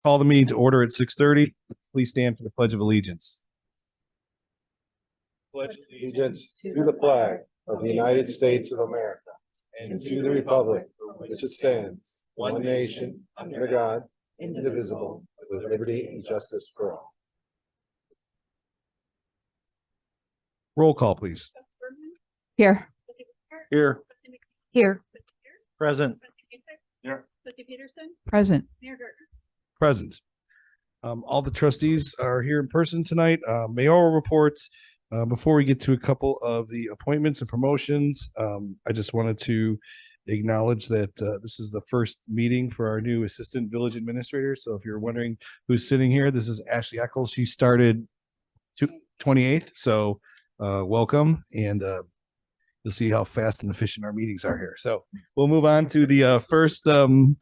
Call the meeting to order at 6:30. Please stand for the Pledge of Allegiance. Pledge allegiance to the flag of the United States of America and to the republic for which it stands, one nation, under God, indivisible, with liberty and justice for all. Roll call, please. Here. Here. Here. Present. Here. Peterson. Present. Mayor Gardner. Present. All the trustees are here in person tonight. Mayoral reports. Before we get to a couple of the appointments and promotions, I just wanted to acknowledge that this is the first meeting for our new assistant village administrator. So if you're wondering who's sitting here, this is Ashley Eccles. She started 28th. So welcome, and you'll see how fast and efficient our meetings are here. So we'll move on to the first item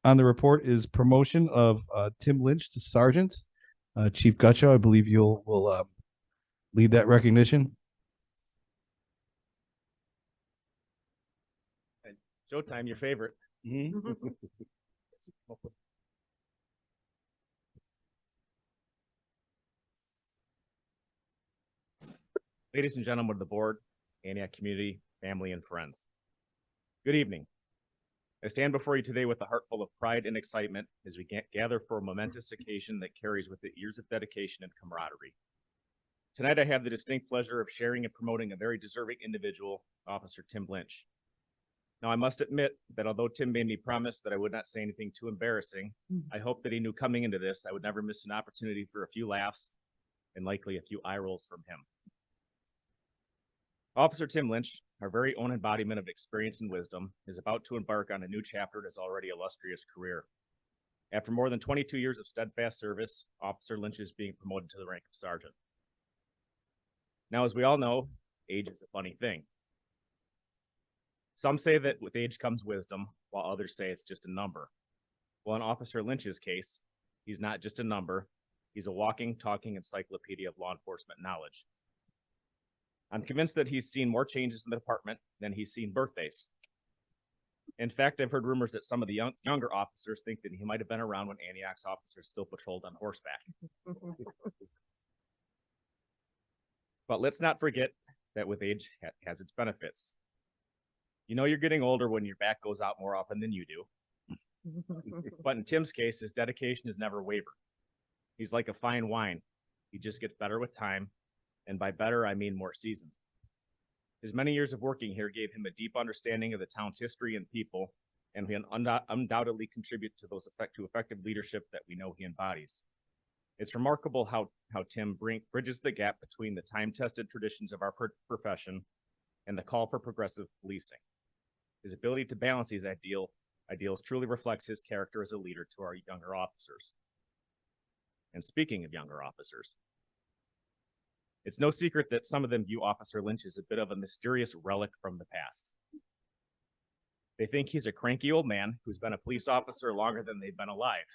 on the report is promotion of Tim Lynch to sergeant. Chief Gutcho, I believe will lead that recognition. Showtime, your favorite. Ladies and gentlemen of the board, Antioch community, family, and friends, good evening. I stand before you today with a heart full of pride and excitement as we gather for a momentous occasion that carries with it years of dedication and camaraderie. Tonight, I have the distinct pleasure of sharing and promoting a very deserving individual, Officer Tim Lynch. Now, I must admit that although Tim made me promise that I would not say anything too embarrassing, I hope that he knew coming into this I would never miss an opportunity for a few laughs and likely a few eye rolls from him. Officer Tim Lynch, our very own embodiment of experience and wisdom, is about to embark on a new chapter in his already illustrious career. After more than 22 years of steadfast service, Officer Lynch is being promoted to the rank of sergeant. Now, as we all know, age is a funny thing. Some say that with age comes wisdom, while others say it's just a number. Well, in Officer Lynch's case, he's not just a number, he's a walking, talking encyclopedia of law enforcement knowledge. I'm convinced that he's seen more changes in the department than he's seen birthdays. In fact, I've heard rumors that some of the younger officers think that he might have been around when Antioch's officers still patrolled on horseback. But let's not forget that with age has its benefits. You know you're getting older when your back goes out more often than you do. But in Tim's case, his dedication has never wavered. He's like a fine wine. He just gets better with time. And by better, I mean more seasoned. His many years of working here gave him a deep understanding of the town's history and people, and he undoubtedly contribute to effective leadership that we know he embodies. It's remarkable how Tim bridges the gap between the time-tested traditions of our profession and the call for progressive policing. His ability to balance these ideals truly reflects his character as a leader to our younger officers. And speaking of younger officers, it's no secret that some of them view Officer Lynch as a bit of a mysterious relic from the past. They think he's a cranky old man who's been a police officer longer than they've been alive.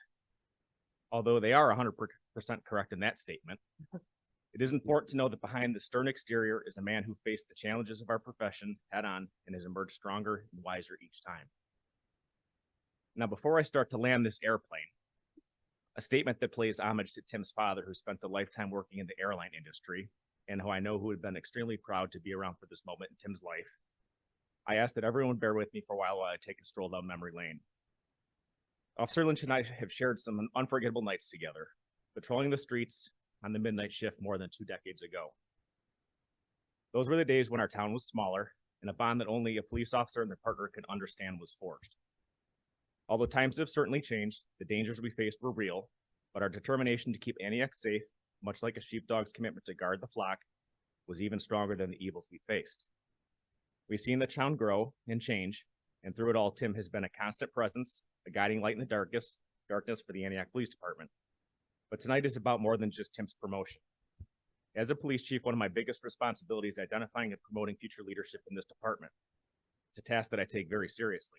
Although they are 100% correct in that statement, it is important to know that behind the stern exterior is a man who faced the challenges of our profession head on and has emerged stronger and wiser each time. Now, before I start to land this airplane, a statement that pays homage to Tim's father, who spent a lifetime working in the airline industry, and who I know who had been extremely proud to be around for this moment in Tim's life. I ask that everyone bear with me for a while I take a stroll down memory lane. Officer Lynch and I have shared some unforgettable nights together, patrolling the streets on the midnight shift more than 2 decades ago. Those were the days when our town was smaller, and a bond that only a police officer and their partner could understand was forged. Although times have certainly changed, the dangers we faced were real, but our determination to keep Antioch safe, much like a sheepdog's commitment to guard the flock, was even stronger than the evils we faced. We've seen the town grow and change, and through it all, Tim has been a constant presence, a guiding light in the darkness for the Antioch Police Department. But tonight is about more than just Tim's promotion. As a police chief, one of my biggest responsibilities is identifying and promoting future leadership in this department. It's a task that I take very seriously.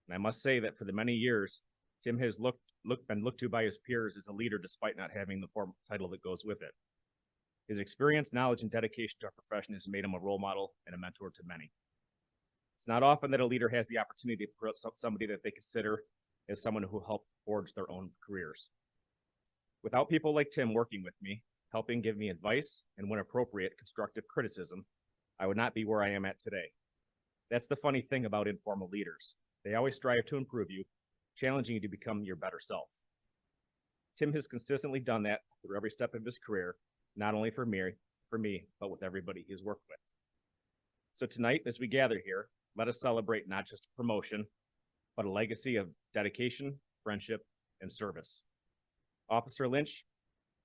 And I must say that for the many years, Tim has been looked to by his peers as a leader despite not having the formal title that goes with it. His experience, knowledge, and dedication to our profession has made him a role model and a mentor to many. It's not often that a leader has the opportunity to promote somebody that they consider as someone who helped forge their own careers. Without people like Tim working with me, helping give me advice and, when appropriate, constructive criticism, I would not be where I am at today. That's the funny thing about informal leaders. They always strive to improve you, challenging you to become your better self. Tim has consistently done that through every step of his career, not only for me, but with everybody he's worked with. So tonight, as we gather here, let us celebrate not just a promotion, but a legacy of dedication, friendship, and service. Officer Lynch,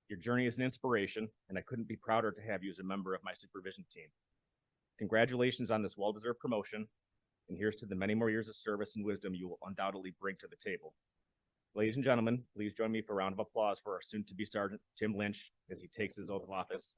your journey is an inspiration, and I couldn't be prouder to have you as a member of my supervision team. Congratulations on this well-deserved promotion, and here's to the many more years of service and wisdom you will undoubtedly bring to the table. Ladies and gentlemen, please join me for a round of applause for our soon-to-be Sergeant Tim Lynch as he takes his oath of office.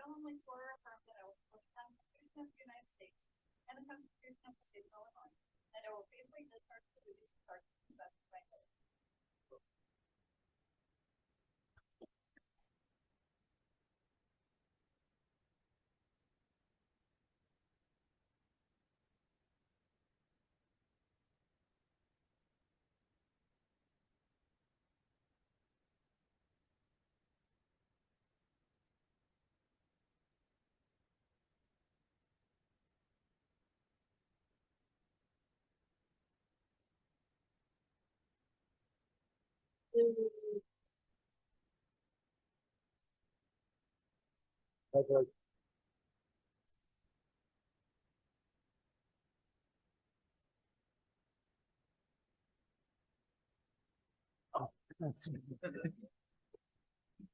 Solemnly swear or affirm that I will support the Constitution of the United States and the Constitution of the State of Illinois, and I will faithfully discharge the duties of sergeant to the best of my ability.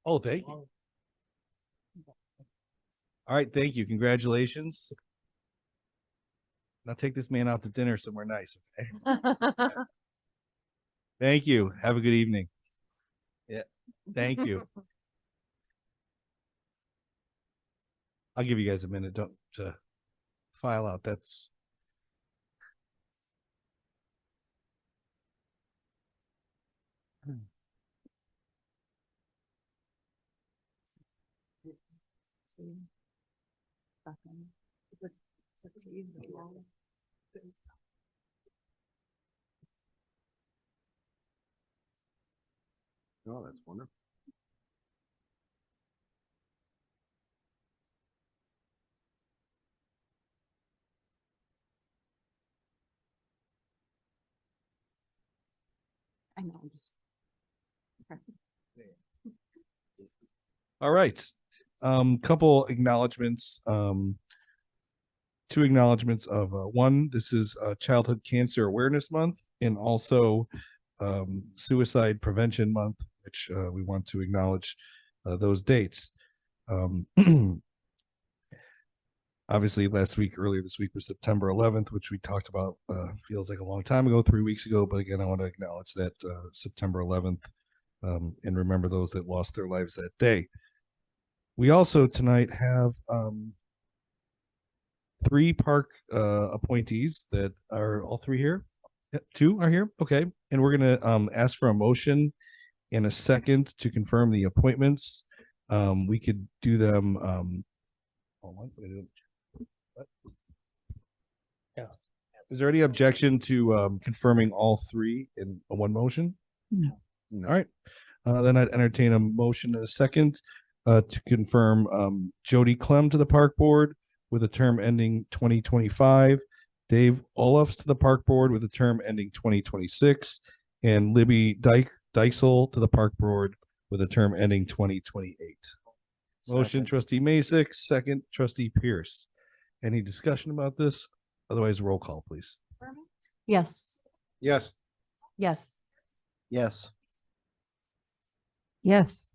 Oh, thank you. All right, thank you. Congratulations. Now take this man out to dinner somewhere nice. Okay? Thank you. Have a good evening. Yeah, thank you. I'll give you guys a minute to file out. That's Oh, that's wonderful. I know, I'm just. all right. Couple acknowledgements. Two acknowledgements of one, this is Childhood Cancer Awareness Month, and also Suicide Prevention Month, which we want to acknowledge those dates. Obviously, earlier this week was September 11th, which we talked about, feels like a long time ago, 3 weeks ago. But again, I want to acknowledge that September 11th and remember those that lost their lives that day. We also tonight have 3 park appointees that are all 3 here. 2 are here. Okay. And we're going to ask for a motion in a second to confirm the appointments. We could do them. Hold on, what? Yeah. Is there any objection to confirming all 3 in one motion? No. All right. Then I'd entertain a motion in a second to confirm Jody Clem to the park board with a term ending 2025, Dave Olafs to the park board with a term ending 2026, and Libby Dykesel to the park board with a term ending 2028. Motion, Trustee Masek, second, Trustee Pierce. Any discussion about this? Otherwise, roll call, please. Yes, Yes. yes, Yes. Yes.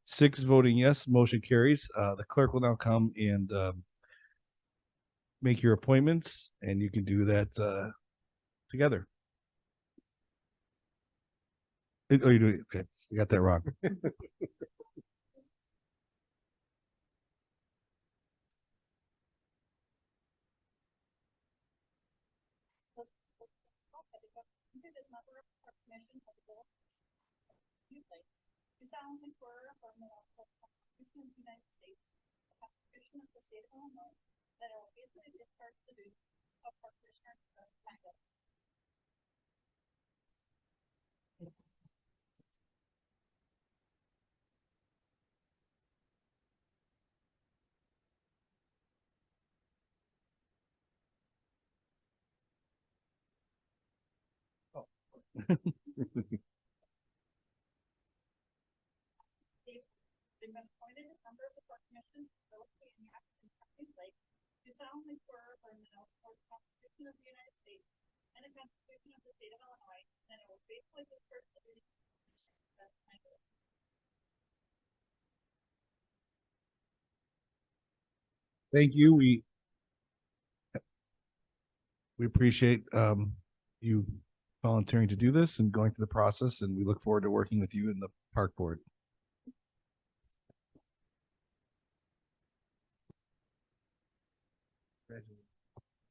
6 voting yes, motion carries. The clerk will now come and make your appointments, and you can do that together. Oh, you do it. Okay, I got that wrong. You solemnly swear or affirm that I will support the Constitution of the United States, the Constitution of the State of Illinois, that I will faithfully discharge the duties of Park Commissioner to the best of my ability. Been appointed as member of the Park Commission, Village of Antioch, and Trustees Lake. Do solemnly swear or affirm that I will support the Constitution of the United States and the Constitution of the State of Illinois, and that I will faithfully discharge the duties of the best of my ability. Thank you. We appreciate you volunteering to do this and going through the process, and we look forward to working with you in the park board.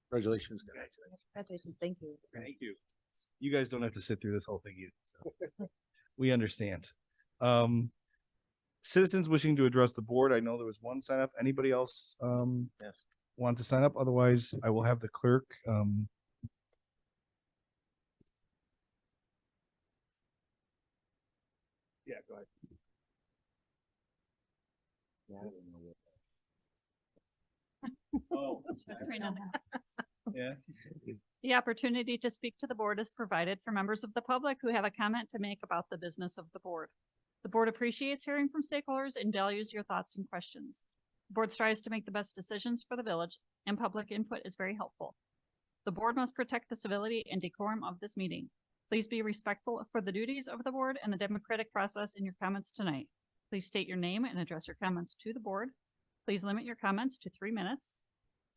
Congratulations, guys. Congratulations. Thank you. Thank you. You guys don't have to sit through this whole thing either. So we understand. Citizens wishing to address the board. I know there was one sign up. Anybody else Yes. want to sign up? Otherwise, I will have the clerk. Yeah, go ahead. Oh, yeah. The opportunity to speak to the board is provided for members of the public who have a comment to make about the business of the board. The board appreciates hearing from stakeholders and values your thoughts and questions. The board strives to make the best decisions for the village, and public input is very helpful. The board must protect the civility and decorum of this meeting. Please be respectful for the duties of the board and the democratic process in your comments tonight. Please state your name and address your comments to the board. Please limit your comments to 3 minutes.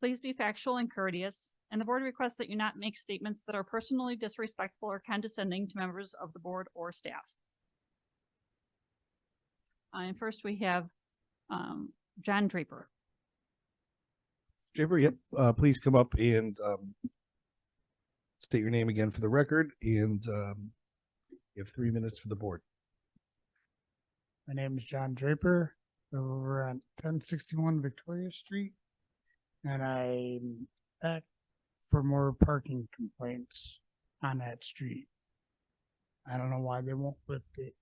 Please be factual and courteous, and the board requests that you not make statements that are personally disrespectful or condescending to members of the board or staff. And first we have John Draper. Draper, yep. Please come up and state your name again for the record, and you have 3 minutes for the board. My name is John Draper. We're over on 1061 Victoria Street. And I'm back for more parking complaints on that street. I don't know why they won't lift it,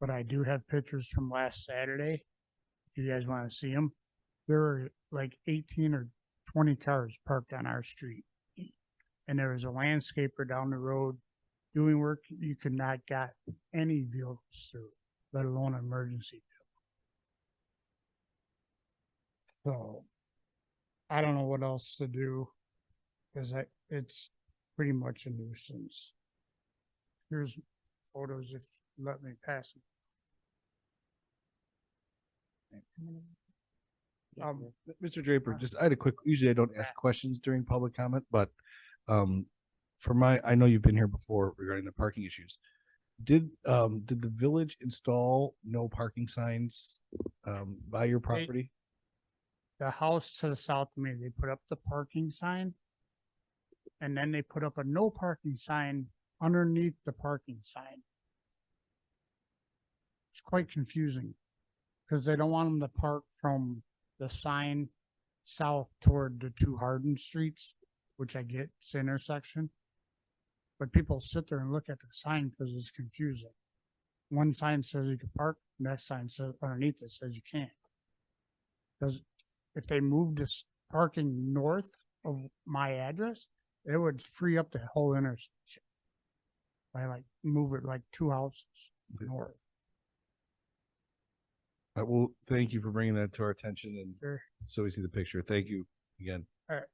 but I do have pictures from last Saturday. If you guys want to see them, there were like 18 or 20 cars parked on our street. And there was a landscaper down the road doing work. You could not get any vehicles through, let alone an emergency vehicle. So I don't know what else to do because it's pretty much a nuisance. Here's photos if you let me pass them. Mr. Draper, just I had a quick. Usually, I don't ask questions during public comment, but I know you've been here before regarding the parking issues. Did the village install no parking signs by your property? The house to the south of me, they put up the parking sign. And then they put up a no parking sign underneath the parking sign. It's quite confusing because they don't want them to park from the sign south toward the 2 Hardin streets, which I get, it's the intersection. But people sit there and look at the sign because it's confusing. One sign says you can park, next sign says underneath it says you can't. Because if they moved this parking north of my address, it would free up the whole intersection. I like move it like 2 houses north. Well, thank you for bringing that to our attention, and Sure. so we see the picture. Thank you again. All right.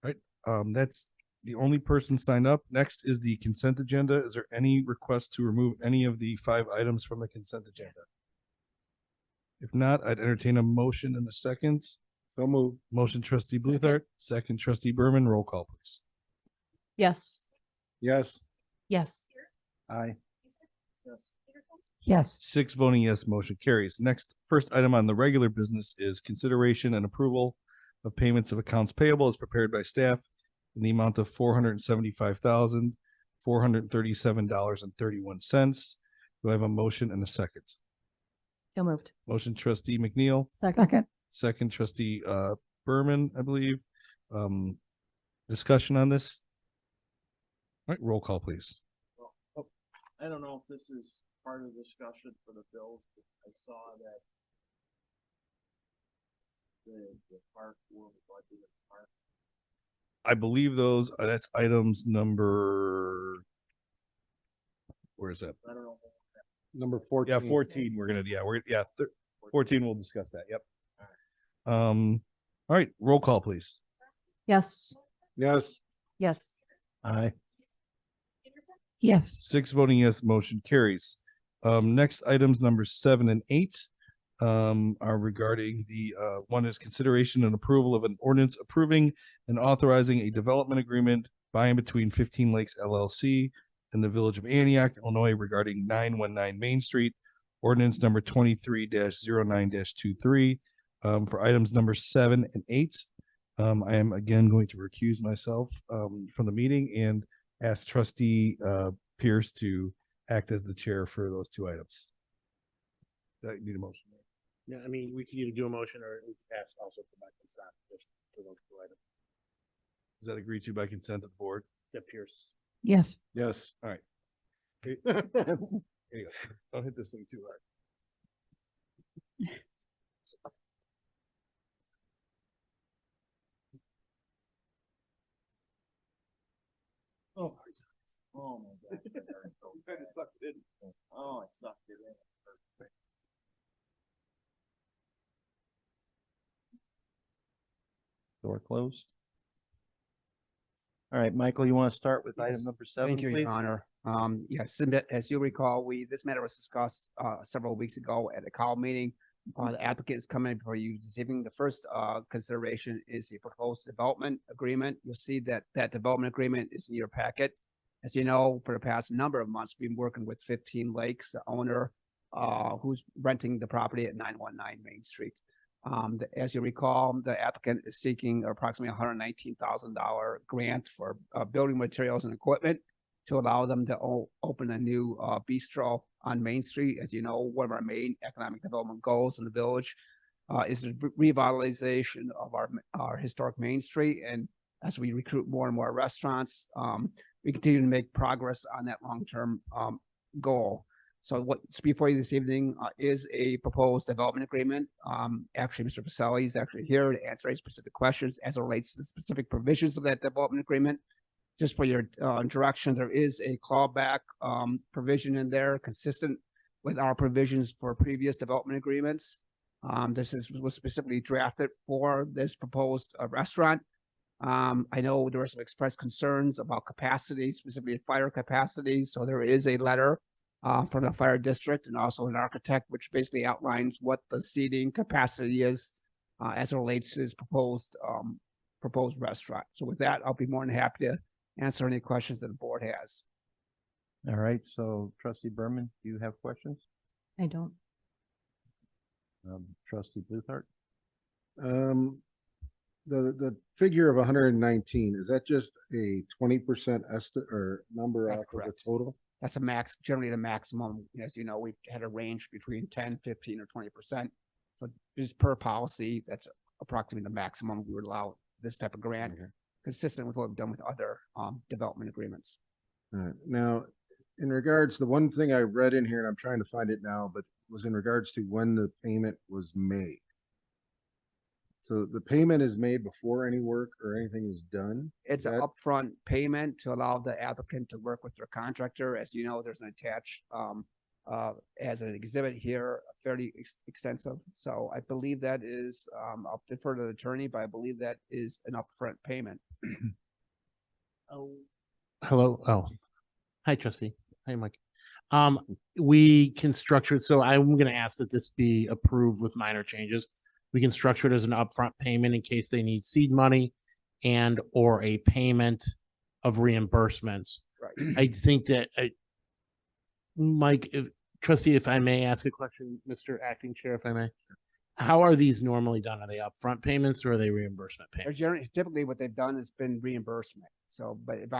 All right. That's the only person signed up. Next is the consent agenda. Is there any request to remove any of the 5 items from the consent agenda? If not, I'd entertain a motion in a second. So move. Motion trustee Second. Bluthart, second trustee Berman, roll call, please. Yes. Yes. Yes. Aye. Yes. 6 voting yes, motion carries. Next, first item on the regular business is consideration and approval of payments of accounts payable as prepared by staff in the amount of $475,437.31. Do I have a motion and a second? So moved. Motion trustee McNeil, Second. second trustee Berman, I believe. Discussion on this? All right, roll call, please. I don't know if this is part of the discussion for the bills, but I saw that the park will budget the park. I believe those, that's items number, where is that? I don't know. Number 14. Yeah, 14, we're 14, we'll discuss that, yep. All right, roll call, please. Yes. Yes. Yes. Aye. Peterson, Yes. 6 voting yes, motion carries. Next items number 7 and 8 are regarding the one is consideration and approval of an ordinance approving and authorizing a development agreement by and between 15 Lakes LLC and the Village of Antioch, Illinois regarding 919 Main Street, ordinance number 23-09-23. For items number 7 and 8, I am again going to recuse myself from the meeting and ask trustee Pierce to act as the chair for those 2 items. I need a motion. Yeah, I mean, we can either do a motion or we can pass also for by consent, just for those two items. Is that agreed to by consent of the board? That Pierce. Yes. Yes. All right. Here you go. Don't hit this thing too hard. Oh, oh my God. Kind of sucked it in. Oh, I sucked it in. Door closed. All right, Michael, you want to start with item Yes. number 7, Thank you, please? Your Honor. Yes, as you recall, this matter was discussed several weeks ago at a call meeting. The applicant is coming before you this evening. The first consideration is the proposed development agreement. You'll see that development agreement is in your packet. As you know, for the past number of months, we've been working with 15 Lakes, the owner who's renting the property at 919 Main Street. As you recall, the applicant is seeking approximately $119,000 grant for building materials and equipment to allow them to open a new bistro on Main Street. As you know, one of our main economic development goals in the village is the revitalization of our historic Main Street. And as we recruit more and more restaurants, we continue to make progress on that long-term goal. So what's before you this evening is a proposed development agreement. Actually, Mr. Pacelli is actually here to answer any specific questions as it relates to the specific provisions of that development agreement. Just for your direction, there is a clawback provision in there consistent with our provisions for previous development agreements. This was specifically drafted for this proposed restaurant. I know there were some expressed concerns about capacity, specifically fire capacity. So there is a letter from the fire district and also an architect, which basically outlines what the seating capacity is as it relates to this proposed restaurant. So with that, I'll be more than happy to answer any questions that the board has. All right, so trustee Berman, do you have questions? I don't. Trustee Bluthart? The figure of 119, is that just a 20% estimate or number That's off of the correct. total? That's generally the maximum. As you know, we've had a range between 10, 15, or 20%. So just per policy, that's approximately the maximum we would allow this type of grant, consistent with what we've done with other development agreements. All right. Now, in regards, the one thing I read in here, and I'm trying to find it now, but was in regards to when the payment was made. So the payment is made before any work or anything is done? It's an That- upfront payment to allow the applicant to work with their contractor. As you know, there's an attached as an exhibit here, fairly extensive. So I believe that is, I'll defer to the attorney, but I believe that is an upfront payment. Hello. Oh, hi, trustee. Hi, Mike. We can structure it. So I'm going to ask that this be approved with minor changes. We can structure it as an upfront payment in case they need seed money and or a payment of reimbursements. Right. I think that Mike, trustee, if I may ask a question, Mr. Acting Chair, if I may, how are these normally done? Are they upfront payments or are they reimbursement They're payments? generally, typically what they've done has been reimbursement. So, but if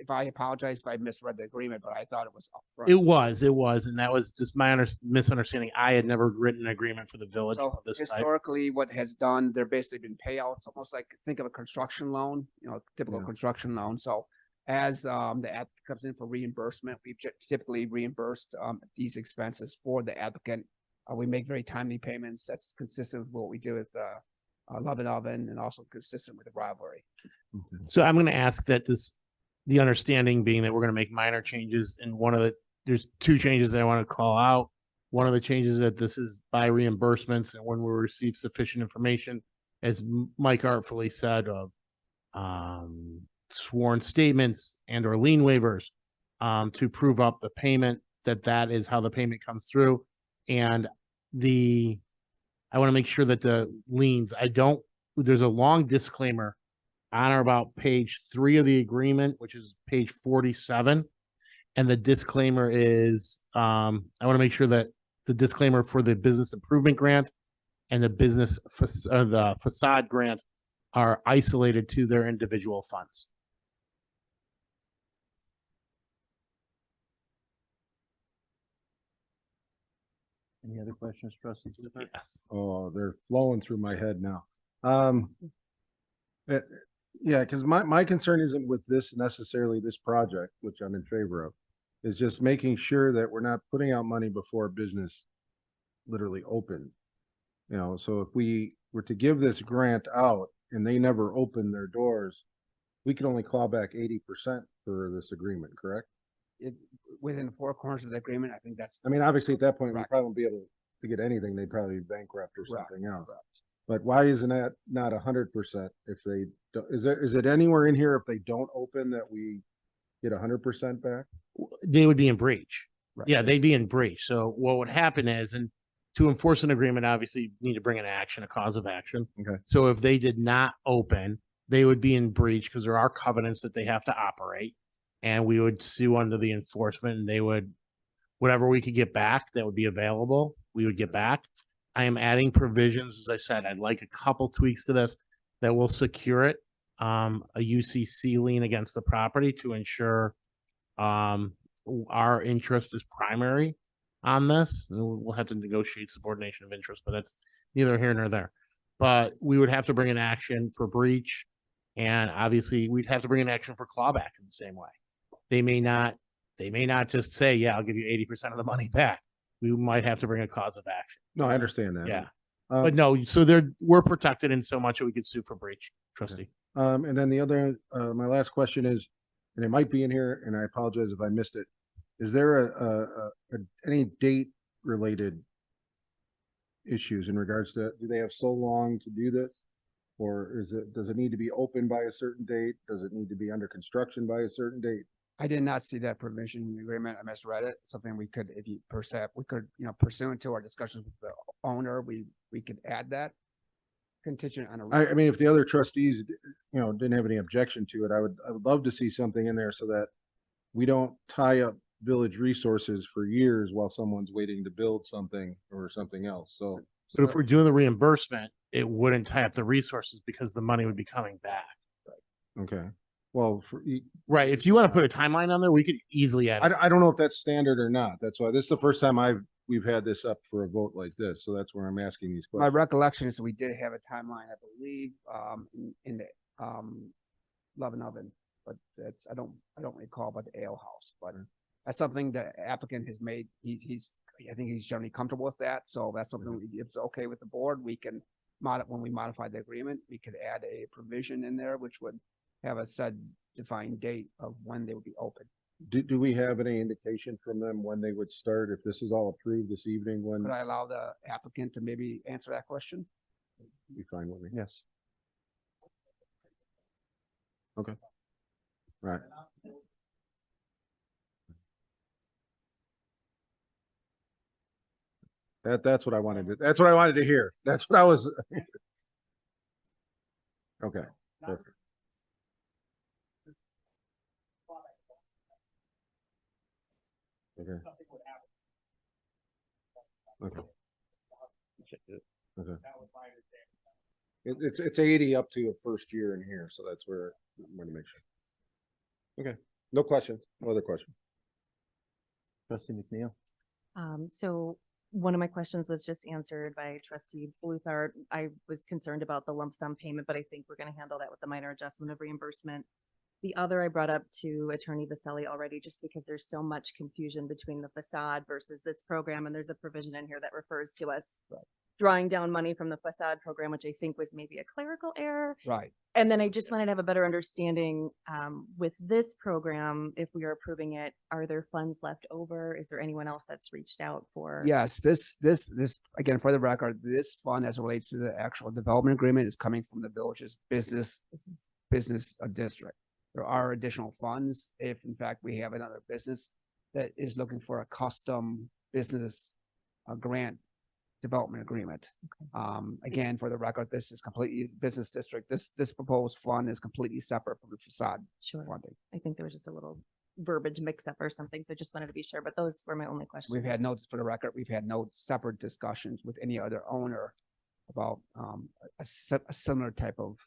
I apologize if I misread the agreement, but I thought it was upfront. It was, and that was just my misunderstanding. I had never written an agreement for the village So of this type. historically, what has done, they're basically been payouts, almost like think of a construction loan, typical Yeah. construction loan. So as the applicant comes in for reimbursement, we've typically reimbursed these expenses for the applicant. We make very timely payments. That's consistent with what we do with the Love and Oven and also consistent with the rivalry. So I'm going to ask that the understanding being that we're going to make minor changes, and there's two changes that I want to call out. One of the changes that this is by reimbursements, and when we receive sufficient information, as Mike artfully said, of sworn statements and or lien waivers to prove up the payment, that is how the payment comes through. And I want to make sure that the liens, there's a long disclaimer on or about page 3 of the agreement, which is page 47. And the disclaimer is, I want to make sure that the disclaimer for the business improvement grant and the the facade grant are isolated to their individual funds. Any other questions, trustees? Yes. Oh, they're flowing through my head now. Yeah, because my concern isn't with this necessarily this project, which I'm in favor of, is just making sure that we're not putting out money before business literally open. So if we were to give this grant out and they never open their doors, we could only claw back 80% for this agreement, correct? Within the four corners of the agreement, I think that's. I mean, obviously at that point, we Correct. probably won't be able to get anything. They'd probably be bankrupt or Correct, something else. correct. But why isn't that not 100% if they don't, is it anywhere in here if they don't open that we get 100% back? They would be in breach. Right. Yeah, they'd be in breach. So what would happen is, and to enforce an agreement, obviously you need to bring an action, a cause of action. Okay. So if they did not open, they would be in breach because there are covenants that they have to operate. And we would sue under the enforcement, and they would, whatever we could get back that would be available, we would get back. I am adding provisions. As I said, I'd like a couple tweaks to this that will secure it. A UCC lien against the property to ensure our interest is primary on this. We'll have to negotiate subordination of interest, but that's neither here nor there. But we would have to bring an action for breach, and obviously we'd have to bring an action for clawback in the same way. They may not just say, yeah, I'll give you 80% of the money back. We might have to bring a cause of action. No, I understand that. Yeah. Um, But no, so we're protected in so much that we could sue for breach, trustee. And then the other, my last question is, and it might be in here, and I apologize if I missed it. Is there any date related issues in regards to, do they have so long to do this? Or does it need to be open by a certain date? Does it need to be under construction by a certain date? I did not see that provision in the agreement. I misread it. Something we could, if you pursuant to our discussions with the owner, we could add that contingent on a. I mean, if the other trustees, didn't have any objection to it, I would love to see something in there so that we don't tie up village resources for years while someone's waiting to build something or something else. So, But if we're doing the reimbursement, it wouldn't tie up the resources because the money would be coming back. okay. Well, Right. If you want to put a timeline on there, we could easily add it. I don't know if that's standard or not. That's why this is the first time we've had this up for a vote like this. So that's where I'm asking these My questions. recollection is we did have a timeline, I believe, in the Love and Oven, but I don't recall about the ale house, but that's something the applicant has made. I think he's generally comfortable with that. So that's something if it's okay with the board, we can when we modify the agreement, we could add a provision in there, which would have a said defined date of when they would be open. Do we have any indication from them when they would start? If this is all approved this evening, when Could I allow the applicant to maybe answer that question? be fine with me? Yes. Okay. Right. That's what I wanted to, that's what I wanted to hear. That's what I was. Okay, perfect. Okay. Okay. Okay. It's 80 up to a first year in here, so that's where I want to make sure. Okay, no questions, no other questions. Trustee McNeil? So one of my questions was just answered by trustee Bluthart. I was concerned about the lump sum payment, but I think we're gonna handle that with the minor adjustment of reimbursement. The other I brought up to Attorney Vasselli already, just because there's so much confusion between the facade versus this program, and there's a provision in here that refers to us drawing down money from the facade program, which I think was maybe a clerical error. Right. And then I just wanted to have a better understanding with this program, if we are approving it, are there funds left over? Is there anyone else that's reached out for? Yes, this, again, for the record, this fund as it relates to the actual development agreement is coming from the village's business district. There are additional funds if in fact we have another business that is looking for a custom business grant development agreement. Again, for the record, this is completely business district. This proposed fund is completely separate from the facade Sure. funding. I think there was just a little verbiage mix up or something, so I just wanted to be sure, but those were my only questions. We've had notes for the record. We've had no separate discussions with any other owner about a similar type of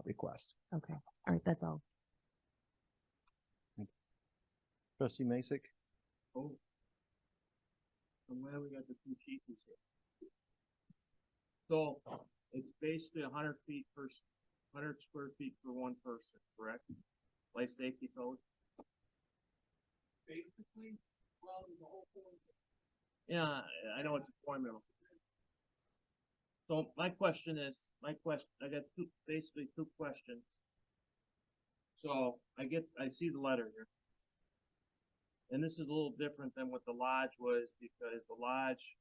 request. Okay, all right, that's all. Trustee Masek? Oh. I'm glad we got the two chiefs here. So it's basically 100 feet per, 100 square feet for one person, correct? Life safety code? Basically, well, the whole point. Yeah, I know it's a formula. So my question is, I got basically two questions. So I see the letter here. And this is a little different than what the lodge was, because the lodge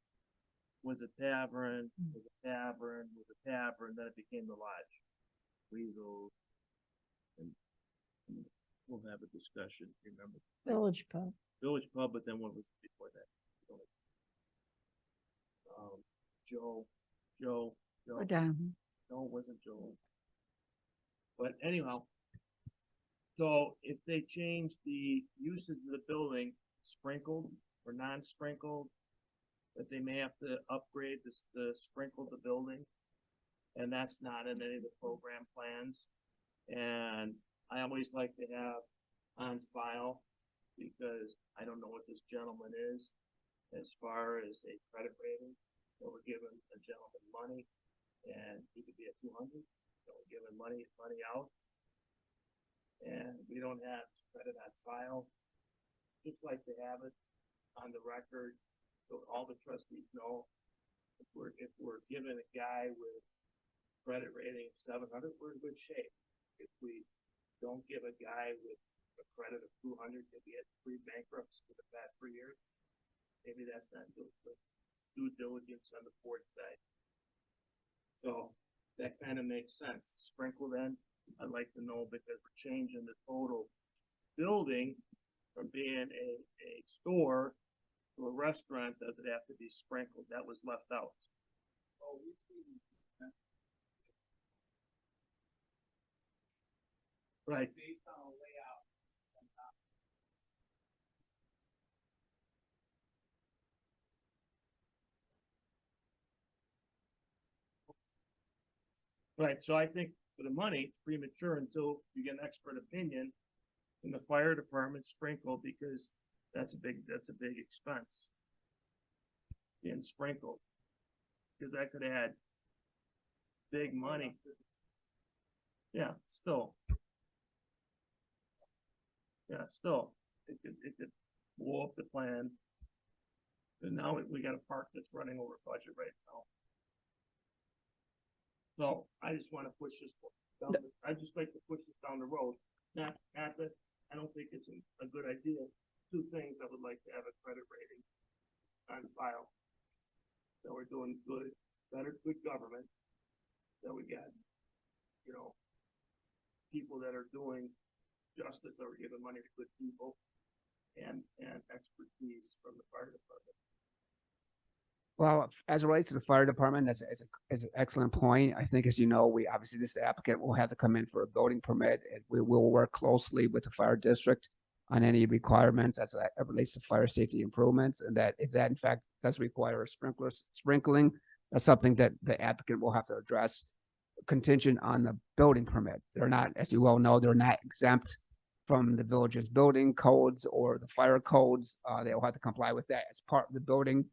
was a tavern, then it became the lodge. Weasel. And we'll have a discussion, remember? Village Pub. Village Pub, but then what was before that? Joe. No, it wasn't Joe. But anyhow, so if they change the uses of the building, sprinkled or non-sprinkled, that they may have to upgrade the sprinkle the building. And that's not in any of the program plans. And I always like to have on file, because I don't know what this gentleman is as far as a credit rating. So we're giving a gentleman money and he could be at 200. So we're giving money out. And we don't have credit on file. Just like to have it on the record so all the trustees know if we're giving a guy with credit rating of 700, we're in good shape. If we don't give a guy with a credit of 200, if he had 3 bankrupts for the past 3 years, maybe that's not due diligence on the board side. So that kind of makes sense. Sprinkle then, I'd like to know, because we're changing the total building from being a store to a restaurant. Does it have to be sprinkled? That was left out. Right. Based on a layout. Right, so I think for the money, it's premature until you get an expert opinion in the fire department sprinkled, because that's a big expense. Being sprinkled, because that could add big money. Yeah, still. Yeah, still, it could blow up the plan. And now we got a park that's running over budget right now. So I just want to push this down. I just like to push this down the road. Not that I don't think it's a good idea. 2 things I would like to have a credit rating on file. That we're doing good government. That we got, people that are doing justice that we're giving money to good people and expertise from the fire department. Well, as it relates to the fire department, that's an excellent point. I think, as you know, we obviously this applicant will have to come in for a building permit, and we will work closely with the fire district on any requirements as it relates to fire safety improvements, and that if that in fact does require a sprinkling, that's something that the applicant will have to address contingent on the building permit. They're not, as you well know, they're not exempt from the village's building codes or the fire codes. They'll have to comply with that as part of the building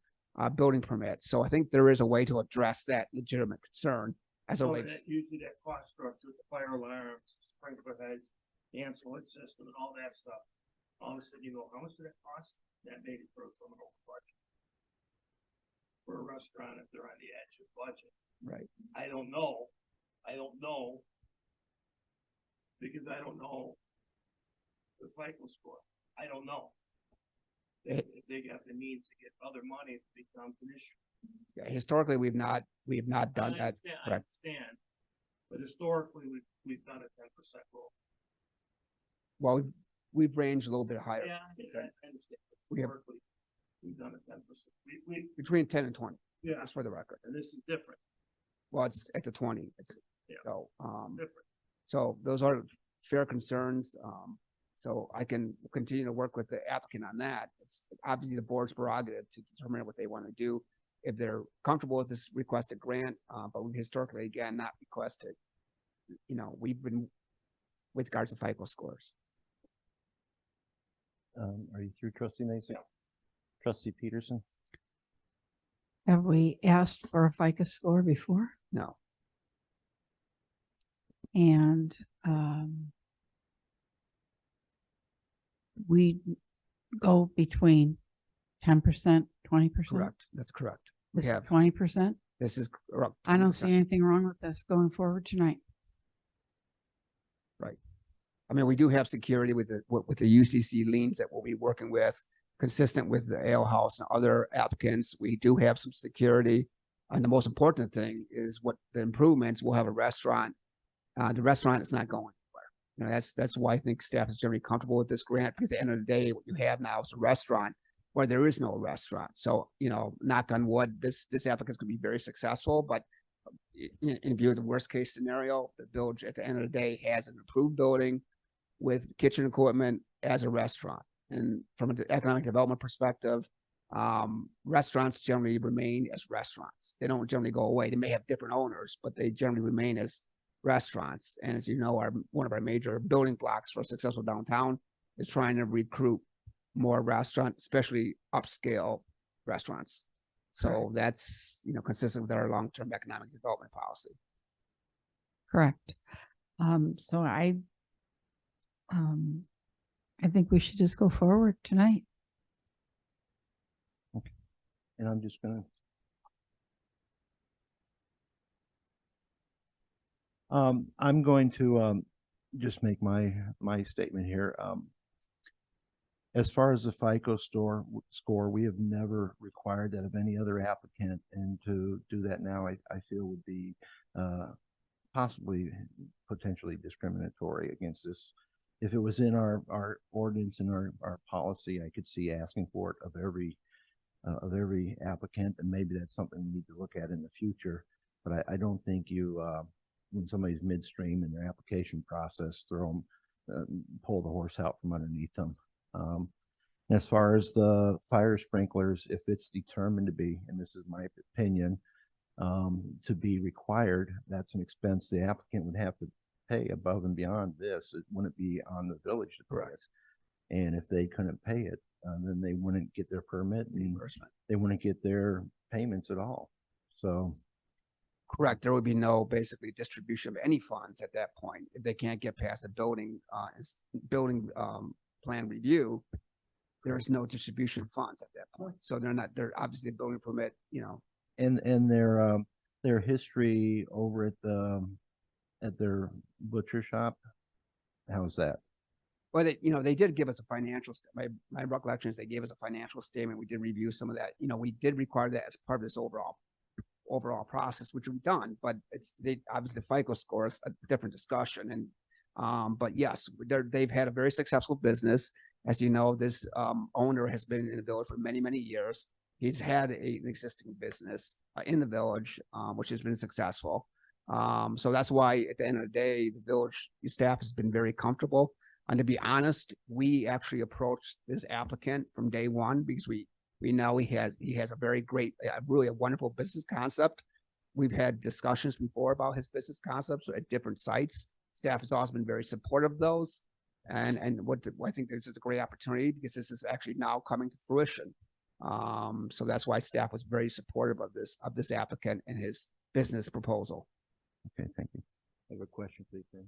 permit. So I think there is a way to address that legitimate concern as it So relates. that usually that cost structure, the fire alarms, sprinkler heads, the ancillary system and all that stuff. All of a sudden you go, how much did that cost? That maybe throws someone over budget. For a restaurant if they're on the edge of budget. Right. I don't know. Because I don't know the FICO score. I don't know. If they got the means to get other money, it becomes an issue. Yeah, historically, we have not done that. I Correct. understand, but historically, we've done a 10% rule. Well, we've ranged a little bit higher. Yeah, I understand. We have- Historically, we've done a 10%. We, Between 10 and 20, yeah, just for the record. and this is different, Well, it's at the 20. It's Yeah. so different. so those are fair concerns. So I can continue to work with the applicant on that. It's obviously the board's prerogative to determine what they want to do. If they're comfortable with this requested grant, but we've historically, again, not requested. You know, we've been with regards to FICO scores. Are you through, trustee Mason? Trustee Peterson? Have we asked for a FICO score before? No, And we go between 10%, 20%. correct. That's correct. We This is have, 20%. this is correct. I don't see anything wrong with this going forward tonight. I mean, we do have security with the UCC liens that we'll be working with, consistent with the ale house and other applicants. We do have some security. And the most important thing is what the improvements, we'll have a restaurant. The restaurant is not going anywhere. You know, that's why I think staff is generally comfortable with this grant, because at the end of the day, what you have now is a restaurant where there is no restaurant. So, you know, knock on wood, this applicant's gonna be very successful, but in view of the worst case scenario, the village at the end of the day has an approved building with kitchen equipment as a restaurant. And from an economic development perspective, restaurants generally remain as restaurants. They don't generally go away. They may have different owners, but they generally remain as restaurants. And as you know, one of our major building blocks for a successful downtown is trying to recruit more restaurants, especially upscale restaurants. So that's, you know, consistent with our long-term economic development policy. Correct. So I think we should just go forward tonight. And I'm just gonna. I'm going to just make my statement here. As far as the FICO score, we have never required that of any other applicant, and to do that now, I feel would be possibly potentially discriminatory against this. If it was in our ordinance and our policy, I could see asking for it of every applicant, and maybe that's something we need to look at in the future. But I don't think you, when somebody's midstream in their application process, pull the horse out from underneath them. As far as the fire sprinklers, if it's determined to be, and this is my opinion, to be required, that's an expense the applicant would have to pay above and beyond this. It wouldn't be on the village to pay it. And if they couldn't pay it, then they wouldn't get their permit and they wouldn't get their payments at all. So. Correct. There would be no basically distribution of any funds at that point. If they can't get past the building plan review, there is no distribution of funds at that point. So they're obviously a building permit, you know. And their history over at their butcher shop, how's that? Well, they did give us a financial, my recollection is they gave us a financial statement. We did review some of that. You know, we did require that as part of this overall process, which we've done, but obviously the FICO score is a different discussion. And But yes, they've had a very successful business. As you know, this owner has been in the village for many, many years. He's had an existing business in the village, which has been successful. So that's why at the end of the day, the village staff has been very comfortable. And to be honest, we actually approached this applicant from day one because we know he has a very great, really a wonderful business concept. We've had discussions before about his business concepts at different sites. Staff has also been very supportive of those. And I think this is a great opportunity because this is actually now coming to fruition. So that's why staff was very supportive of this applicant and his business proposal. Okay, thank you. I have a question, please, Ben.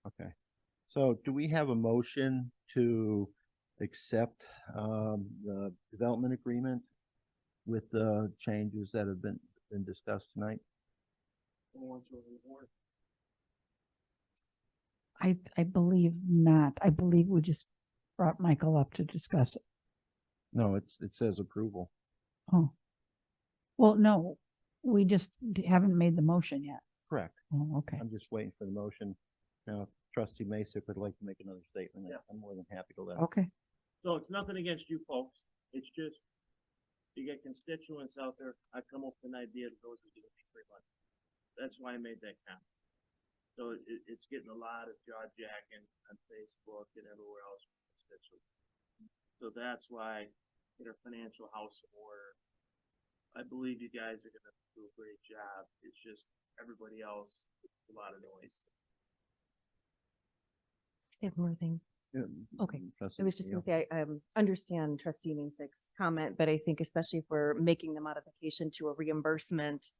Okay, so do we have a motion to accept the development agreement with the changes that have been discussed tonight? I believe not. I believe we just brought Michael up to discuss it. No, it says approval. Oh. Well, no, we just haven't made the motion yet. Correct. Oh, okay. I'm just waiting for the motion. Now, Trustee Masick would like to make another statement. I'm more than happy to let him. Okay. So it's nothing against you folks. It's just, you get constituents out there. I come up with an idea that those are giving me free money. That's why I made that comment. So it's getting a lot of jaw jacking on Facebook and everywhere else from constituents. So that's why get our financial house in order. I believe you guys are gonna do a great job. It's just everybody else, a lot of noise. Say one more thing. Okay. Trustee I was just Neal. gonna say, I understand trustee Masick's comment, but I think especially if we're making the modification to a reimbursement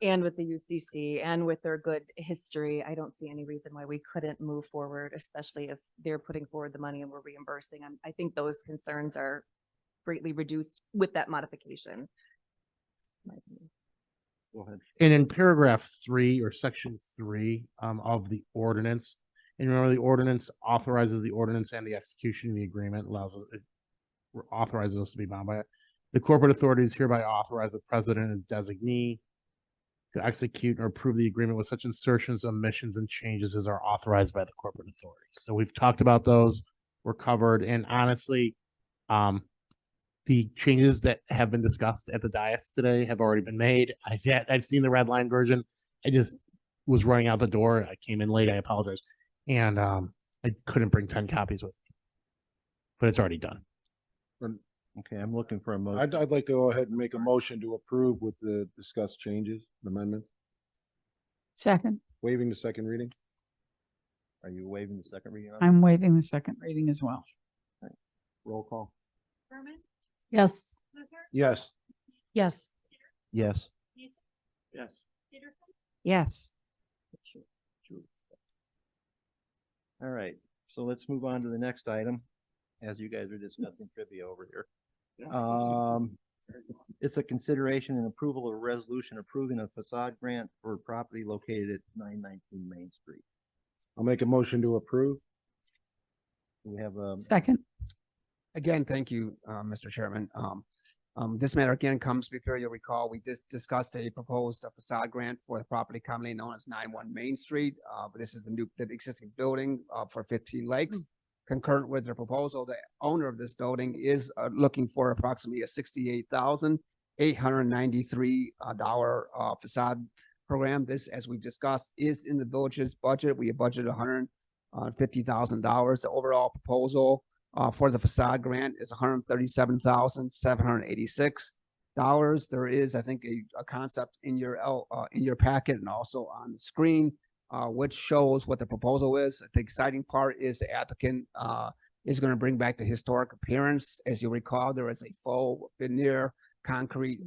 and with the UCC and with their good history, I don't see any reason why we couldn't move forward, especially if they're putting forward the money and we're reimbursing. I think those concerns are greatly reduced with that modification. My opinion. Go ahead. And in paragraph 3 or section 3 of the ordinance, and remember the ordinance authorizes the ordinance and the execution of the agreement, authorizes us to be bound by it. The corporate authorities hereby authorize the president as designee to execute or approve the agreement with such insertions, omissions, and changes as are authorized by the corporate authorities. So we've talked about those, we're covered, and honestly, the changes that have been discussed at the dais today have already been made. I've seen the red line version. I just was running out the door. I came in late. I apologize. And I couldn't bring 10 copies with me, but it's already done. Okay, I'm looking for a motion. I'd like to go ahead and make a motion to approve with the discussed changes, amendments, Second, waiving the second reading. Are you waiving the second reading? on I'm waiving the second reading as well. it? Roll call. Berman, Yes. Luther, Yes. Yes. Yes. Mason, Yes. Peterson, Yes. All right, so let's move on to the next item, as you guys are discussing trivia over here. It's a consideration and approval of a resolution approving a facade grant for property located at 919 Main Street. I'll make a motion to approve. We have a Second, Again, thank you, Mr. Chairman. This matter again comes before you'll recall, we discussed a proposed facade grant for the property commonly known as 91 Main Street. But this is the existing building for 15 Lakes. Concurrent with the proposal, the owner of this building is looking for approximately a $68,893 facade program. This, as we've discussed, is in the village's budget. We have budgeted $150,000. The overall proposal for the facade grant is $137,786. There is, I think, a concept in your packet and also on the screen, which shows what the proposal is. The exciting part is the applicant is going to bring back the historic appearance. As you recall, there is a faux veneer concrete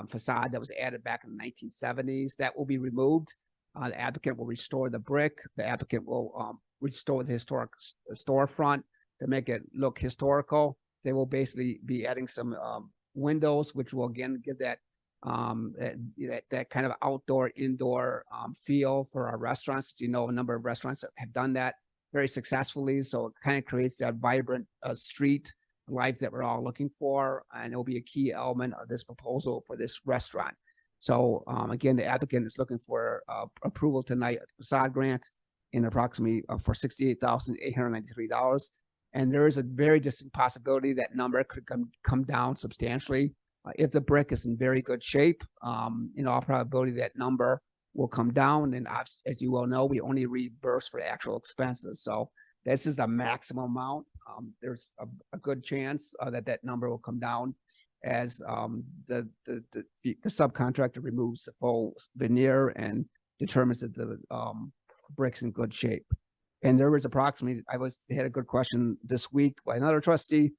facade that was added back in the 1970s. That will be removed. The applicant will restore the brick. The applicant will restore the historic storefront to make it look historical. They will basically be adding some windows, which will again give that that kind of outdoor indoor feel for our restaurants. You know, a number of restaurants have done that very successfully. So it kind of creates that vibrant street life that we're all looking for, and it will be a key element of this proposal for this restaurant. So again, the applicant is looking for approval tonight of the facade grant in approximately for $68,893. And there is a very distant possibility that number could come down substantially. If the brick is in very good shape, in all probability, that number will come down. And as you well know, we only reimburse for actual expenses. So this is the maximum amount. There's a good chance that number will come down as the subcontractor removes the full veneer and determines that the brick's in good shape. And there was approximately, had a good question this week by another trustee.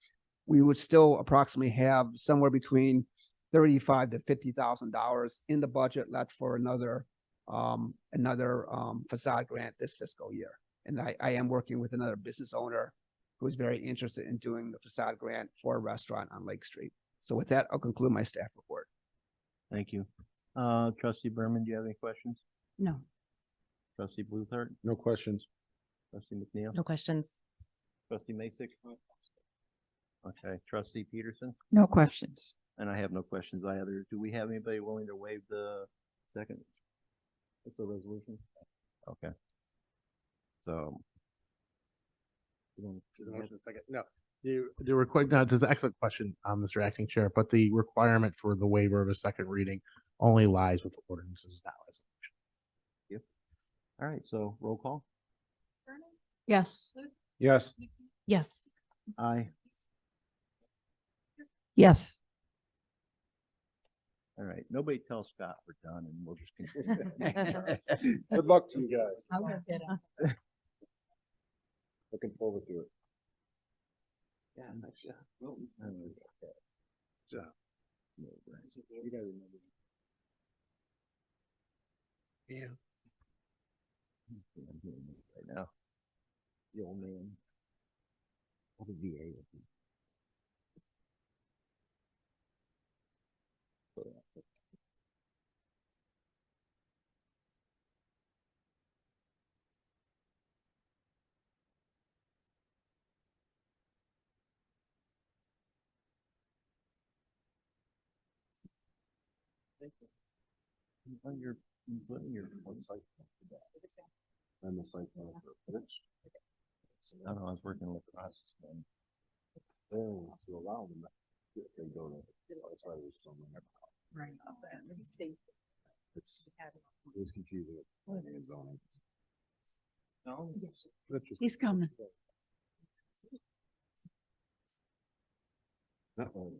We would still approximately have somewhere between $35,000 to $50,000 in the budget left for another facade grant this fiscal year. And I am working with another business owner who is very interested in doing the facade grant for a restaurant on Lake Street. So with that, I'll conclude my staff report. Thank you. Trustee Berman, do you have any questions? No. Trustee Bluthart, No questions. trustee McNeil, No questions. trustee Masek? Okay, trustee Peterson, No questions. and I have no questions either. Do we have anybody willing to waive the second? It's a resolution. Okay. So. No, the request, no, that's an excellent question, Mr. Acting Chair, but the requirement for the waiver of a second reading only lies with ordinances, not resolution. All right, so roll call. Vernon, Yes. Luke, Yes. Nikki, Yes. Aye. Yes. All right, nobody tell Scott we're done and we'll just continue. Good luck to you guys. I'll go get 'em. Looking forward to it. Yeah, nice job. You guys remember. Yeah. I'm doing it right now. The old man. Of the VA. So that's it. On your site. On the site plan for which I don't know, I was working with the process then. is to allow them if they go to. So that's why there's so many. Right. It's, it was confusing. Planning and zoning. No. He's coming. That one.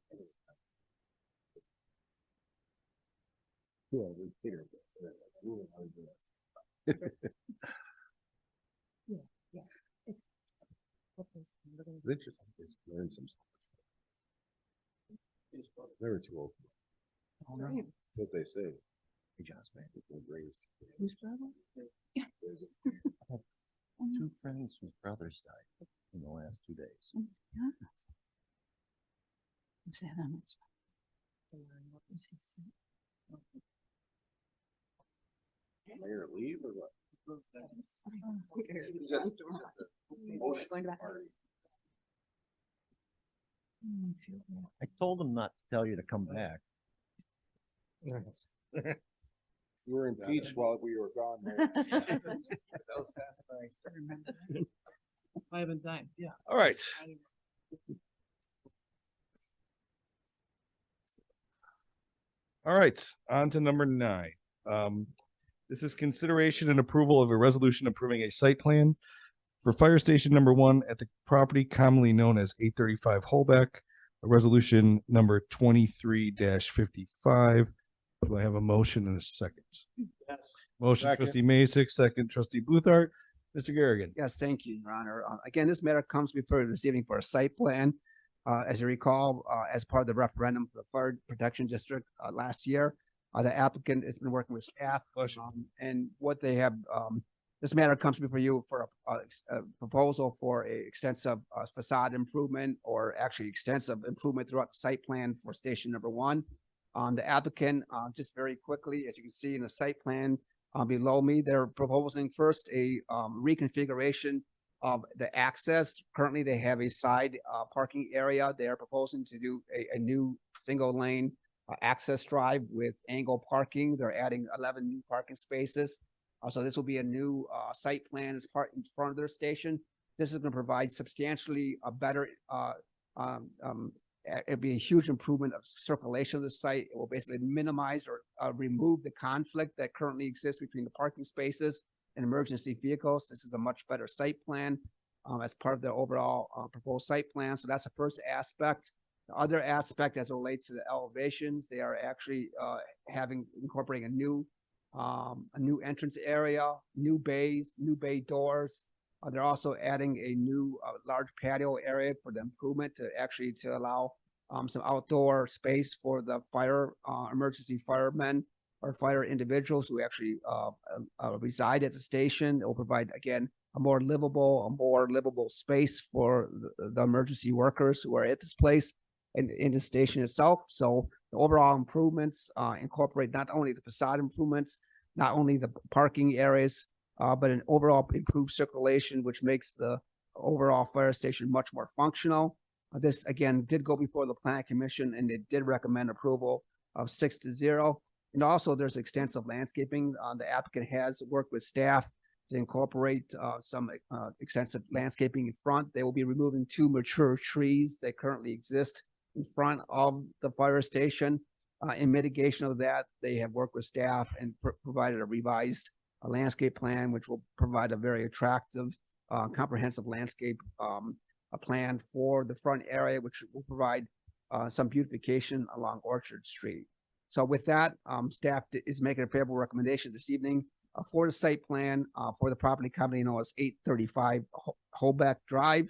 Yeah, it was bigger. It's interesting. Just learn some stuff. They were too old. That's what they say. Hey, John's man, they're raised. Who's trouble? Two friends whose brothers died in the last 2 days. Who's that on its? What was he saying? Mayor leave or what? I told them not to tell you to come back. You were impeached while we were gone. Five and time, yeah. All right. All right, on to number 9. This is consideration and approval of a resolution approving a site plan for fire station number 1 at the property commonly known as 835 Holbeck, a resolution number 23-55. Do I have a motion and a second? Yes. Motion Second. trustee Masek, second trustee Bluthart. Mr. Garrigan. Yes, thank you, Your Honor. Again, this matter comes before you this evening for a site plan. As you recall, as part of the referendum for the Fire Protection District last year, the applicant has been working with staff. And what they have, this matter comes before you for a proposal for a extensive facade improvement, or actually extensive improvement throughout the site plan for station number 1. The applicant, just very quickly, as you can see in the site plan below me, they're proposing first a reconfiguration the access. Currently, they have a side parking area. They are proposing to do a new single lane access drive with angle parking. They're adding 11 new parking spaces. So this will be a new site plan as part in front of their station. This is going to provide substantially a better it'll be a huge improvement of circulation of the site. It will basically minimize or remove the conflict that currently exists between the parking spaces and emergency vehicles. This is a much better site plan as part of the overall proposed site plan. So that's the first aspect. The other aspect as it relates to the elevations, they are actually incorporating a new entrance area, new bays, new bay doors. They're also adding a new large patio area for the improvement to allow some outdoor space for the emergency firemen or fire individuals who actually reside at the station. It will provide, again, a more livable space for the emergency workers who are at this place and in the station itself. So the overall improvements incorporate not only the facade improvements, not only the parking areas, but an overall improved circulation, which makes the overall fire station much more functional. This, again, did go before the Planning Commission, and it did recommend approval of 6-0. And also, there's extensive landscaping. The applicant has worked with staff to incorporate some extensive landscaping in front. They will be removing 2 mature trees that currently exist in front of the fire station. In mitigation of that, they have worked with staff and provided a revised landscape plan, which will provide a very attractive, comprehensive landscape plan for the front area, which will provide some beautification along Orchard Street. So with that, staff is making a favorable recommendation this evening for the site plan for the property company known as 835 Holbeck Drive.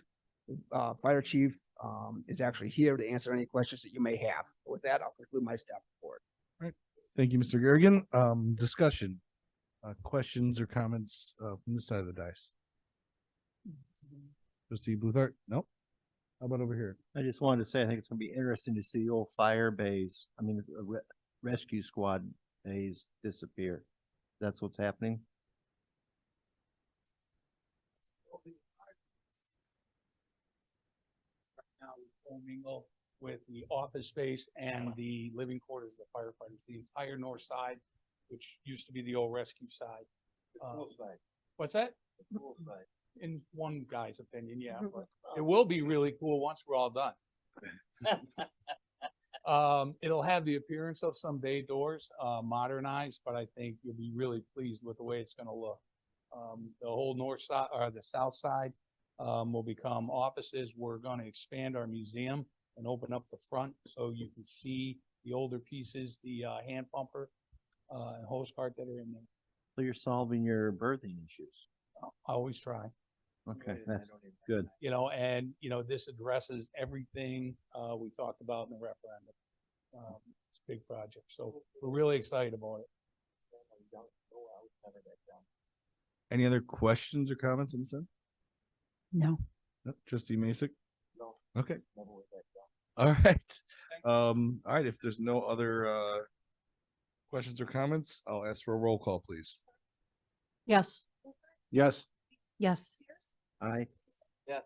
Fire chief is actually here to answer any questions that you may have. With that, I'll conclude my staff report. All right. Thank you, Mr. Garrigan. Discussion, questions or comments from this side of the dice? Trustee Bluthart? Nope. How about over here? I just wanted to say, I think it's gonna be interesting to see the old fire bays, rescue squad bays disappear. That's what's happening. Now commingle with the office space and the living quarters of the firefighters, the entire north side, which used to be the old rescue side. What's that? In one guy's opinion, yeah, but it will be really cool once we're all done. It'll have the appearance of some bay doors, modernized, but I think you'll be really pleased with the way it's gonna look. The whole north side or the south side will become offices. We're gonna expand our museum and open up the front so you can see the older pieces, the hand pumper and hose cart that are in there. So you're solving your birthing issues. I always try. Okay, that's good. You know, and you know, this addresses everything we talked about in the referendum. It's a big project, so we're really excited about it. Any other questions or comments on this end? No. Nope. Trustee Masek? No. Okay. All right. All right. If there's no other questions or comments, I'll ask for a roll call, please. Yes. Yes. Yes. Aye. Yes.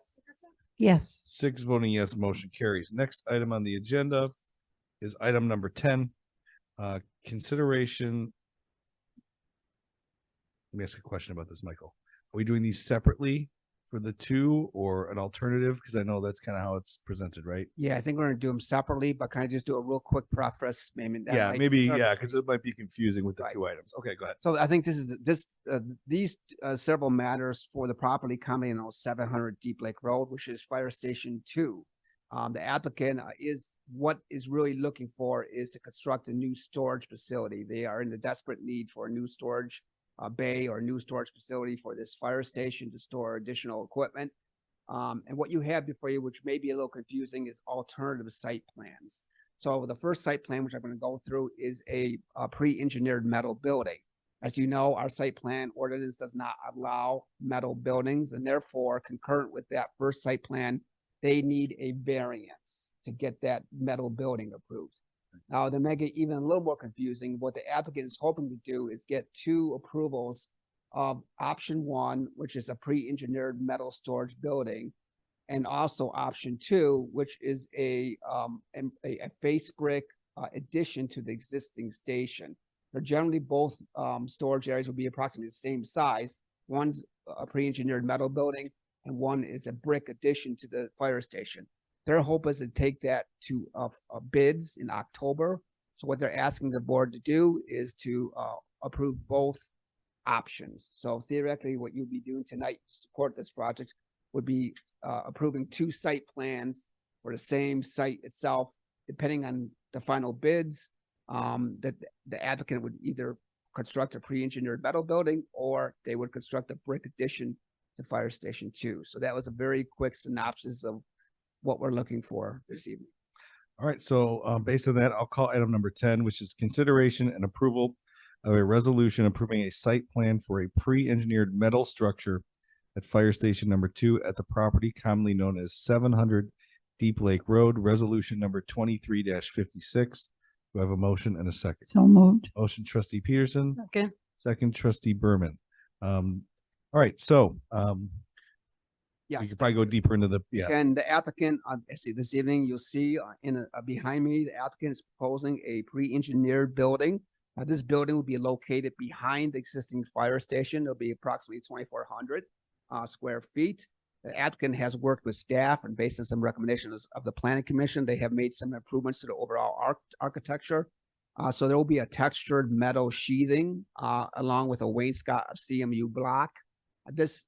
Yes. 6 voting yes, motion carries. Next item on the agenda is item number 10. Consideration. Let me ask a question about this, Michael. Are we doing these separately for the two or an alternative? Because I know that's kind of how it's presented, right? Yeah, I think we're gonna do them separately, but can I just do a real quick preface? Maybe Yeah, because it might be confusing with the Right. 2 items. Okay, go ahead. So I think these several matters for the property company on 700 Deep Lake Road, which is Fire Station 2. The applicant what is really looking for is to construct a new storage facility. They are in the desperate need for a new storage bay or a new storage facility for this fire station to store additional equipment. And what you have before you, which may be a little confusing, is alternative site plans. So the first site plan, which I'm going to go through, is a pre-engineered metal building. As you know, our site plan ordinance does not allow metal buildings, and therefore, concurrent with that first site plan, they need a variance to get that metal building approved. Now, to make it even a little more confusing, what the applicant is hoping to do is get 2 approvals option one, which is a pre-engineered metal storage building, and also option two, which is a face brick addition to the existing station. They're generally both storage areas will be approximately the same size. One's a pre-engineered metal building, and one is a brick addition to the fire station. Their hope is to take that to bids in October. So what they're asking the board to do is to approve both options. So theoretically, what you'll be doing tonight to support this project would be approving two site plans for the same site itself, depending on the final bids, that the applicant would either construct a pre-engineered metal building or they would construct a brick addition to Fire Station 2. So that was a very quick synopsis of what we're looking for this evening. All right, so based on that, I'll call item number 10, which is consideration and approval of a resolution approving a site plan for a pre-engineered metal structure at Fire Station number 2 at the property commonly known as 700 Deep Lake Road, resolution number 23-56. Do I have a motion and a second? So moved. Motion trustee Peterson, Second. second trustee Berman. All right, so we Yes. could probably go deeper into the, yeah. And the applicant, see this evening, you'll see behind me, the applicant is proposing a pre-engineered building. This building will be located behind the existing fire station. It'll be approximately 2,400 square feet. The applicant has worked with staff and based on some recommendations of the planning commission, they have made some improvements to the overall architecture. So there will be a textured metal sheathing along with a wainscot of CMU block. This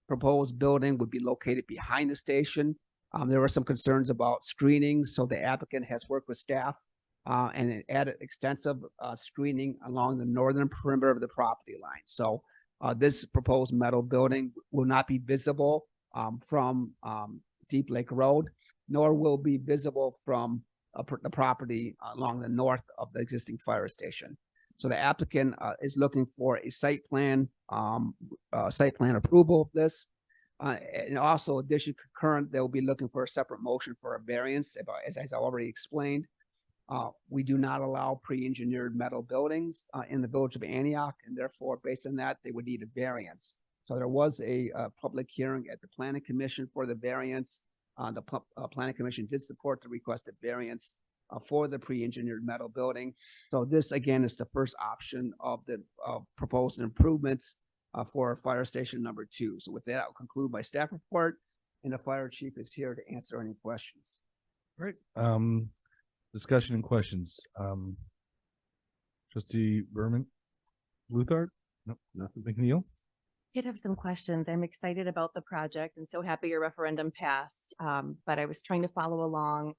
proposed building would be located behind the station. There were some concerns about screening, so the applicant has worked with staff and added extensive screening along the northern perimeter of the property line. So this proposed metal building will not be visible from Deep Lake Road, nor will be visible from the property along the north of the existing fire station. So the applicant is looking for a site plan approval of this. And also addition concurrent, they'll be looking for a separate motion for a variance, as I already explained. We do not allow pre-engineered metal buildings in the village of Antioch, and therefore, based on that, they would need a variance. So there was a public hearing at the Planning Commission for the variance. The Planning Commission did support the requested variance for the pre-engineered metal building. So this, again, is the first option of the proposed improvements for fire station number 2. So with that, I'll conclude my staff report, and the fire chief is here to answer any questions. All right. Discussion and questions. Trustee Berman, Luthart? Nope, nothing. McNeil? Did have some questions. I'm excited about the project and so happy your referendum passed. But I was trying to follow along,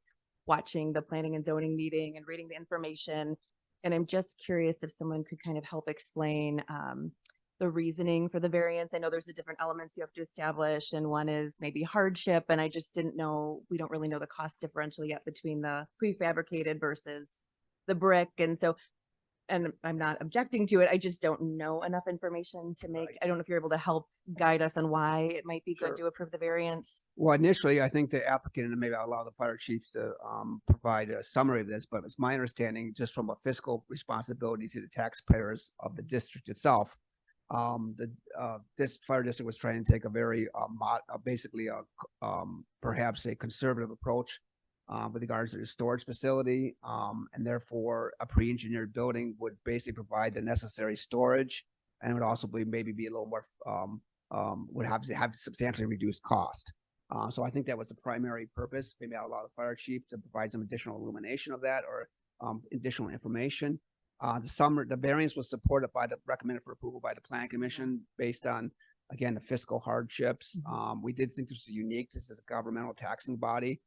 watching the planning and zoning meeting and reading the information. And I'm just curious if someone could kind of help explain the reasoning for the variance. I know there's the different elements you have to establish, and one is maybe hardship. And I just didn't know, we don't really know the cost differential yet between the prefabricated versus the brick. And so, and I'm not objecting to it, I just don't know enough information to make, I don't know if you're able to help guide us on why it might be good to approve the variance. Well, initially, I think the applicant, and maybe I'll allow the fire chief to provide a summary of this, but it's my understanding, just from a fiscal responsibility to the taxpayers of the district itself, this fire district was trying to take a very perhaps a conservative approach with regards to the storage facility, and therefore a pre-engineered building would basically provide the necessary storage, and would also maybe be a little more would have substantially reduced cost. So I think that was the primary purpose. Maybe I'll allow the fire chief to provide some additional illumination of that or additional information. The variance was supported by recommended for approval by the Planning Commission based on, again, the fiscal hardships. We did think this was unique. This is a governmental taxing body.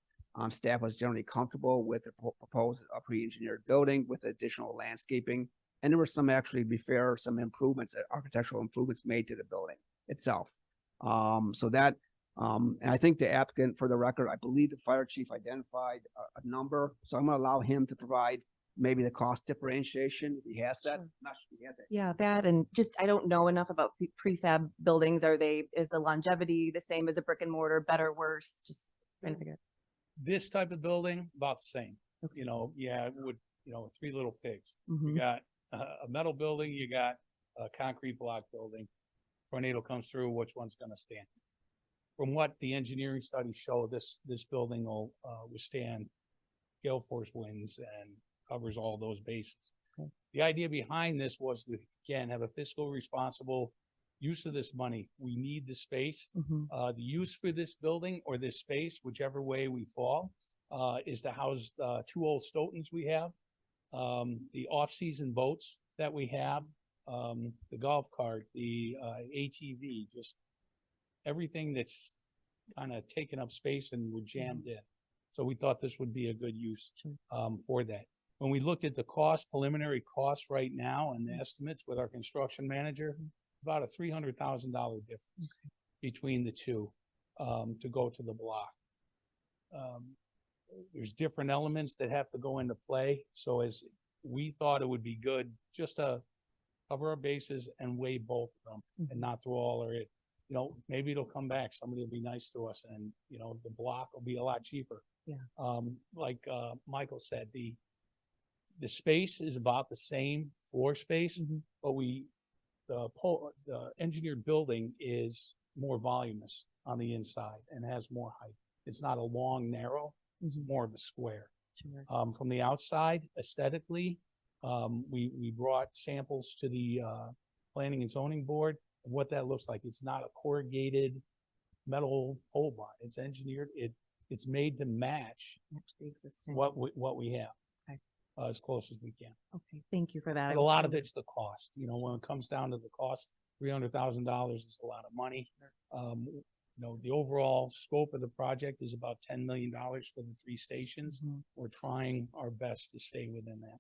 Staff was generally comfortable with the proposed pre-engineered building with additional landscaping. And there were some, actually, to be fair, some improvements, architectural improvements made to the building itself. And I think the applicant, for the record, I believe the fire chief identified a number. So I'm going to allow him to provide maybe the cost differentiation. If he has that. Sure. Not sure he has it. Yeah, that, and just, I don't know enough about prefab buildings. Is the longevity the same as a brick and mortar, better, worse? Just trying to figure. This type of building, about the same. Okay. With, 3 little pigs. Mhm. You got a metal building, you got a concrete block building. Tornado comes through, which one's gonna stand? From what the engineering studies show, this building will withstand gale force winds and covers all those bases. The idea behind this was to, again, have a fiscal responsible use of this money. We need the space. The use for this building or this space, whichever way we fall, is to house two old Stoughton's we have, the off-season boats that we have, the golf cart, the ATV, just everything that's kind of taken up space and we're jammed in. So we thought this would be a good use for that. When we looked at the preliminary cost right now and the estimates with our construction manager, about a $300,000 difference between the two to go to the block. There's different elements that have to go into play. So as we thought it would be good just to cover our bases and weigh both of them and not throw all our, maybe it'll come back. Somebody will be nice to us and, the block will be a lot cheaper. Yeah. Like Michael said, the space is about the same floor space, but the engineered building is more voluminous on the inside and has more height. It's not a long, narrow, it's more of a square. Sure. From the outside, aesthetically, we brought samples to the planning and zoning board of what that looks like. It's not a corrugated metal pole barn. It's engineered. It's made to match Actually existing. what we have. Okay. As close as we can. Okay, thank you for that. But a lot of it's the cost. When it comes down to the cost, $300,000 is a lot of money. The overall scope of the project is about $10 million for the 3 stations. We're trying our best to stay within that.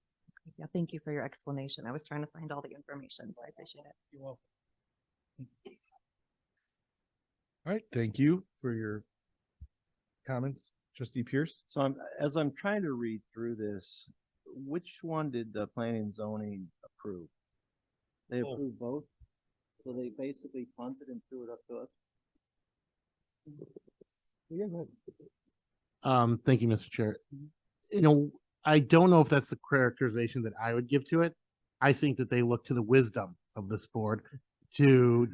Yeah, thank you for your explanation. I was trying to find all the information, so I appreciate it. You're welcome. All right, thank you for your comments, Trustee Pierce. So as I'm trying to read through this, which one did the planning and zoning approve? They approved both? So they basically punted and threw it up to us? Thank you, Mr. Chair. I don't know if that's the characterization that I would give to it. I think that they look to the wisdom of this board to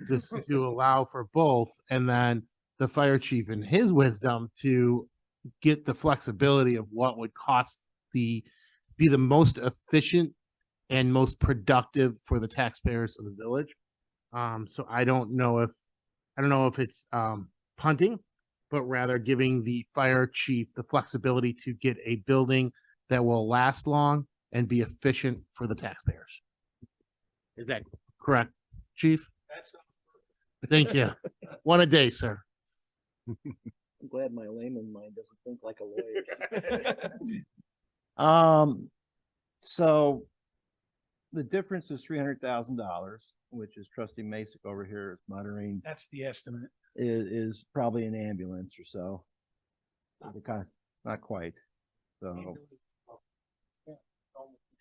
allow for both, and then the fire chief and his wisdom to get the flexibility of what would be the most efficient and most productive for the taxpayers of the village. So I don't know if it's punting, but rather giving the fire chief the flexibility to get a building that will last long and be efficient for the taxpayers. Is that correct, Chief? Thank you. One a day, sir. I'm glad my layman mind doesn't think like a lawyer. So the difference is $300,000, which is Trustee Masick over here is muttering That's the estimate. is probably an ambulance or so. Not quite. So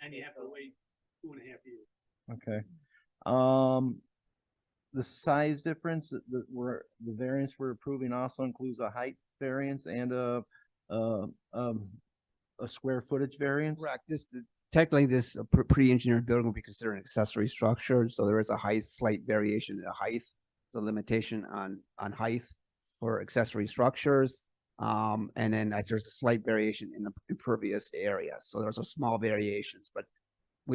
And you have to wait 2.5 years. okay. The size difference, the variance we're approving also includes a height variance and a square footage variance. Correct. Technically, this pre-engineered building will be considered an accessory structure, so there is a slight variation in the height, the limitation on height for accessory structures. And then there's a slight variation in the impervious area. So there's a small variations, but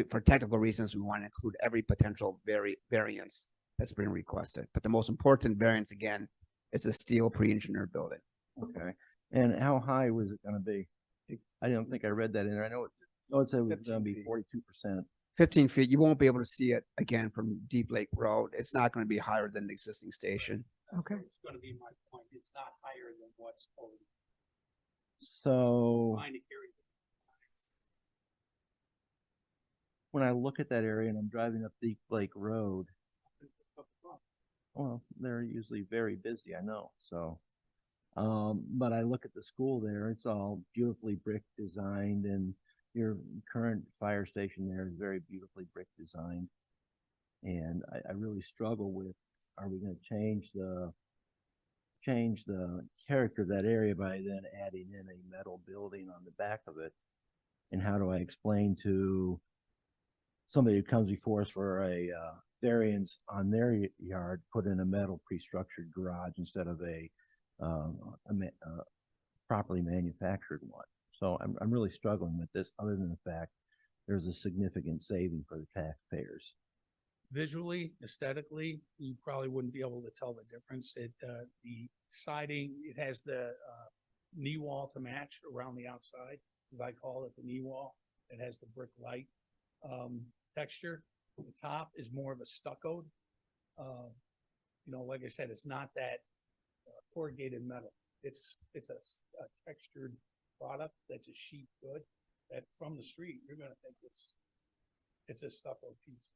for technical reasons, we want to include every potential variance that's been requested. But the most important variance, again, is a steel pre-engineered building. Okay. And how high was it going to be? I don't think I read that in there. I know it said it was going to be 42%. 15 feet. You won't be able to see it again from Deep Lake Road. It's not going to be higher than the existing station. Okay. It's going to be my point. It's not higher than what's already. So Trying to carry. when I look at that area and I'm driving up Deep Lake Road, well, they're usually very busy, I know. So, but I look at the school there, it's all beautifully brick designed, and your current fire station there is very beautifully brick designed. And I really struggle with, are we going to change the character of that area by then adding in a metal building on the back of it? And how do I explain to somebody who comes before us for a Darians on their yard put in a metal pre-structured garage instead of a properly manufactured one. So I'm really struggling with this, other than the fact there's a significant saving for the taxpayers. Visually, aesthetically, you probably wouldn't be able to tell the difference. The siding, it has the knee wall to match around the outside, as I call it, the knee wall. It has the brick light texture. The top is more of a stuccoed. Like I said, it's not that corrugated metal. It's a textured product that's a sheet good that from the street, you're gonna think it's a stucco piece.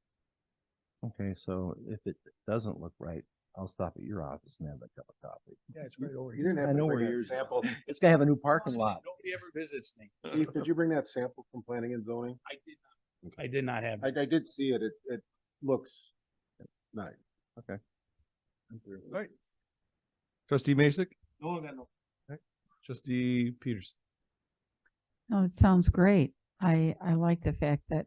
Okay, so if it doesn't look right, I'll stop at your office and have a cup of coffee. Yeah, it's right over You here. didn't have I to know bring where that yours sample. It's gonna have a new parking lot. Nobody ever visits me. Chief, did you bring that sample from planning and zoning? I did not. I did not have. I did see it. It looks nice. Okay. All right. Trustee Masek, No, I got no. trustee Peterson. No, it sounds great. I like the fact that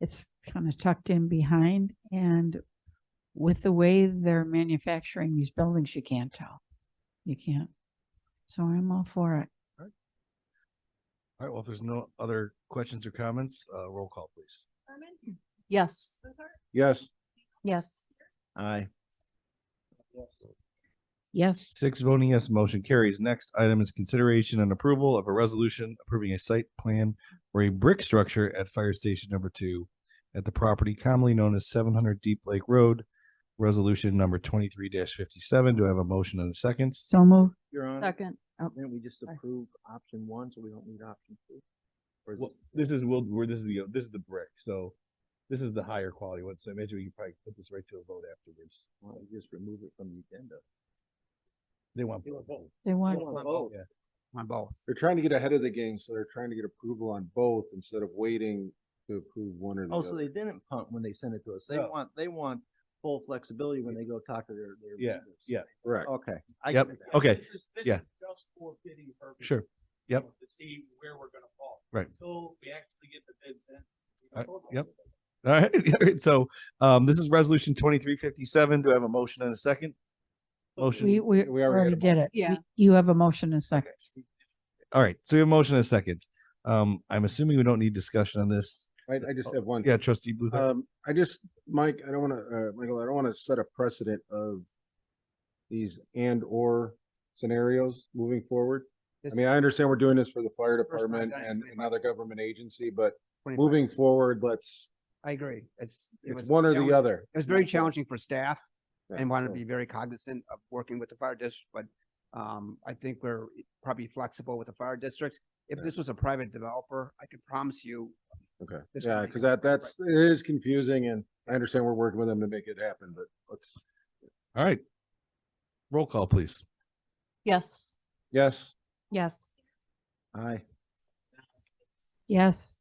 it's kind of tucked in behind, and with the way they're manufacturing these buildings, you can't tell. You can't. So I'm all for it. All right. Well, if there's no other questions or comments, roll call, please. Berman, Yes. Luther, Yes. Yes. Aye. Yes. Yes. 6 voting yes, motion carries. Next item is consideration and approval of a resolution approving a site plan for a brick structure at Fire Station number 2 at the property commonly known as 700 Deep Lake Road. Resolution number 23-57. Do I have a motion and a second? So moved. Your Honor, Second. Oh, didn't we just sorry. approve option 1, so we don't need option 2? Or is Well, this, this is the brick. So this is the higher quality one. So imagine we can probably put this right to a vote afterwards. well, just remove it from the agenda? They want You want both? They want, both. Yeah. On both. They're trying to get ahead of the game, so they're trying to get approval on both instead of waiting to approve one or the Oh, other. so they didn't punt when they sent it to us. They No. want full flexibility when they go talk to their Yeah, vendors. yeah. Correct. Okay. I Yep. get that. Okay. This Yeah. is just for bidding purposes. Sure. Yep. To see where we're gonna fall. Right. Until we actually get the bids in. Yep. All right. All right. So this is resolution 2357. Do I have a motion and a second? Motion. we We already already got a did it. Yeah. You have a motion in a second. All right. So we have a motion and a second. I'm assuming we don't need discussion on this. I just have one. Yeah, trustee Bluthart. Mike, I don't want to, Michael, I don't want to set a precedent of these and or scenarios moving forward. I mean, I understand we're doing this for the fire First time department done it, and 25 another government agency, but 25 moving years. forward, I agree. It it's was one or the challenging. other. It was very challenging for staff Yeah, and wanted to so- be very cognizant of working with the fire district, but I think we're probably flexible with the fire district. If Yeah. this was a private developer, I could promise you. Okay, This yeah, would be because good. that's, it is confusing and I understand we're working with them to make it happen, but let's, All right. Roll call, please. Yes. yes. Yes. Aye. Yes.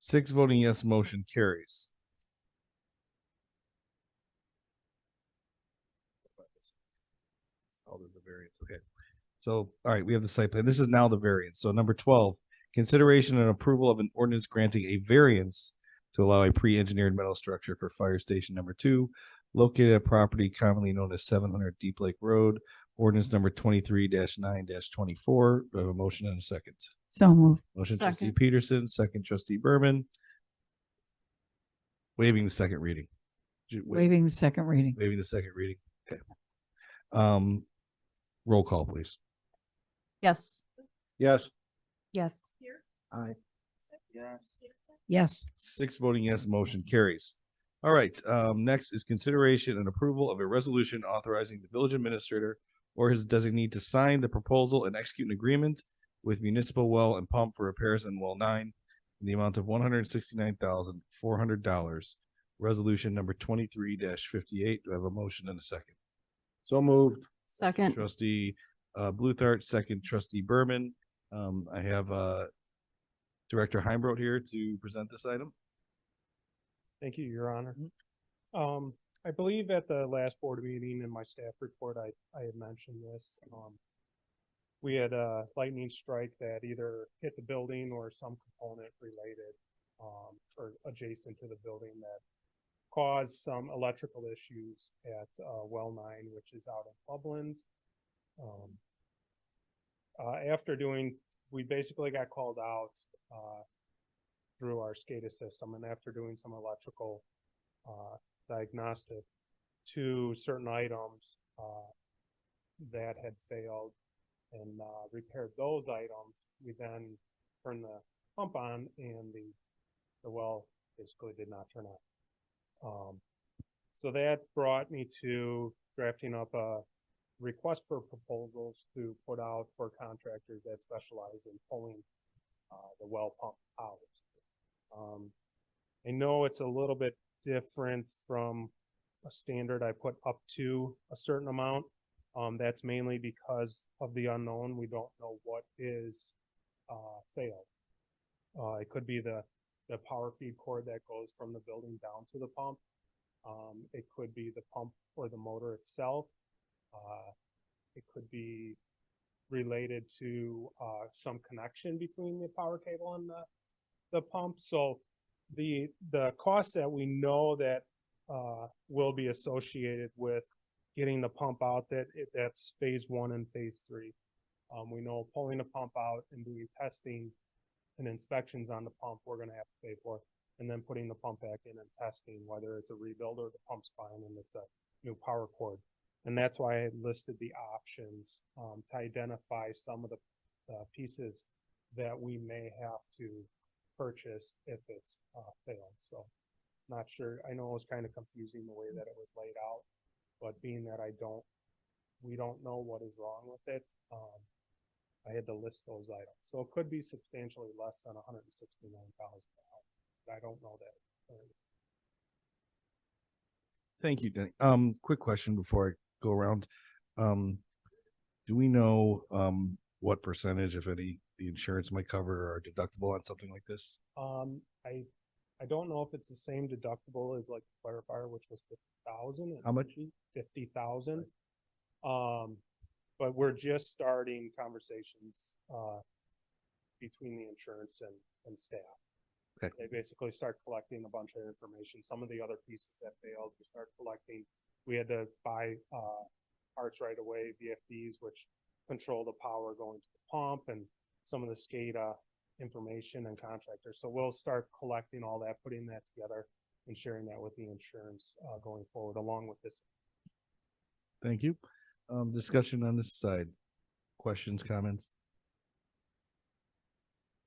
6 voting yes, motion carries. Oh, there's the variance. Okay. So, all right, we have the site plan. This is now the variance. So number 12, consideration and approval of an ordinance granting a variance to allow a pre-engineered metal structure for fire station number 2 located at property commonly known as 700 Deep Lake Road, ordinance number 23-9-24. Do I have a motion and a second? So moved. Motion trustee Second. Peterson, second trustee Berman. Waiving the second reading. Waiving the second reading. Waiving the second reading. Okay. Roll call, please. Yes. Yes. Yes. Aye. Yes. Yes. 6 voting yes, motion carries. All right, next is consideration and approval of a resolution authorizing the village administrator or his designee to sign the proposal and execute an agreement with Municipal Well and Pump for repairs in Well 9 in the amount of $169,400. Resolution number 23-58. Do I have a motion and a second? So moved. Second. Trustee Bluthart, second trustee Berman. I have Director Heimbrodt here to present this item. Thank you, Your Honor. I believe at the last board meeting in my staff report, I had mentioned this. We had a lightning strike that either hit the building or some component related or adjacent to the building that caused some electrical issues at well 9, which is out in Clublands. We basically got called out through our SCADA system, and after doing some electrical diagnostic to certain items that had failed and repaired those items, we then turned the pump on, and the well basically did not turn on. So that brought me to drafting up a request for proposals to put out for contractors that specialize in pulling the well pump out. I know it's a little bit different from a standard. I put up to a certain amount. That's mainly because of the unknown. We don't know what is failed. It could be the power feed cord that goes from the building down to the pump. It could be the pump or the motor itself. It could be related to some connection between the power cable and the pump. So the costs that we know that will be associated with getting the pump out, that's phase 1 and phase 3. We know pulling the pump out and doing testing and inspections on the pump, we're going to have to pay for, and then putting the pump back in and testing whether it's a rebuild or the pump's fine and it's a new power cord. And that's why I listed the options to identify some of the pieces that we may have to purchase if it's failed. So not sure. I know it was kind of confusing the way that it was laid out, but being that we don't know what is wrong with it, I had to list those items. So it could be substantially less than $169,000. I don't know that. Thank you, Denny. Quick question before I go around. Do we know what percentage, if any, the insurance might cover or deductible on something like this? I don't know if it's the same deductible as like the clarifier, which was 50,000. How much? 50,000. But we're just starting conversations between the insurance and staff. Okay. They basically start collecting a bunch of information. Some of the other pieces that failed, we start collecting. We had to buy parts right away, VFDs, which control the power going to the pump, and some of the SCADA information and contractors. So we'll start collecting all that, putting that together, and sharing that with the insurance going forward, along with this. Thank you. Discussion on this side. Questions, comments?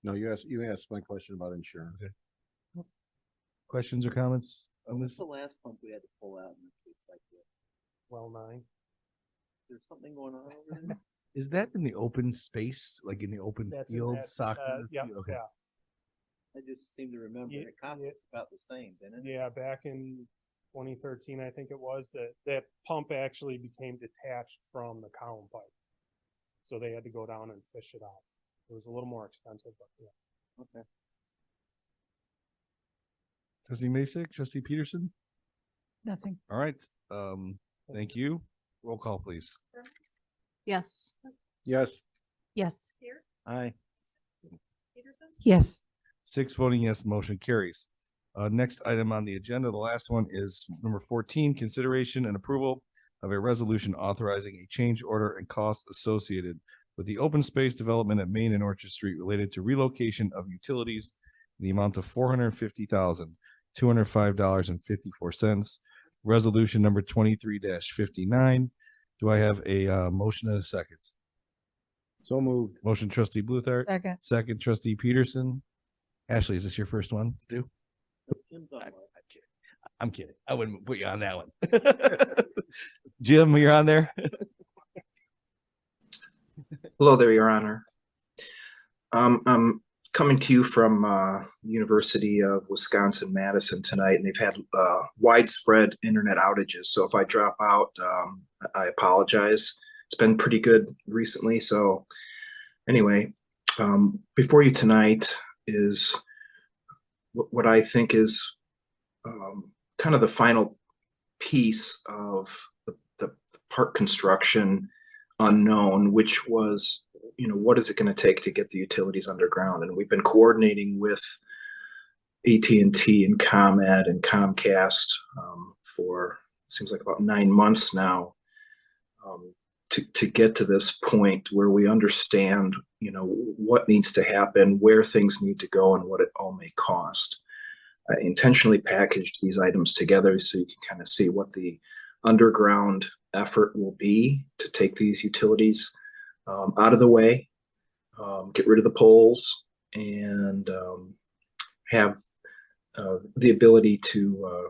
No, you asked my question about insurance. Okay. Questions or comments on this? What's the last pump we had to pull out in a case like this? Well 9. There's something going on over there? Is that in the open space, like in the open That's in field, that, soccer? yeah, field? Okay. yeah. I just seem to remember Yeah, the cost was about the same, didn't it? Yeah, back in 2013, I think it was, that pump actually became detached from the column pipe. So they had to go down and fish it out. It was a little more expensive, but yeah. Okay. Trustee Masek, Trustee Peterson? Nothing. All right. Thank you. Roll call, please. Yes. Yes. Yes. Here, Aye. Peterson, Yes. 6 voting yes, motion carries. Next item on the agenda, the last one is number 14, consideration and approval of a resolution authorizing a change order and costs associated with the open space development at Main and Orchard Street related to relocation of utilities in the amount of $450,205.54. Resolution number 23-59. Do I have a motion and a second? So moved. Motion trustee Bluthart. Second. Second trustee Peterson. Ashley, is this your first one to do? Jim's on one. I'm kidding. I wouldn't put you on that one. Jim, you're on there. Hello there, Your Honor. I'm coming to you from University of Wisconsin-Madison tonight, and they've had widespread internet outages. So if I drop out, I apologize. It's been pretty good recently. So anyway, before you tonight is what I think is kind of the final piece of the park construction unknown, which was, what is it going to take to get the utilities underground? And we've been coordinating with AT&T and ComEd and Comcast for seems like about 9 months now, to get to this point where we understand, what needs to happen, where things need to go, and what it all may cost. I intentionally packaged these items together so you can kind of see what the underground effort will be to take these utilities out of the way, get rid of the poles, and have the ability to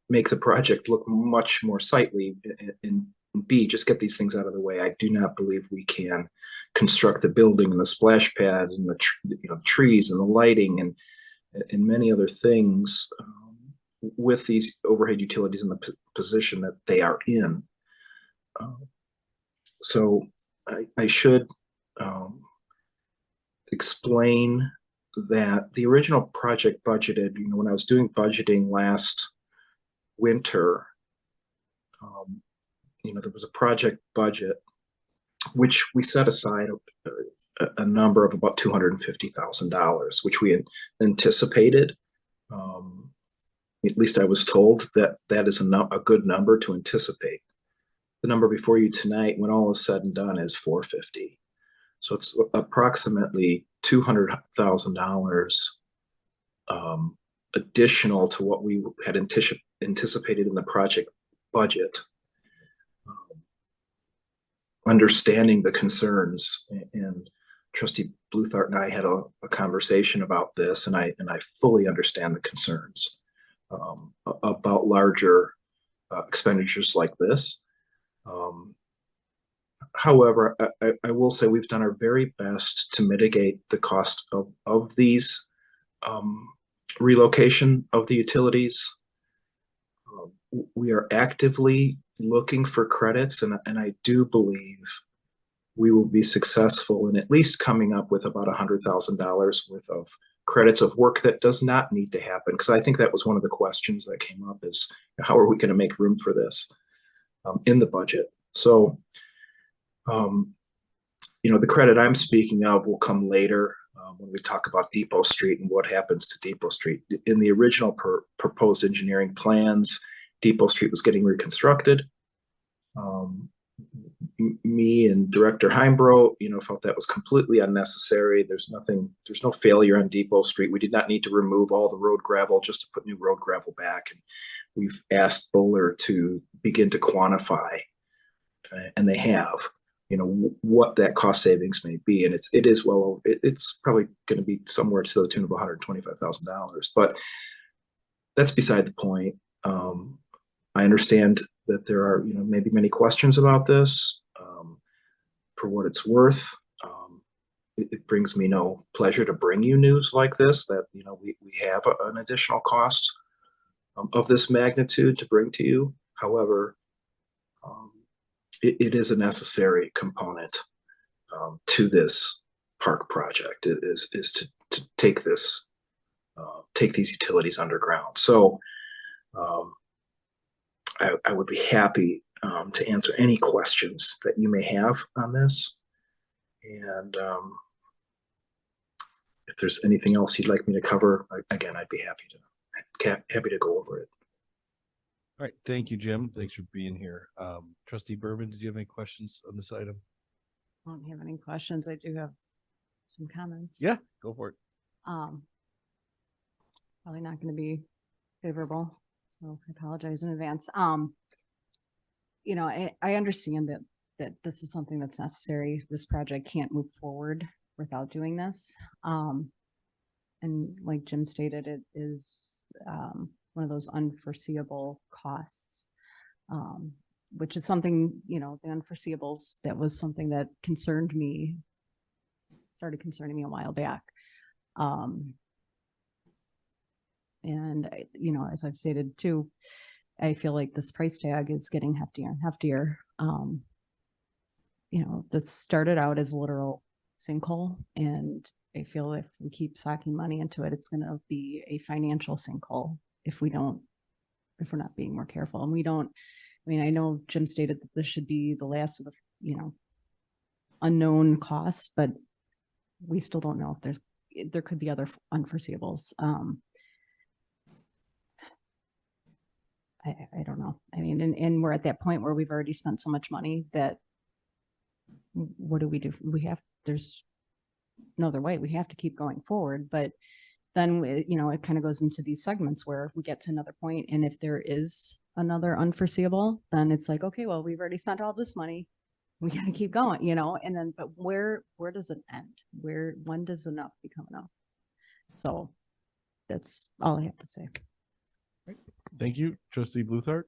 make the project look much more sightly, and B, just get these things out of the way. I do not believe we can construct the building and the splash pad and the trees and the lighting and many other things with these overhead utilities in the position that they are in. So I should explain that the original project budgeted, when I was doing budgeting last winter, there was a project budget which we set aside a number of about $250,000, which we had anticipated. At least I was told that is a good number to anticipate. The number before you tonight, when all is said and done, is $450. So it's approximately $200,000 additional to what we had anticipated in the project budget. Understanding the concerns, and Trustee Bluthart and I had a conversation about this, and I fully understand the concerns about larger expenditures like this. However, I will say we've done our very best to mitigate the cost of these relocation of the utilities. We are actively looking for credits, and I do believe we will be successful in at least coming up with about $100,000 worth of credits of work that does not need to happen. Because I think that was one of the questions that came up, is how are we going to make room for this in the budget? So, the credit I'm speaking of will come later when we talk about Depot Street and what happens to Depot Street. In the original proposed engineering plans, Depot Street was getting reconstructed. Me and Director Heimbro, felt that was completely unnecessary. There's no failure on Depot Street. We did not need to remove all the road gravel just to put new road gravel back. And we've asked Bowler to begin to quantify, and they have, what that cost savings may be. And it's probably going to be somewhere to the tune of $125,000, but that's beside the point. I understand that there are, maybe many questions about this. For what it's worth, it brings me no pleasure to bring you news like this, that, we have an additional cost of this magnitude to bring to you. However, it is a necessary component to this park project, is to take these utilities underground. So I would be happy to answer any questions that you may have on this. And if there's anything else you'd like me to cover, again, I'd be happy to go over it. All right. Thank you, Jim. Thanks for being here. Trustee Berman, did you have any questions on this item? I don't have any questions. I do have some comments. Yeah, go for it. Probably not going to be favorable, so I apologize in advance. I understand that this is something that's necessary. This project can't move forward without doing this. And like Jim stated, it is one of those unforeseeable costs, which is something, the unforeseeables, that was something that started concerning me a while back. And, as I've stated too, I feel like this price tag is getting heftier and heftier. This started out as a literal sinkhole, and I feel if we keep socking money into it, it's going to be a financial sinkhole if we're not being more careful. And I know Jim stated that this should be the last of the, unknown costs, but we still don't know if there could be other unforeseeables. I don't know. I mean, and we're at that point where we've already spent so much money that what do? There's no other way. We have to keep going forward. But then, it kind of goes into these segments where we get to another point, and if there is another unforeseeable, then it's like, okay, well, we've already spent all this money. We got to keep going, and then, but where does it end? When does enough become enough? So that's all I have to say. Thank you, Trustee Bluthart.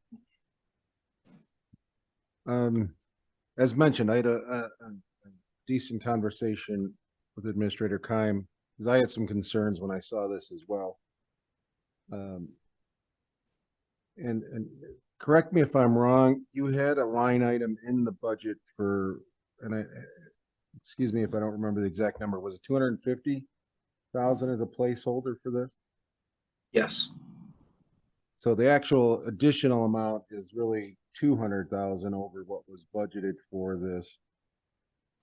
As mentioned, I had a decent conversation with Administrator Keim, because I had some concerns when I saw this as well. And correct me if I'm wrong, you had a line item in the budget for, and excuse me if I don't remember the exact number, was it 250,000 as a placeholder for this? Yes. So the actual additional amount is really 200,000 over what was budgeted for this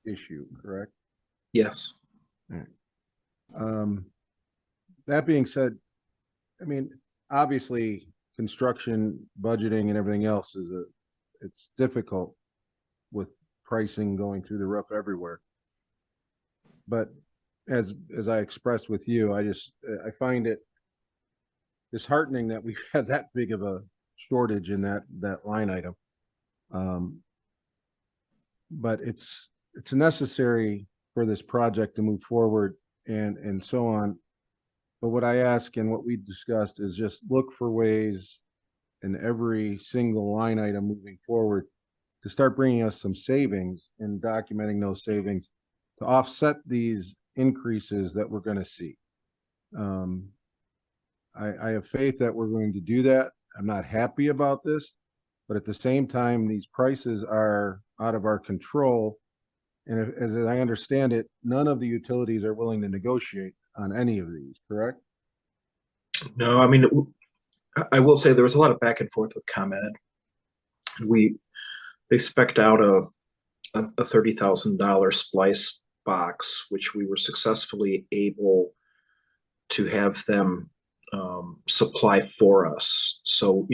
issue, correct? Yes. All right. That being said, I mean, obviously construction, budgeting and everything else it's difficult with pricing going through the roof everywhere. But as I expressed with you, I find it disheartening that we've had that big of a shortage in that line item. But it's necessary for this project to move forward and so on. But what I ask and what we discussed is just look for ways in every single line item moving forward to start bringing us some savings and documenting those savings to offset these increases that we're going to see. I have faith that we're going to do that. I'm not happy about this, but at the same time, these prices are out of our control. And as I understand it, none of the utilities are willing to negotiate on any of these, correct? No, I mean, I will say there was a lot of back and forth with ComEd. They spec'd out a $30,000 splice box, which we were successfully able to have them supply for us. So,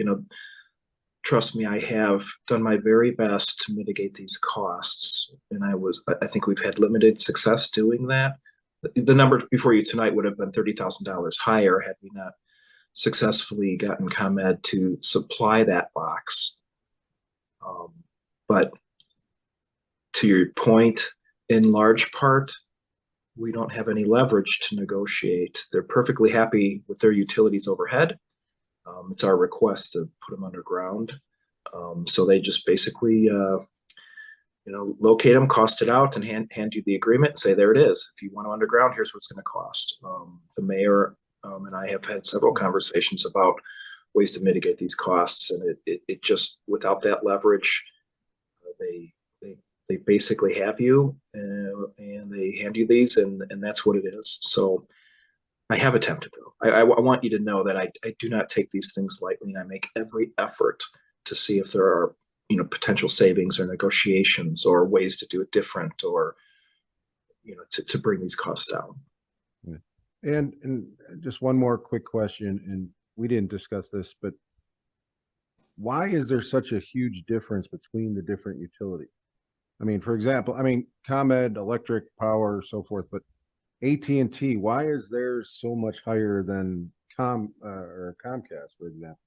trust me, I have done my very best to mitigate these costs. And I think we've had limited success doing that. The number before you tonight would have been $30,000 higher had we not successfully gotten ComEd to supply that box. But to your point, in large part, we don't have any leverage to negotiate. They're perfectly happy with their utilities overhead. It's our request to put them underground. So they just basically, locate them, cost it out, and hand you the agreement and say, there it is. If you want to underground, here's what it's going to cost. The mayor and I have had several conversations about ways to mitigate these costs, and it just, without that leverage, they basically have you and they hand you these, and that's what it is. So I have attempted, though. I want you to know that I do not take these things lightly, and I make every effort to see if there are potential savings or negotiations or ways to do it different, or to bring these costs down. And just one more quick question, and we didn't discuss this, but why is there such a huge difference between the different utilities? I mean, for example, ComEd, electric, power, so forth, but AT&T, why is theirs so much higher than or Comcast, for example?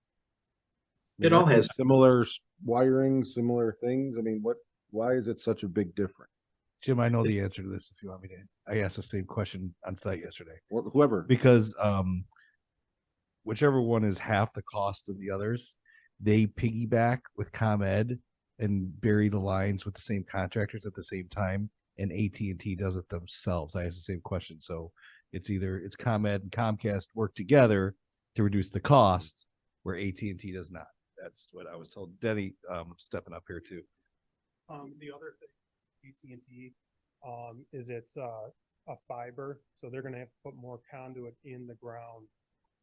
It all has similar wiring, similar things. Why is it such a big difference? Jim, I know the answer to this if you want me to. I asked the same question on site yesterday. Whoever. Because whichever one is half the cost of the others, they piggyback with ComEd and bury the lines with the same contractors at the same time, and AT&T does it themselves. I asked the same question. So it's ComEd and Comcast work together to reduce the cost, where AT&T does not. That's what I was told. Denny stepping up here too. The other thing, AT&T, is it's a fiber, so they're going to have to put more conduit in the ground,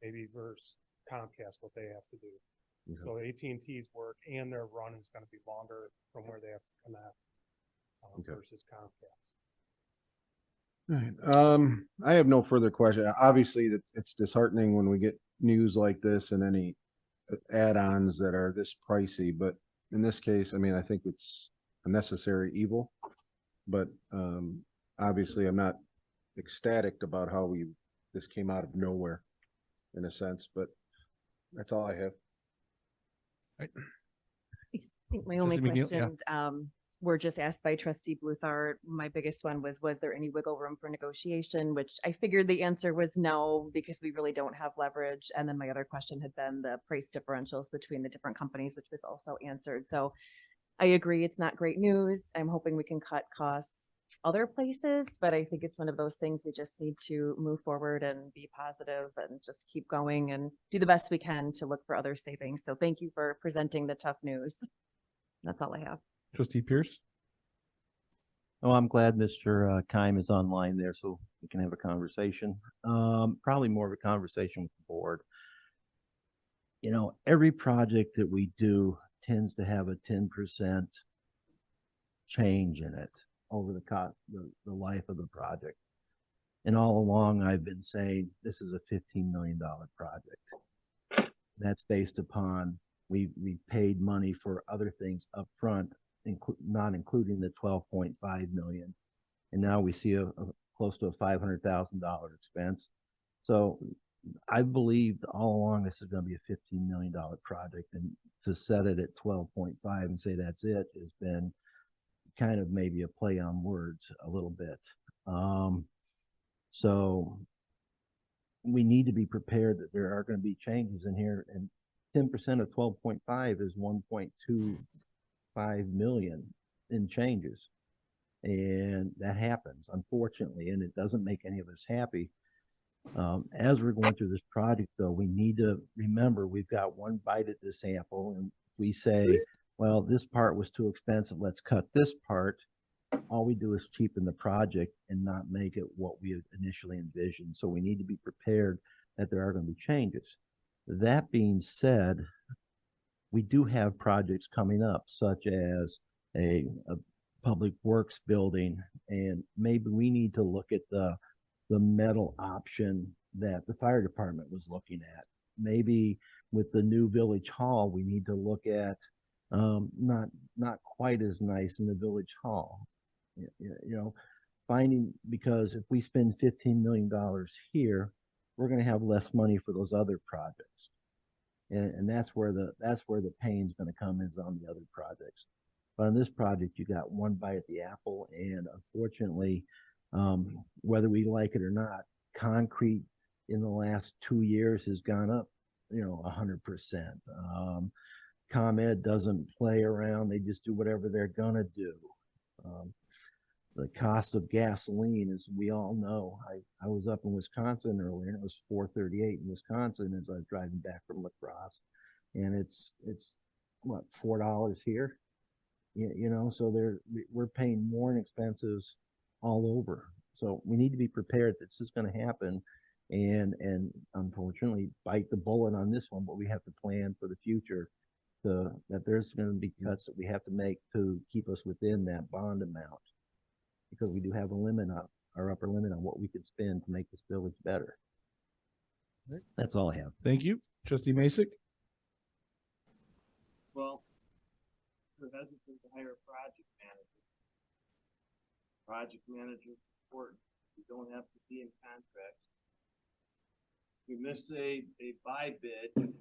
maybe versus Comcast, what they have to do. Mm-hmm. So AT&T's work and their run is going to be longer from where they have to connect versus Comcast. All right. I have no further question. Obviously, that it's disheartening when we get news like this and any add-ons that are this pricey, but in this case, I mean, I think it's a necessary evil. But obviously I'm not ecstatic about how this came out of nowhere in a sense, but that's all I have. I think my only Trustee McNeil, yeah. questions were just asked by trustee Bluthart. My biggest one was there any wiggle room for negotiation? Which I figured the answer was no, because we really don't have leverage. And then my other question had been the price differentials between the different companies, which was also answered. So I agree, it's not great news. I'm hoping we can cut costs other places, but I think it's one of those things we just need to move forward and be positive and just keep going and do the best we can to look for other savings. So thank you for presenting the tough news. That's all I have. Trustee Pierce? Oh, I'm glad Mr. Keim is online there so we can have a conversation. Probably more of a conversation with the board. You know, every project that we do tends to have a 10% change in it over the life of the project. And all along, I've been saying this is a $15 million project. That's based upon we paid money for other things up front, not including the 12.5 million. And now we see a close to a $500,000 expense. So I believed all along this is going to be a $15 million project, and to set it at 12.5 and say that's it has been kind of maybe a play on words a little bit. So we need to be prepared that there are going to be changes in here, and 10% of 12.5 is 1.25 million in changes. And that happens, unfortunately, and it doesn't make any of us happy. As we're going through this project, though, we need to remember we've got one bite at this apple, and we say, well, this part was too expensive, let's cut this part. All we do is cheapen the project and not make it what we initially envisioned. So we need to be prepared that there are going to be changes. That being said, we do have projects coming up, such as a public works building, and maybe we need to look at the metal option that the fire department was looking at. Maybe with the new village hall, we need to look at not quite as nice in the village hall. You know, finding, because if we spend $15 million here, we're going to have less money for those other projects, and that's where the pain's going to come, is on the other projects. But on this project, you got one bite at the apple, and unfortunately, whether we like it or not, concrete in the last 2 years has gone up, 100%. ComEd doesn't play around; they just do whatever they're gonna do. The cost of gasoline, as we all know, I was up in Wisconsin earlier, and it was $4.38 in Wisconsin as I was driving back from La Crosse, and it's what, $4 here, so we're paying more in expenses all over. So we need to be prepared that this is going to happen, and unfortunately bite the bullet on this one, but we have to plan for the future that there's going to be cuts that we have to make to keep us within that bond amount, because we do have a limit on our upper limit on what we can spend to make this village better. That's all I have. Thank you. Trustee Masek? Well, we're hesitant to hire a project manager. Project manager is important. We don't have to be in contracts. We miss a buy bid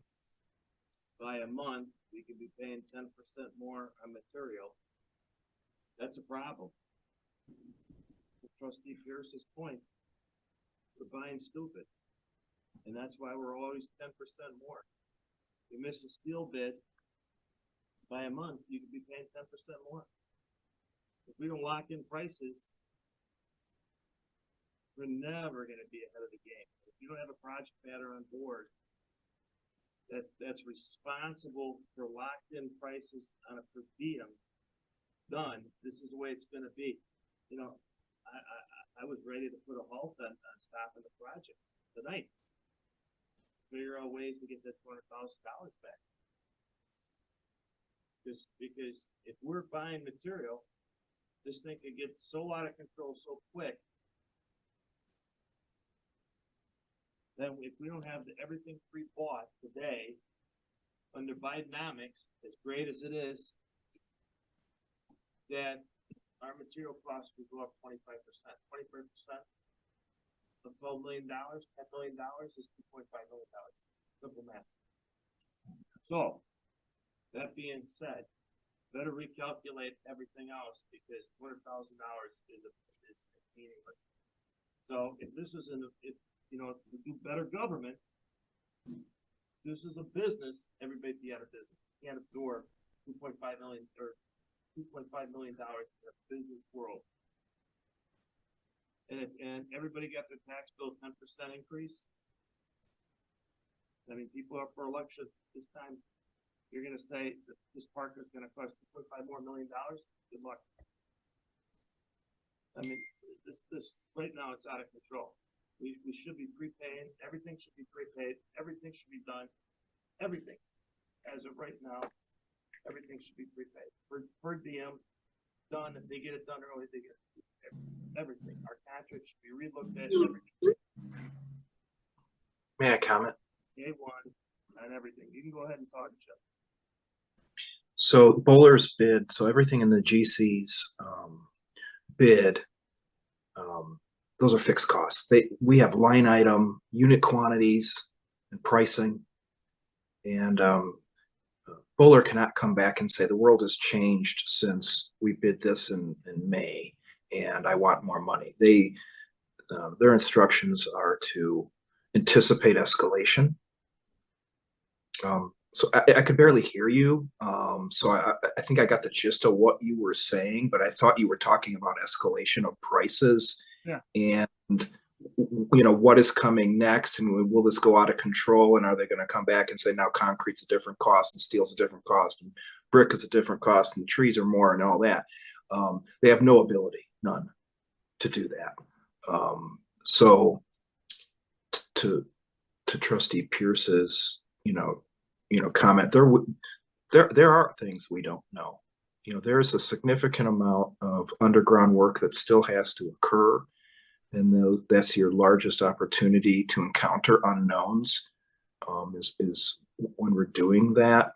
by a month, we could be paying 10% more on material. That's a problem. To Trustee Pierce's point, we're buying stupid. And that's why we're always 10% more. You miss a steel bid by a month, you could be paying 10% more. If we don't lock in prices, we're never going to be ahead of the game. If you don't have a project manager on board that's responsible for locked in prices on a per diem done, this is the way it's going to be. I was ready to put a halt on stopping the project tonight. Figure out ways to get that $200,000 back. Just because if we're buying material, this thing could get so out of control so quick that if we don't have everything pre-bought today, under Bidenomics, as great as it is, that our material costs would go up 25%. 25% of $12 million, $10 million is $2.5 million. Simple math. So, that being said, better recalculate everything else because $200,000 is meaningless. So if this is if you know, to do better government, this is a business, everybody'd be out of business. You can't absorb $2.5 million or $2.5 million in a business world. And everybody got their tax bill 10% increase. I mean, people are up for election this time. You're gonna say that this park is gonna cost $2.5 million more? Good luck. I mean, this right now it's out of control. We should be prepaying. Everything should be prepaid. Everything should be done. Everything, as of right now, everything should be prepaid. Per diem, done. If they get it done early, they get it. Everything. Our contract should be relooked at. Everything. May I comment? A1 and everything. You can go ahead and talk, Jeff. So Bowler's bid, so everything in the GC's bid, those are fixed costs. We have line item unit quantities and pricing, and Bowler cannot come back and say the world has changed since we bid this in May, and I want more money. Their instructions are to anticipate escalation. So I could barely hear you. So I think I got the gist of what you were saying, but I thought you were talking about escalation of prices. Yeah. And you know, what is coming next, and will this go out of control, and are they going to come back and say now concrete's a different cost and steel's a different cost and brick is a different cost and trees are more and all that. They have no ability, none, to do that. So to Trustee Pierce's, comment, there are things we don't know. There is a significant amount of underground work that still has to occur, and that's your largest opportunity to encounter unknowns, is when we're doing that.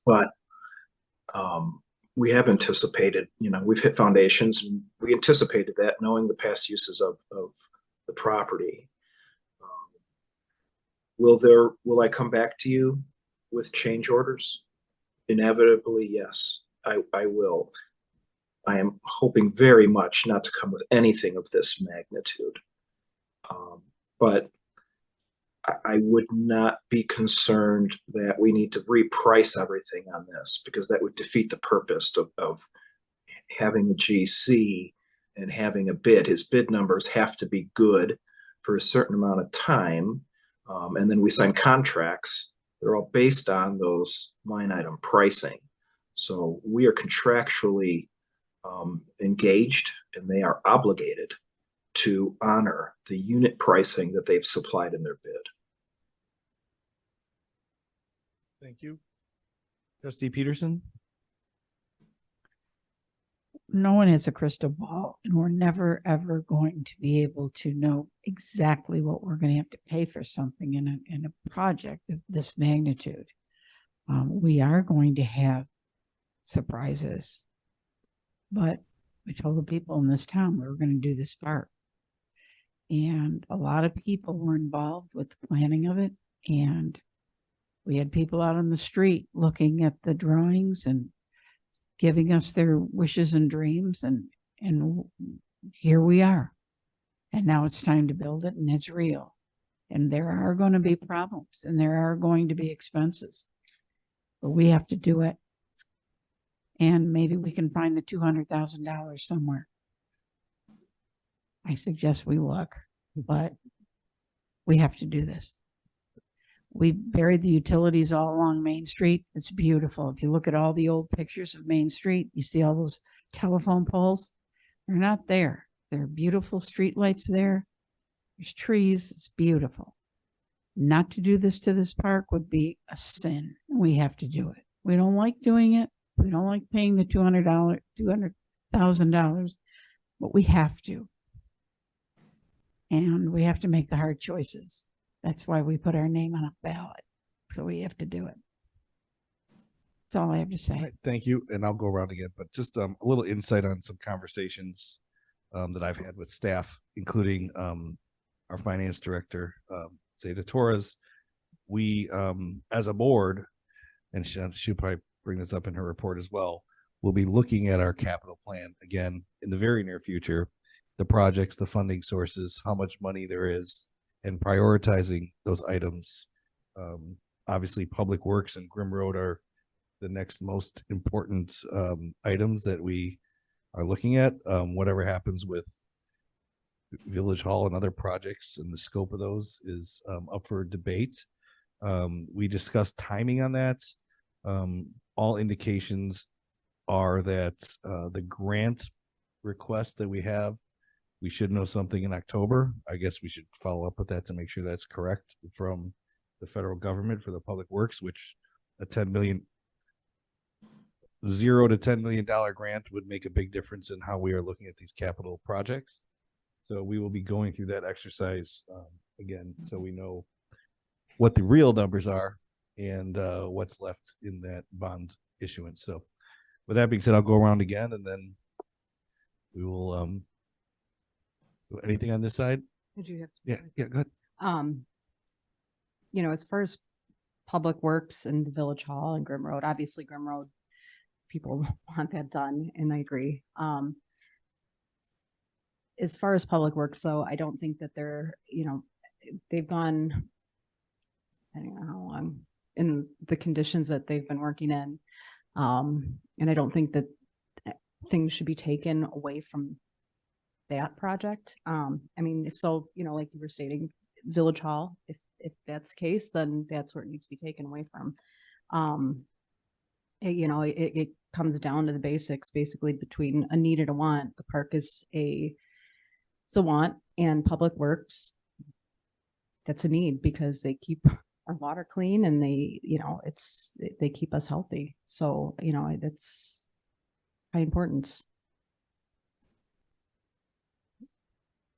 But we have anticipated, we've hit foundations, and we anticipated that, knowing the past uses of the property. Will I come back to you with change orders? Inevitably, yes, I will. I am hoping very much not to come with anything of this magnitude. But I would not be concerned that we need to reprice everything on this, because that would defeat the purpose of having a GC and having a bid. His bid numbers have to be good for a certain amount of time. And then we sign contracts. They're all based on those line item pricing. So we are contractually engaged, and they are obligated to honor the unit pricing that they've supplied in their bid. Thank you. Trustee Peterson? No one has a crystal ball, and we're never, ever going to be able to know exactly what we're going to have to pay for something in a project of this magnitude. We are going to have surprises, but we told the people in this town we were going to do this part. And a lot of people were involved with the planning of it, and we had people out on the street looking at the drawings and giving us their wishes and dreams, and here we are. And now it's time to build it, and it's real. And there are going to be problems, and there are going to be expenses, but we have to do it. And maybe we can find the $200,000 somewhere. I suggest we look, but we have to do this. We buried the utilities all along Main Street. It's beautiful. If you look at all the old pictures of Main Street, you see all those telephone poles. They're not there. There are beautiful street lights there. There's trees. It's beautiful. Not to do this to this park would be a sin. We have to do it. We don't like doing it. We don't like paying the $200,000, but we have to. And we have to make the hard choices. That's why we put our name on a ballot. So we have to do it. That's all I have to say. All right, thank you, and I'll go around again, but just a little insight on some conversations that I've had with staff, including our finance director, Zeta Torres. We, as a board, and she'll probably bring this up in her report as well, we'll be looking at our capital plan again in the very near future, the projects, the funding sources, how much money there is, and prioritizing those items. Obviously, Public Works and Grimm Road are the next most important items that we are looking at. Whatever happens with Village Hall and other projects and the scope of those is up for debate. We discussed timing on that. All indications are that the grant request that we have, we should know something in October. I guess we should follow up with that to make sure that's correct from the federal government for the Public Works, which a $0 to $10 million grant would make a big difference in how we are looking at these capital projects. So we will be going through that exercise again, so we know what the real numbers are and what's left in that bond issuance. So with that being said, I'll go around again and then we will anything on this side? Did you have? Yeah, go ahead. You know, as far as Public Works and the Village Hall and Grimm Road, obviously Grimm Road, people want that done, and I agree. As far as Public Works, though, I don't think that they're, you know, they've gone, I don't know how long, in the conditions that they've been working in. And I don't think that things should be taken away from that project. I mean, if so, you know, like you were stating, Village Hall, if that's the case, then that's where it needs to be taken away from. You know, it comes down to the basics, basically between a need and a want. The park is it's a want, and Public Works, that's a need because they keep our water clean and they, you know, they keep us healthy. So, you know, that's high importance.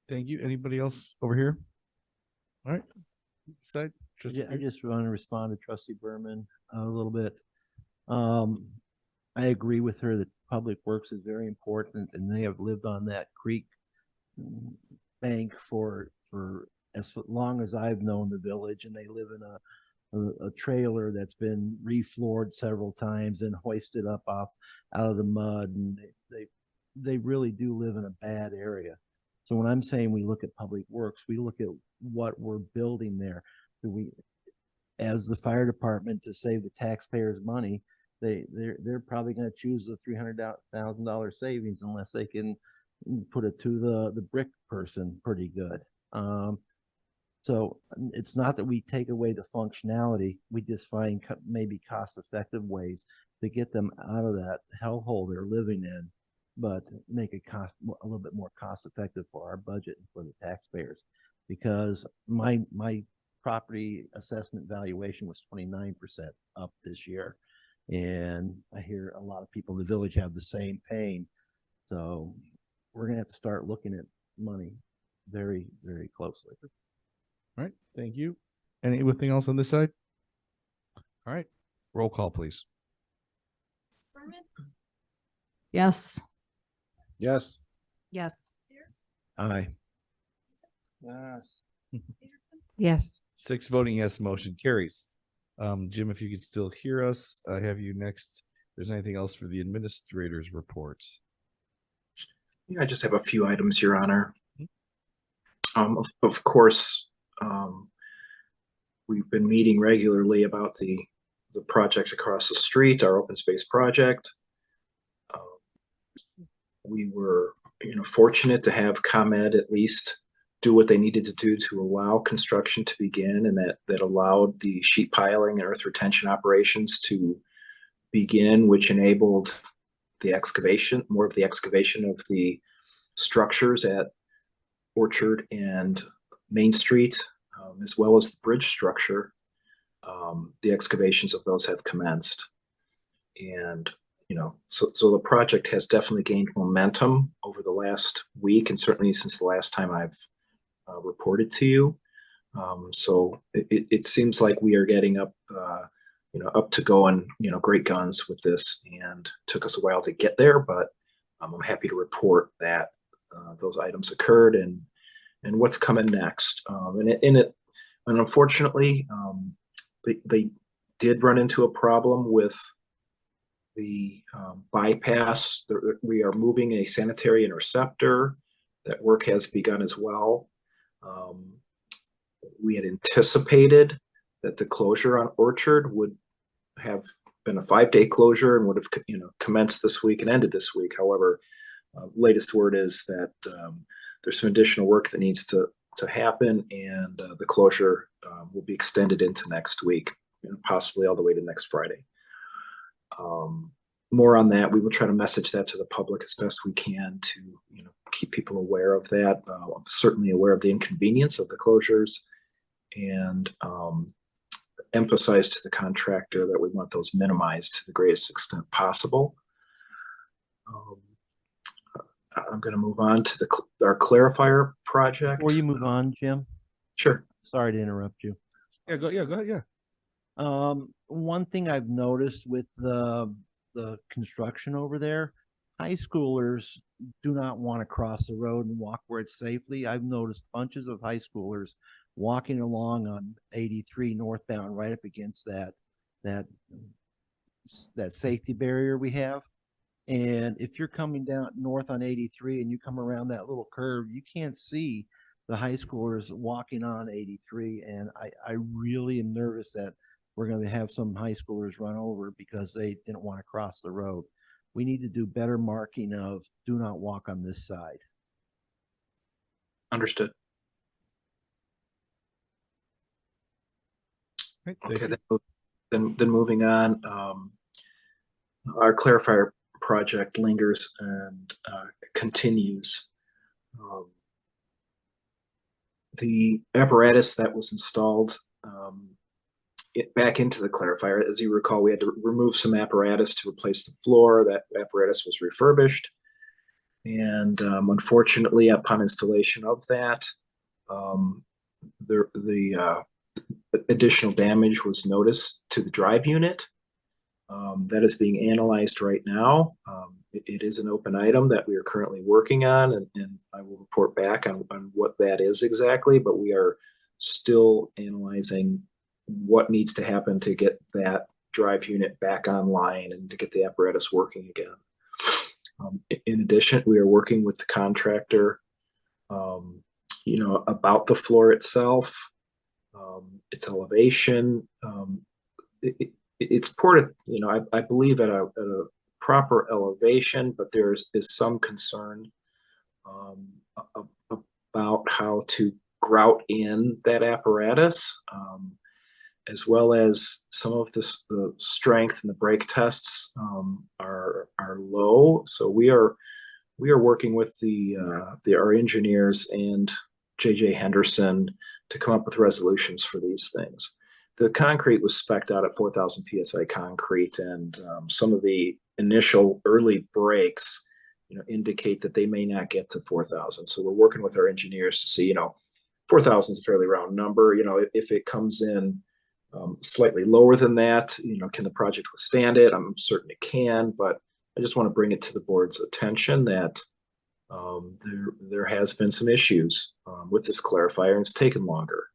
Thank you. Anybody else over here? All right. Side. Yeah, I just want to respond to Trustee Berman a little bit. I agree with her that Public Works is very important, and they have lived on that creek bank for as long as I've known the village, and they live in a trailer that's been refloored several times and hoisted up out of the mud, and they really do live in a bad area. So when I'm saying we look at Public Works, we look at what we're building there. Do we, as the fire department, to save the taxpayers money, they're probably going to choose the $300,000 savings unless they can put it to the brick person pretty good. So it's not that we take away the functionality, we just find maybe cost-effective ways to get them out of that hellhole they're living in, but make it a little bit more cost-effective for our budget and for the taxpayers. Because my property assessment valuation was 29% up this year, and I hear a lot of people in the village have the same pain. So we're gonna have to start looking at money very, very closely. All right, thank you. Anything else on this side? All right, roll call, please. Berman, Yes. Yes. Yes. Aye. Yes. Yes. 6 voting yes, motion carries. Jim, if you could still hear us, I have you next. If there's anything else for the administrator's report? Yeah, I just have a few items, Your Honor. Of course, we've been meeting regularly about the project across the street, our open space project. We were, fortunate to have ComEd at least do what they needed to do to allow construction to begin, and that allowed the sheet piling and earth retention operations to begin, which enabled the excavation, more of the excavation of the structures at Orchard and Main Street, as well as the bridge structure. The excavations of those have commenced. And, so the project has definitely gained momentum over the last week, and certainly since the last time I've reported to you. So it seems like we are getting up up to going, great guns with this, and took us a while to get there, but I'm happy to report that those items occurred and what's coming next. And unfortunately, they did run into a problem with the bypass. We are moving a sanitary interceptor. That work has begun as well. We had anticipated that the closure on Orchard would have been a 5-day closure and would have commenced this week and ended this week. However, latest word is that there's some additional work that needs to happen, and the closure will be extended into next week, possibly all the way to next Friday. More on that. We will try to message that to the public as best we can to keep people aware of that. I'm certainly aware of the inconvenience of the closures, and emphasize to the contractor that we want those minimized to the greatest extent possible. I'm going to move on to our clarifier project. Before you move on, Jim. Sure. Sorry to interrupt you. Yeah, go ahead. Yeah. One thing I've noticed with the construction over there, high schoolers do not want to cross the road and walk where it's safely. I've noticed bunches of high schoolers walking along on 83 northbound right up against that safety barrier we have. And if you're coming down north on 83 and you come around that little curve, you can't see the high schoolers walking on 83. And I really am nervous that we're going to have some high schoolers run over because they didn't want to cross the road. We need to do better marking of do not walk on this side. Understood. Okay, then moving on, our clarifier project lingers and continues. The apparatus that was installed back into the clarifier, as you recall, we had to remove some apparatus to replace the floor. That apparatus was refurbished, and unfortunately, upon installation of that, the additional damage was noticed to the drive unit. That is being analyzed right now. It is an open item that we are currently working on, and I will report back on what that is exactly, but we are still analyzing what needs to happen to get that drive unit back online and to get the apparatus working again. In addition, we are working with the contractor, about the floor itself, its elevation. It's ported, I believe at a proper elevation, but there is some concern about how to grout in that apparatus, as well as some of the strength and the brake tests are low. So we are working with our engineers and JJ Henderson to come up with resolutions for these things. The concrete was spec'd out at 4,000 PSI concrete, and some of the initial early breaks, indicate that they may not get to 4,000. So we're working with our engineers to see, 4,000 is a fairly round number. If it comes in slightly lower than that, can the project withstand it? I'm certain it can, but I just want to bring it to the board's attention that there has been some issues with this clarifier, and it's taken longer.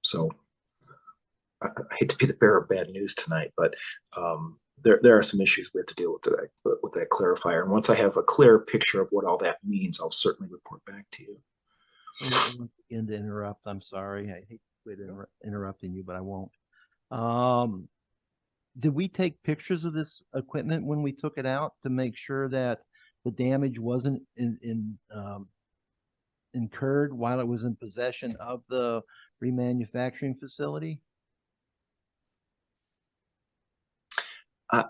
So I hate to be the bearer of bad news tonight, but there are some issues we have to deal with that clarifier. And once I have a clear picture of what all that means, I'll certainly report back to you. Again, to interrupt, I'm sorry. I hate to quit interrupting you, but I won't. Did we take pictures of this equipment when we took it out to make sure that the damage wasn't incurred while it was in possession of the remanufacturing facility?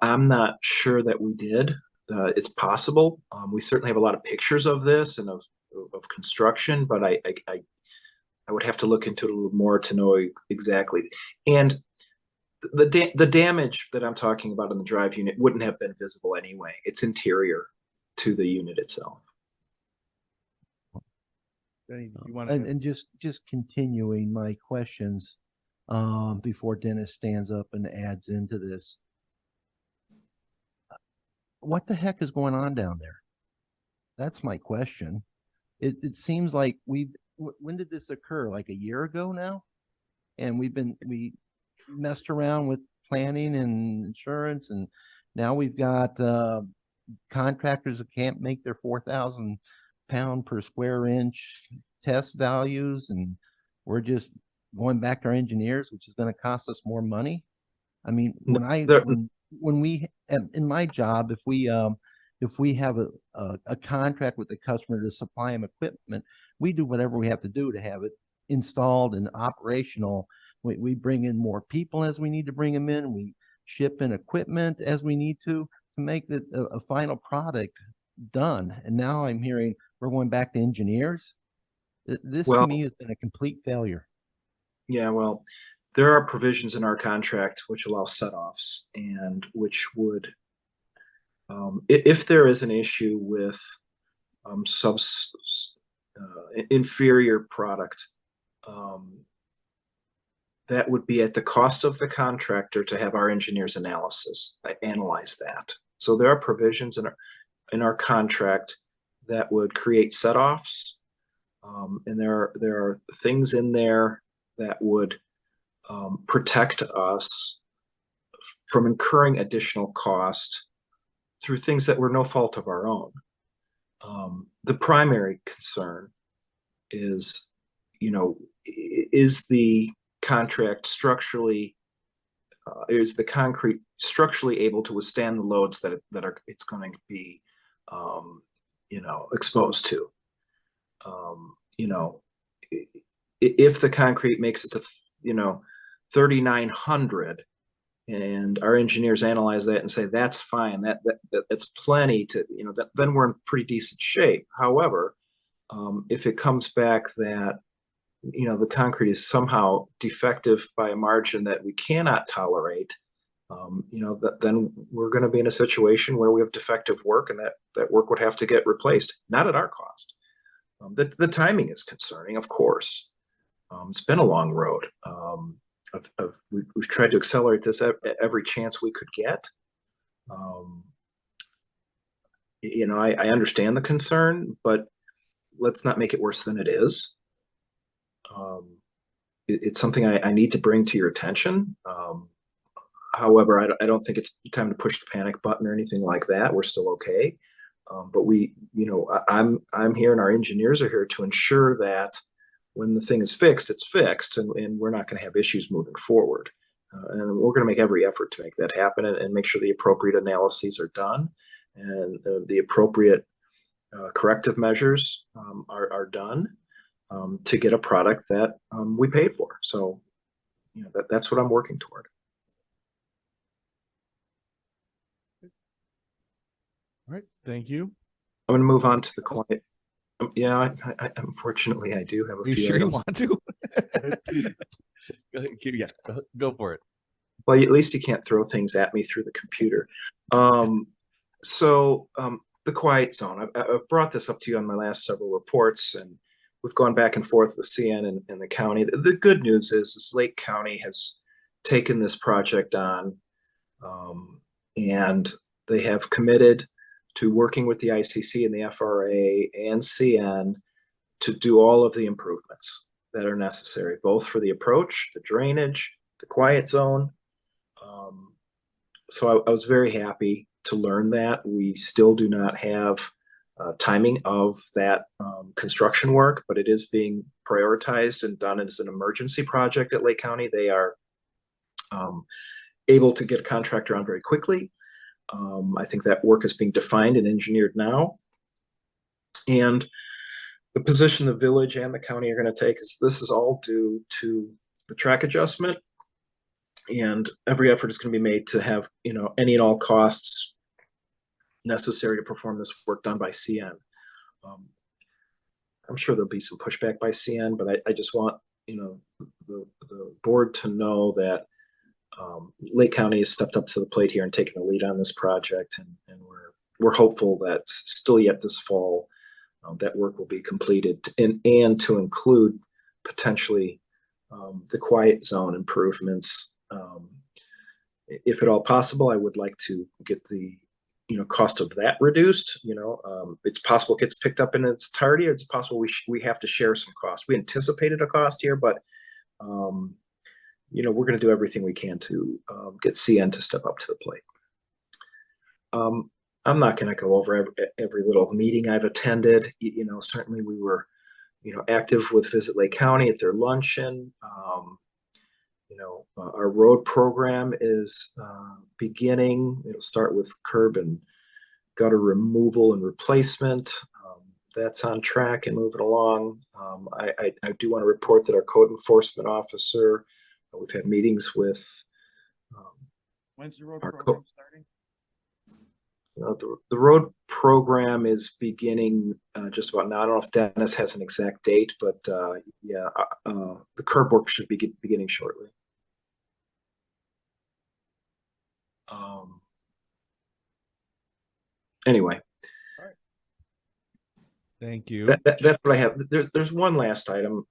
I'm not sure that we did. It's possible. We certainly have a lot of pictures of this and of construction, but I would have to look into it a little more to know exactly. And the damage that I'm talking about in the drive unit wouldn't have been visible anyway. It's interior to the unit itself. And just continuing my questions, before Dennis stands up and adds into this. What the heck is going on down there? That's my question. It seems like when did this occur? Like a year ago now? And we messed around with planning and insurance, and now we've got contractors that can't make their 4,000 pound per square inch test values, and we're just going back to our engineers, which is going to cost us more money. I mean, when we in my job, if we have a contract with the customer to supply them equipment, we do whatever we have to do to have it installed and operational. We bring in more people as we need to bring them in. We ship in equipment as we need to make a final product done. And now I'm hearing we're going back to engineers. This to me has been a complete failure. Yeah, well, there are provisions in our contract which allow set-offs and which would, if there is an issue with inferior product, that would be at the cost of the contractor to have our engineers analyze that. So there are provisions in our contract that would create set-offs, and there are things in there that would protect us from incurring additional cost through things that were no fault of our own. The primary concern is, is the contract structurally, is the concrete structurally able to withstand the loads that it's going to be, exposed to. If the concrete makes it to, 3,900, and our engineers analyze that and say that's fine, that's plenty to, then we're in pretty decent shape. However, if it comes back that the concrete is somehow defective by a margin that we cannot tolerate, then we're going to be in a situation where we have defective work, and that work would have to get replaced, not at our cost. The timing is concerning, of course. It's been a long road. We've tried to accelerate this at every chance we could get. I understand the concern, but let's not make it worse than it is. It's something I need to bring to your attention. However, I don't think it's time to push the panic button or anything like that. We're still okay. But I'm here, and our engineers are here to ensure that when the thing is fixed, it's fixed, and we're not going to have issues moving forward. And we're going to make every effort to make that happen, and make sure the appropriate analyses are done, and the appropriate corrective measures are done to get a product that we paid for. So, that's what I'm working toward. All right, thank you. I'm going to move on to the quiet. Yeah, I unfortunately I do have a Are you few sure you items. want to? Yeah, go for it. Well, at least you can't throw things at me through the computer. The quiet zone. I've brought this up to you on my last several reports, and we've gone back and forth with CN and the county. The good news is Lake County has taken this project on, and they have committed to working with the ICC and the FRA and CN to do all of the improvements that are necessary, both for the approach, the drainage, the quiet zone. So I was very happy to learn that. We still do not have timing of that construction work, but it is being prioritized and done as an emergency project at Lake County. They are able to get a contractor on very quickly. I think that work is being defined and engineered now. And the position the village and the county are going to take is this is all due to the track adjustment, and every effort is going to be made to have any and all costs necessary to perform this work done by CN. I'm sure there'll be some pushback by CN, but I just want the board to know that Lake County has stepped up to the plate here and taken the lead on this project, and we're hopeful that still yet this fall that work will be completed, and to include potentially the quiet zone improvements. If at all possible, I would like to get the cost of that reduced. It's possible it gets picked up in its entirety. It's possible we have to share some cost. We anticipated a cost here, but we're going to do everything we can to get CN to step up to the plate. I'm not going to go over every little meeting I've attended. Certainly we were, active with Visit Lake County at their luncheon. Our road program is beginning. It'll start with curb and gutter removal and replacement. That's on track and moving along. I do want to report that our code enforcement officer, we've had meetings with. When's the road our program starting? The road program is beginning just about now. I don't know if Dennis has an exact date, but yeah, the curb work should be beginning shortly. Anyway. All right. Thank you. That's what I have. There's one last item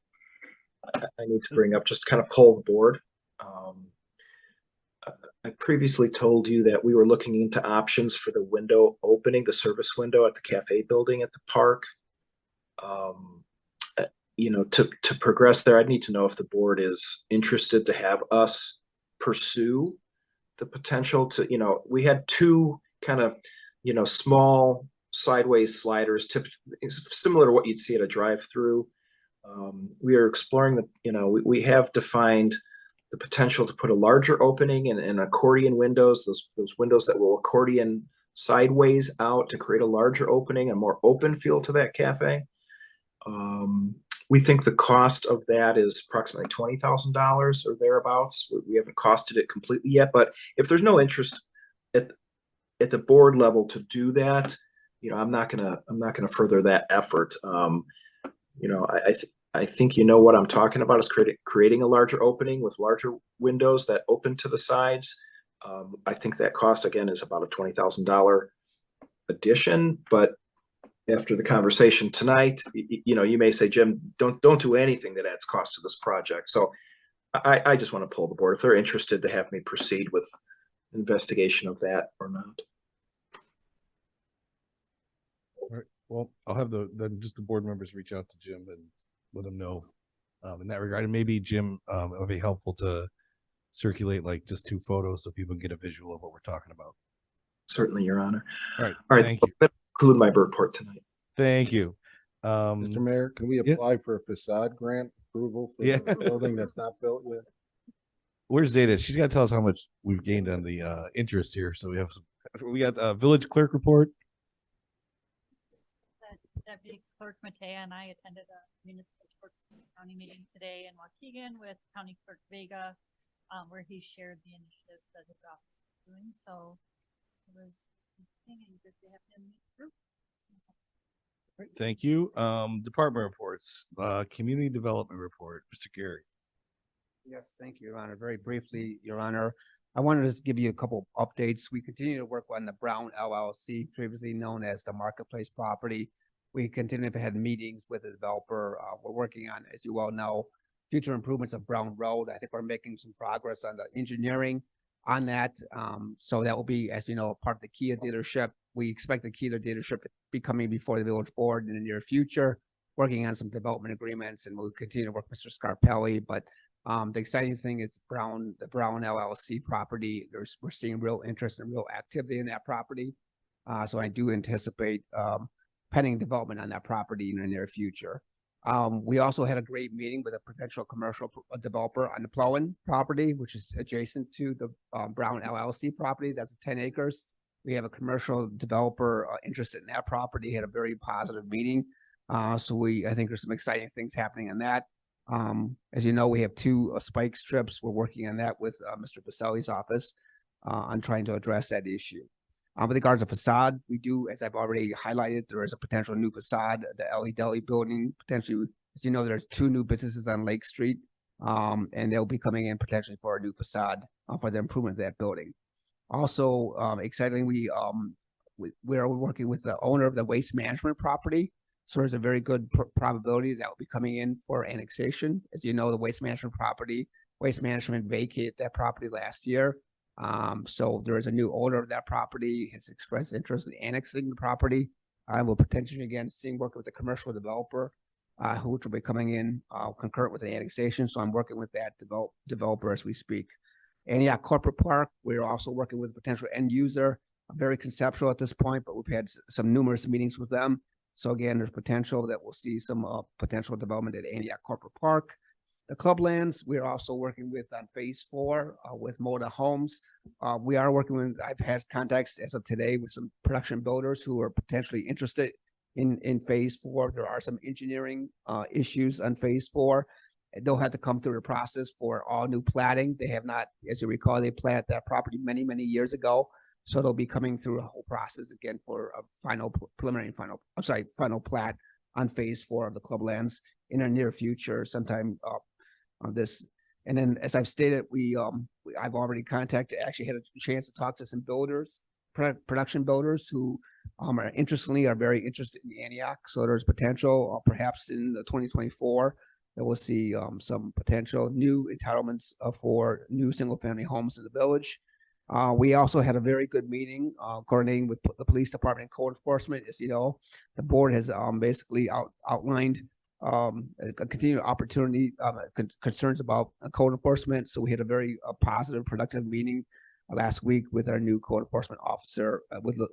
I need to bring up, just to kind of poll the board. I previously told you that we were looking into options for the window opening, the service window at the cafe building at the park. To progress there, I'd need to know if the board is interested to have us pursue the potential to, we had two kind of, small sideways sliders, similar to what you'd see at a drive-through. We are exploring we have defined the potential to put a larger opening and accordion windows, those windows that will accordion sideways out to create a larger opening, a more open feel to that cafe. We think the cost of that is approximately $20,000 or thereabouts. We haven't costed it completely yet, but if there's no interest at the board level to do that, I'm not gonna further that effort. I think what I'm talking about is creating a larger opening with larger windows that open to the sides. I think that cost again is about a $20,000 addition, but after the conversation tonight, you may say, Jim, don't do anything that adds cost to this project. So I just want to pull the board if they're interested to have me proceed with investigation of that or not. All right. Well, I'll have the board members reach out to Jim and let him know in that regard. And maybe Jim, it would be helpful to circulate like just 2 photos so people can get a visual of what we're talking about. Certainly, Your Honor. All right. Thank you. That conclude my report tonight. Thank you. Mr. Mayor, can we apply for a facade grant approval for the building that's not built yet? Where's Zeta? She's got to tell us how much we've gained on the interest here. So we got a village clerk report. Deputy Clerk Matea and I attended a municipal court county meeting today in Waukegan with County Clerk Vega, where he shared the initiatives that his office was doing. So it was interesting and good to have him meet the group. Thank you. Department reports, community development report, Mr. Gary. Yes, thank you, Your Honor. Very briefly, Your Honor, I wanted to just give you a couple updates. We continue to work on the Brown LLC, previously known as the Marketplace property. We continue to have meetings with the developer. We're working on, as you well know, future improvements of Brown Road. I think we're making some progress on the engineering on that. So that will be, as you know, part of the Kia dealership. We expect the Kia dealership to be coming before the village board in the near future, working on some development agreements, and we'll continue to work with Mr. Scarpelli. But the exciting thing is the Brown LLC property. We're seeing real interest and real activity in that property. So I do anticipate pending development on that property in the near future. We also had a great meeting with a potential commercial developer on the Plowen property, which is adjacent to the Brown LLC property. That's 10 acres. We have a commercial developer interested in that property. Had a very positive meeting. So I think there's some exciting things happening on that. As you know, we have 2 spike strips. We're working on that with Mr. Baselli's office on trying to address that issue. With regards to facade, we do, as I've already highlighted, there is a potential new facade, the LE Deli building. Potentially, as you know, there's 2 new businesses on Lake Street, and they'll be coming in potentially for a new facade for the improvement of that building. Also, excitingly, we are working with the owner of the waste management property So there's a very good probability that will be coming in for annexation. As you know, the Waste Management vacated that property last year. So there is a new owner of that property, has expressed interest in annexing the property. I will potentially again working with a commercial developer, which will be coming in concurrent with the annexation. So I'm working with that developer as we speak. Antioch Corporate Park, we're also working with a potential end user, very conceptual at this point, but we've had some numerous meetings with them. So again, there's potential that we'll see some potential development at Antioch Corporate Park. The clublands, we're also working with on phase 4 with Moda Homes. We are working with, I've had contacts as of today with some production builders who are potentially interested in phase 4. There are some engineering issues on phase 4. They'll have to come through the process for all new platting. They have not, as you recall, they platted that property many, many years ago. So they'll be coming through a whole process again for a final plat on phase 4 of the clublands in the near future, sometime on this. And then, as I've stated, I've already actually had a chance to talk to some builders, production builders who are very interested in Antioch. So there's potential, perhaps in the 2024, that we'll see some potential new entitlements for new single-family homes in the village. We also had a very good meeting coordinating with the police department and code enforcement. As you know, the board has basically outlined a continued opportunity, concerns about code enforcement. So we had a very positive, productive meeting last week with our new code enforcement officer,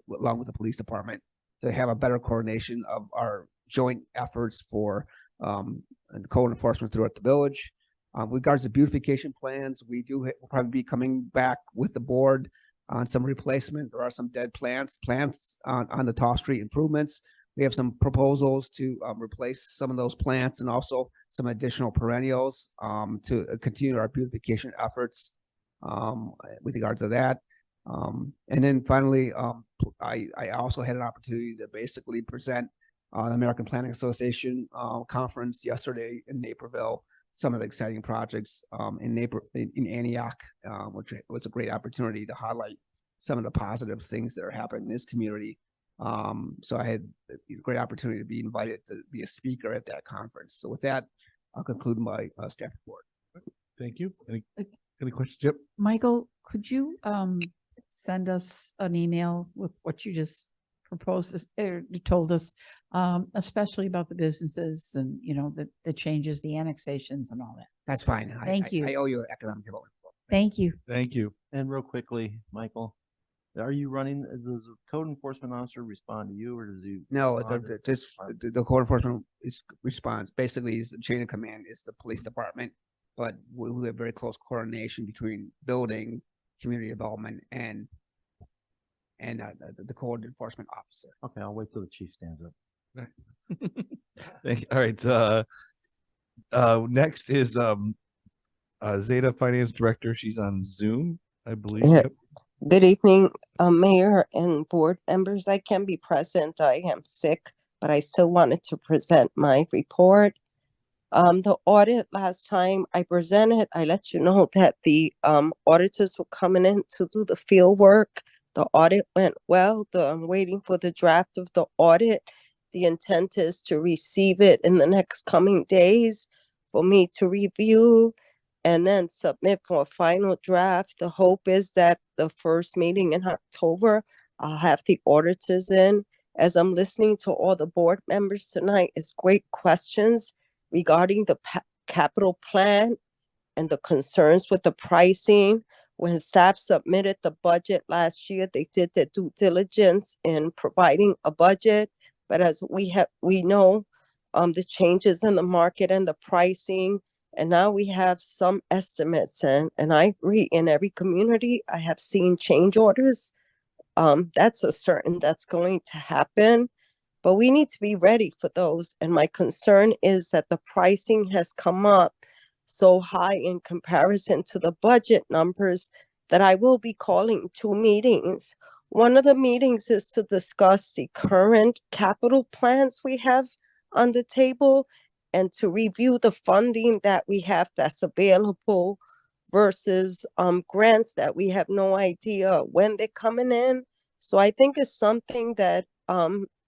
along with the police department, to have a better coordination of our joint efforts for code enforcement throughout the village. With regards to beautification plans, we'll probably be coming back with the board on some replacement. There are some dead plants on the Tall Street improvements. We have some proposals to replace some of those plants and also some additional perennials to continue our beautification efforts with regards to that. And then finally, I also had an opportunity to basically present the American Planning Association conference yesterday in Naperville, some of the exciting projects in Antioch, which was a great opportunity to highlight some of the positive things that are happening in this community. So I had a great opportunity to be invited to be a speaker at that conference. So with that, I'll conclude my staff report. Thank you. Any questions? Yep. Michael, could you send us an email with what you just proposed or told us, especially about the businesses and, the changes, the annexations and all that? That's fine. Thank you. I owe you economic development. Thank you. Thank you. And real quickly, Michael, are you running, does the code enforcement officer respond to you, or does he? No, respond to- the code enforcement response, basically is the chain of command is the police department, but we have very close coordination between building, community development, and the code enforcement officer. Okay, I'll wait till the chief stands up. Thank you. All right. Next is Zeta Finance Director. She's on Zoom, I believe. Yep. Good evening, Mayor and board members. I can be present. I am sick, but I still wanted to present my report. The audit last time I presented, I let you know that the auditors were coming in to do the field work. The audit went well. I'm waiting for the draft of the audit. The intent is to receive it in the next coming days for me to review and then submit for a final draft. The hope is that the first meeting in October, I'll have the auditors in. As I'm listening to all the board members tonight, it's great questions regarding the capital plan and the concerns with the pricing. When staff submitted the budget last year, they did their due diligence in providing a budget. But as we know, the changes in the market and the pricing, and now we have some estimates. And I agree, in every community, I have seen change orders. That's a certain that's going to happen. But we need to be ready for those. And my concern is that the pricing has come up so high in comparison to the budget numbers that I will be calling 2 meetings. One of the meetings is to discuss the current capital plans we have on the table and to review the funding that we have that's available versus grants that we have no idea when they're coming in. So I think it's something that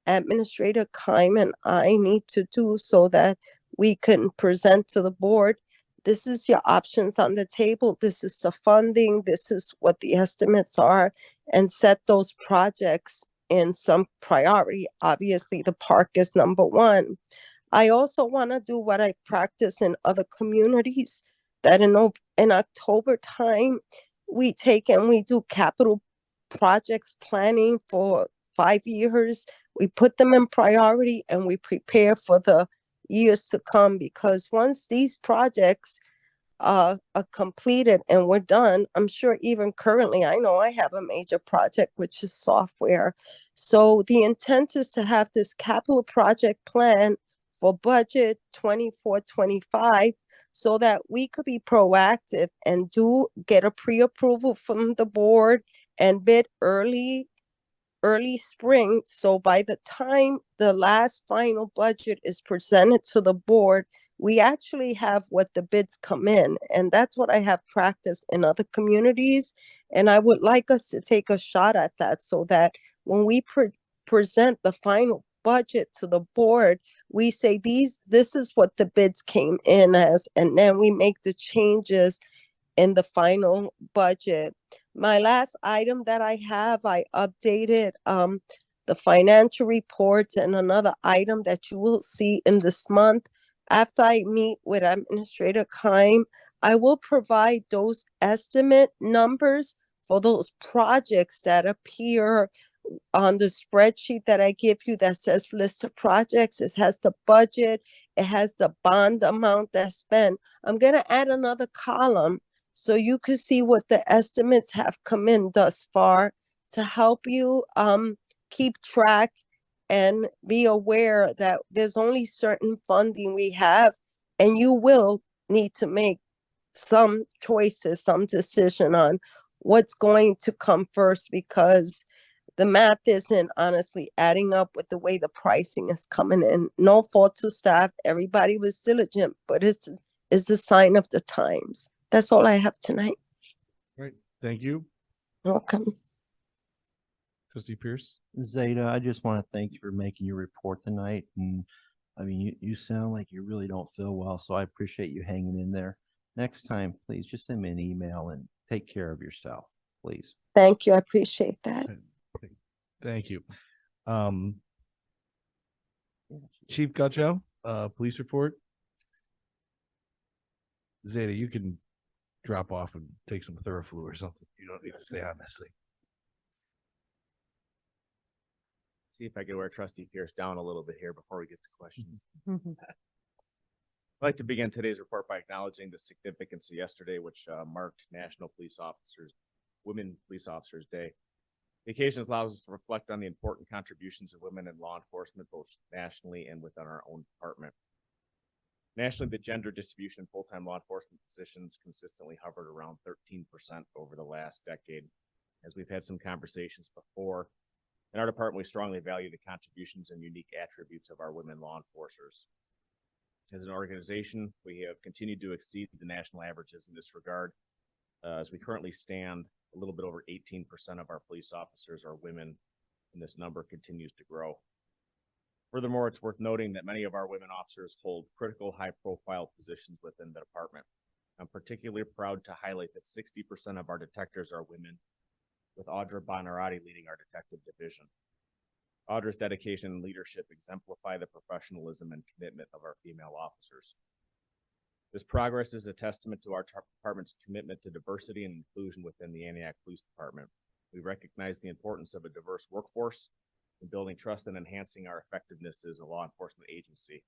Administrator Kime and I need to do so that we can present to the board. This is your options on the table. This is the funding. This is what the estimates are, and set those projects in some priority. Obviously, the park is number one. I also want to do what I practice in other communities, that in October time, we take and we do capital projects planning for 5 years. We put them in priority and we prepare for the years to come, because once these projects are completed and we're done, I'm sure even currently, I know I have a major project, which is software. So the intent is to have this capital project plan for budget 24-25, so that we could be proactive and get a pre-approval from the board and bid early spring. So by the time the last final budget is presented to the board, we actually have what the bids come in. And that's what I have practiced in other communities. And I would like us to take a shot at that, so that when we present the final budget to the board, we say this is what the bids came in as, and then we make the changes in the final budget. My last item that I updated the financial reports, and another item that you will see in this month. After I meet with Administrator Kime, I will provide those estimate numbers for those projects that appear on the spreadsheet that I give you that says list of projects. It has the budget, it has the bond amount that's spent. I'm going to add another column so you can see what the estimates have come in thus far, to help you keep track and be aware that there's only certain funding we have, and you will need to make some choices, some decision on what's going to come first, because the math isn't honestly adding up with the way the pricing is coming in. No fault to staff. Everybody was diligent, but it's a sign of the times. That's all I have tonight. Right. Thank you. Welcome. Trustee Pierce. Zeta, I just want to thank you for making your report tonight. And I mean, you sound like you really don't feel well, so I appreciate you hanging in there. Next time, please just send me an email and take care of yourself, please. Thank you. I appreciate that. Thank you. Chief Gutchow, police report. Zeta, you can drop off and take some Theraflu or something. You don't need to stay on this thing. See if I can wear Trustee Pierce down a little bit here before we get to questions. I'd like to begin today's report by acknowledging the significance of yesterday, which marked National Women Police Officers Day. The occasion allows us to reflect on the important contributions of women in law enforcement, both nationally and within our own department. Nationally, the gender distribution in full-time law enforcement positions consistently hovered around 13% over the last decade. As we've had some conversations before, in our department, we strongly value the contributions and unique attributes of our women law enforcers. As an organization, we have continued to exceed the national averages in this regard. As we currently stand, a little bit over 18% of our police officers are women, and this number continues to grow. Furthermore, it's worth noting that many of our women officers hold critical high-profile positions within the department. I'm particularly proud to highlight that 60% of our detectives are women, with Audra Bonarati leading our detective division. Audra's dedication and leadership exemplify the professionalism and commitment of our female officers. This progress is a testament to our department's commitment to diversity and inclusion within the Antioch Police Department. We recognize the importance of a diverse workforce in building trust and enhancing our effectiveness as a law enforcement agency.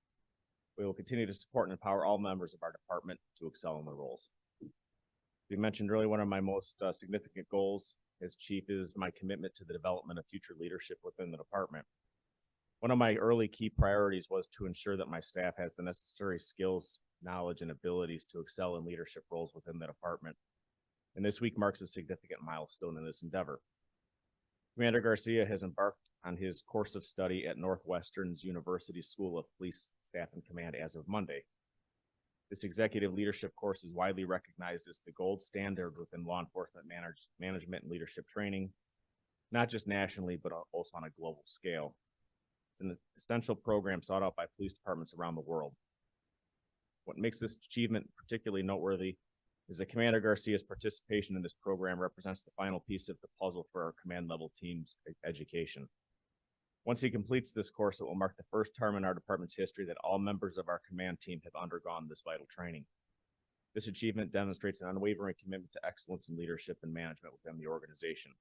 We will continue to support and empower all members of our department to excel in their roles. We mentioned earlier, one of my most significant goals as chief is my commitment to the development of future leadership within the department. One of my early key priorities was to ensure that my staff has the necessary skills, knowledge, and abilities to excel in leadership roles within the department. And this week marks a significant milestone in this endeavor. Commander Garcia has embarked on his course of study at Northwestern's University School of Police Staff and Command as of Monday. This executive leadership course is widely recognized as the gold standard within law enforcement management and leadership training, not just nationally, but also on a global scale. It's an essential program sought out by police departments around the world. What makes this achievement particularly noteworthy is that Commander Garcia's participation in this program represents the final piece of the puzzle for our command level team's education. Once he completes this course, it will mark the first time in our department's history that all members of our command team have undergone this vital training. This achievement demonstrates an unwavering commitment to excellence in leadership and management within the organization.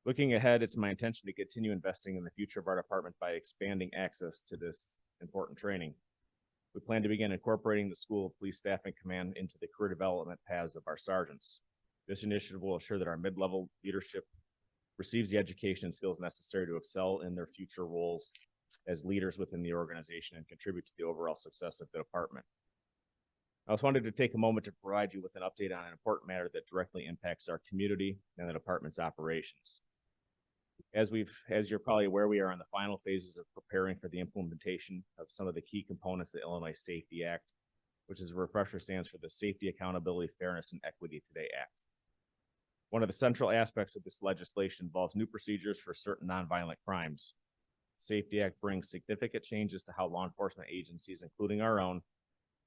Looking ahead, it's my intention to continue investing in the future of our department by expanding access to this important training. We plan to begin incorporating the School of Police Staffing Command into the career development paths of our sergeants. This initiative will ensure that our mid-level leadership receives the education and skills necessary to excel in their future roles as leaders within the organization and contribute to the overall success of the department. I also wanted to take a moment to provide you with an update on an important matter that directly impacts our community and the department's operations. As you're probably aware, we are in the final phases of preparing for the implementation of some of the key components of the Illinois Safety Act, which is a refresher stands for the Safety, Accountability, Fairness, and Equity Today Act. One of the central aspects of this legislation involves new procedures for certain nonviolent crimes. The Safety Act brings significant changes to how law enforcement agencies, including our own,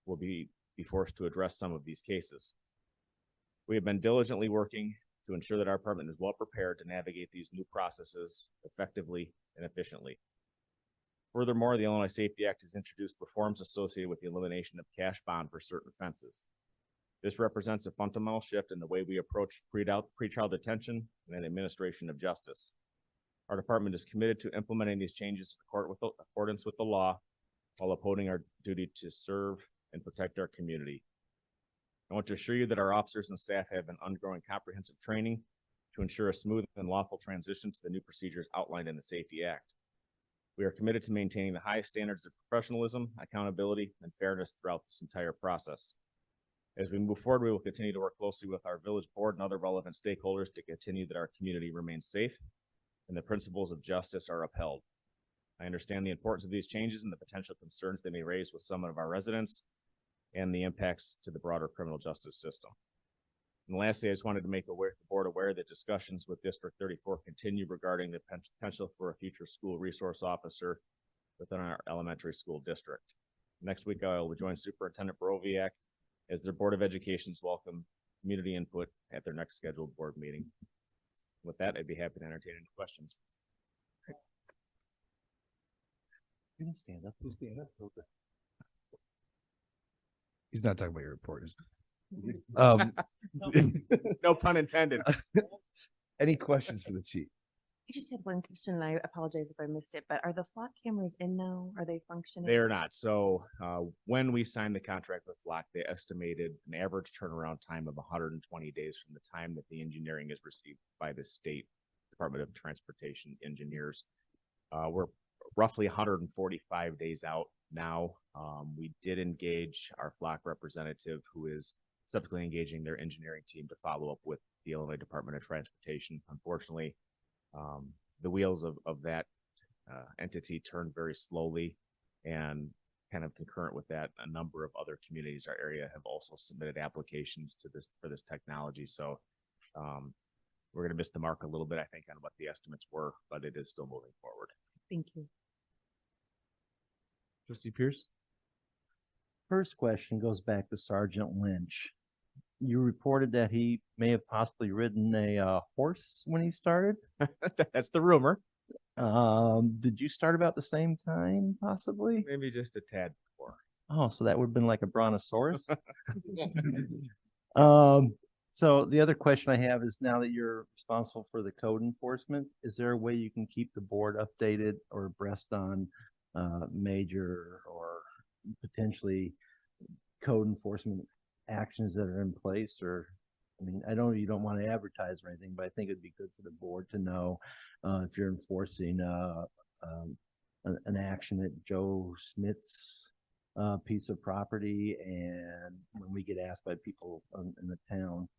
will be forced to address some of these cases. We have been diligently working to ensure that our department is well prepared to navigate these new processes effectively and efficiently. Furthermore, the Illinois Safety Act has introduced reforms associated with the elimination of cash bond for certain offenses. This represents a fundamental shift in the way we approach pretrial detention and administration of justice. Our department is committed to implementing these changes in accordance with the law while upholding our duty to serve and protect our community. I want to assure you that our officers and staff have been undergoing comprehensive training to ensure a smooth and lawful transition to the new procedures outlined in the Safety Act. We are committed to maintaining the highest standards of professionalism, accountability, and fairness throughout this entire process. As we move forward, we will continue to work closely with our village board and other relevant stakeholders to continue that our community remains safe and the principles of justice are upheld. I understand the importance of these changes and the potential concerns they may raise with some of our residents and the impacts to the broader criminal justice system. And lastly, I just wanted to make the board aware that discussions with District 34 continue regarding the potential for a future school resource officer within our elementary school district. Next week, I will join Superintendent Borowiak as their Board of Education's welcome community input at their next scheduled board meeting. With that, I'd be happy to entertain any questions. You can stand up. He's not talking about your report. Is he? No pun intended. Any questions for the chief? I just had one question, and I apologize if I missed it, but are the flock cameras in now? Are they functioning? They are not. So when we signed the contract with Flock, they estimated an average turnaround time of 120 days from the time that the engineering is received by the state Department of Transportation engineers. We're roughly 145 days out now. We did engage our Flock representative, who is subsequently engaging their engineering team to follow up with the Illinois Department of Transportation. Unfortunately, the wheels of that entity turned very slowly, and kind of concurrent with that, a number of other communities in our area have also submitted applications to for this technology. So we're going to miss the mark a little bit, I think, on what the estimates were, but it is still moving forward. Thank you. Trustee Pierce? First question goes back to Sergeant Lynch. You reported that he may have possibly ridden a horse when he started. That's the rumor. Did you start about the same time, possibly? Maybe just a tad before. Oh, so that would have been like a brontosaurus. So the other question I have is, now that you're responsible for the code enforcement, is there a way you can keep the board updated or abreast on major or potentially code enforcement actions that are in place? Or, I mean, I know you don't want to advertise or anything, but I think it'd be good for the board to know if you're enforcing an action at Joe Smith's piece of property, and when we get asked by people in the town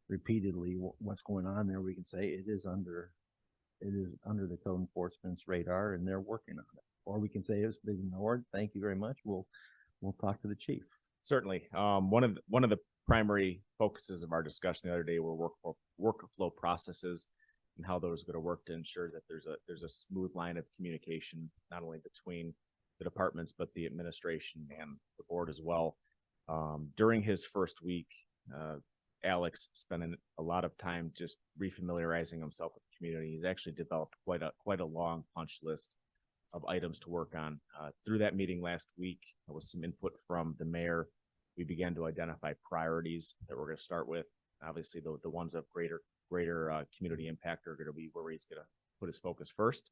repeatedly what's going on there, we can say it is under the code enforcement's radar and they're working on it. Or we can say it's been ignored. Thank you very much. We'll talk to the chief. Certainly. One of the primary focuses of our discussion the other day were workflow processes. and how those are going to work to ensure that there's a smooth line of communication, not only between the departments, but the administration and the board as well. During his first week, Alex spent a lot of time just refamiliarizing himself with the community. He's actually developed quite a long punch list of items to work on. Through that meeting last week, with some input from the mayor, we began to identify priorities that we're going to start with. Obviously, the ones of greater community impact are going to be where he's going to put his focus first.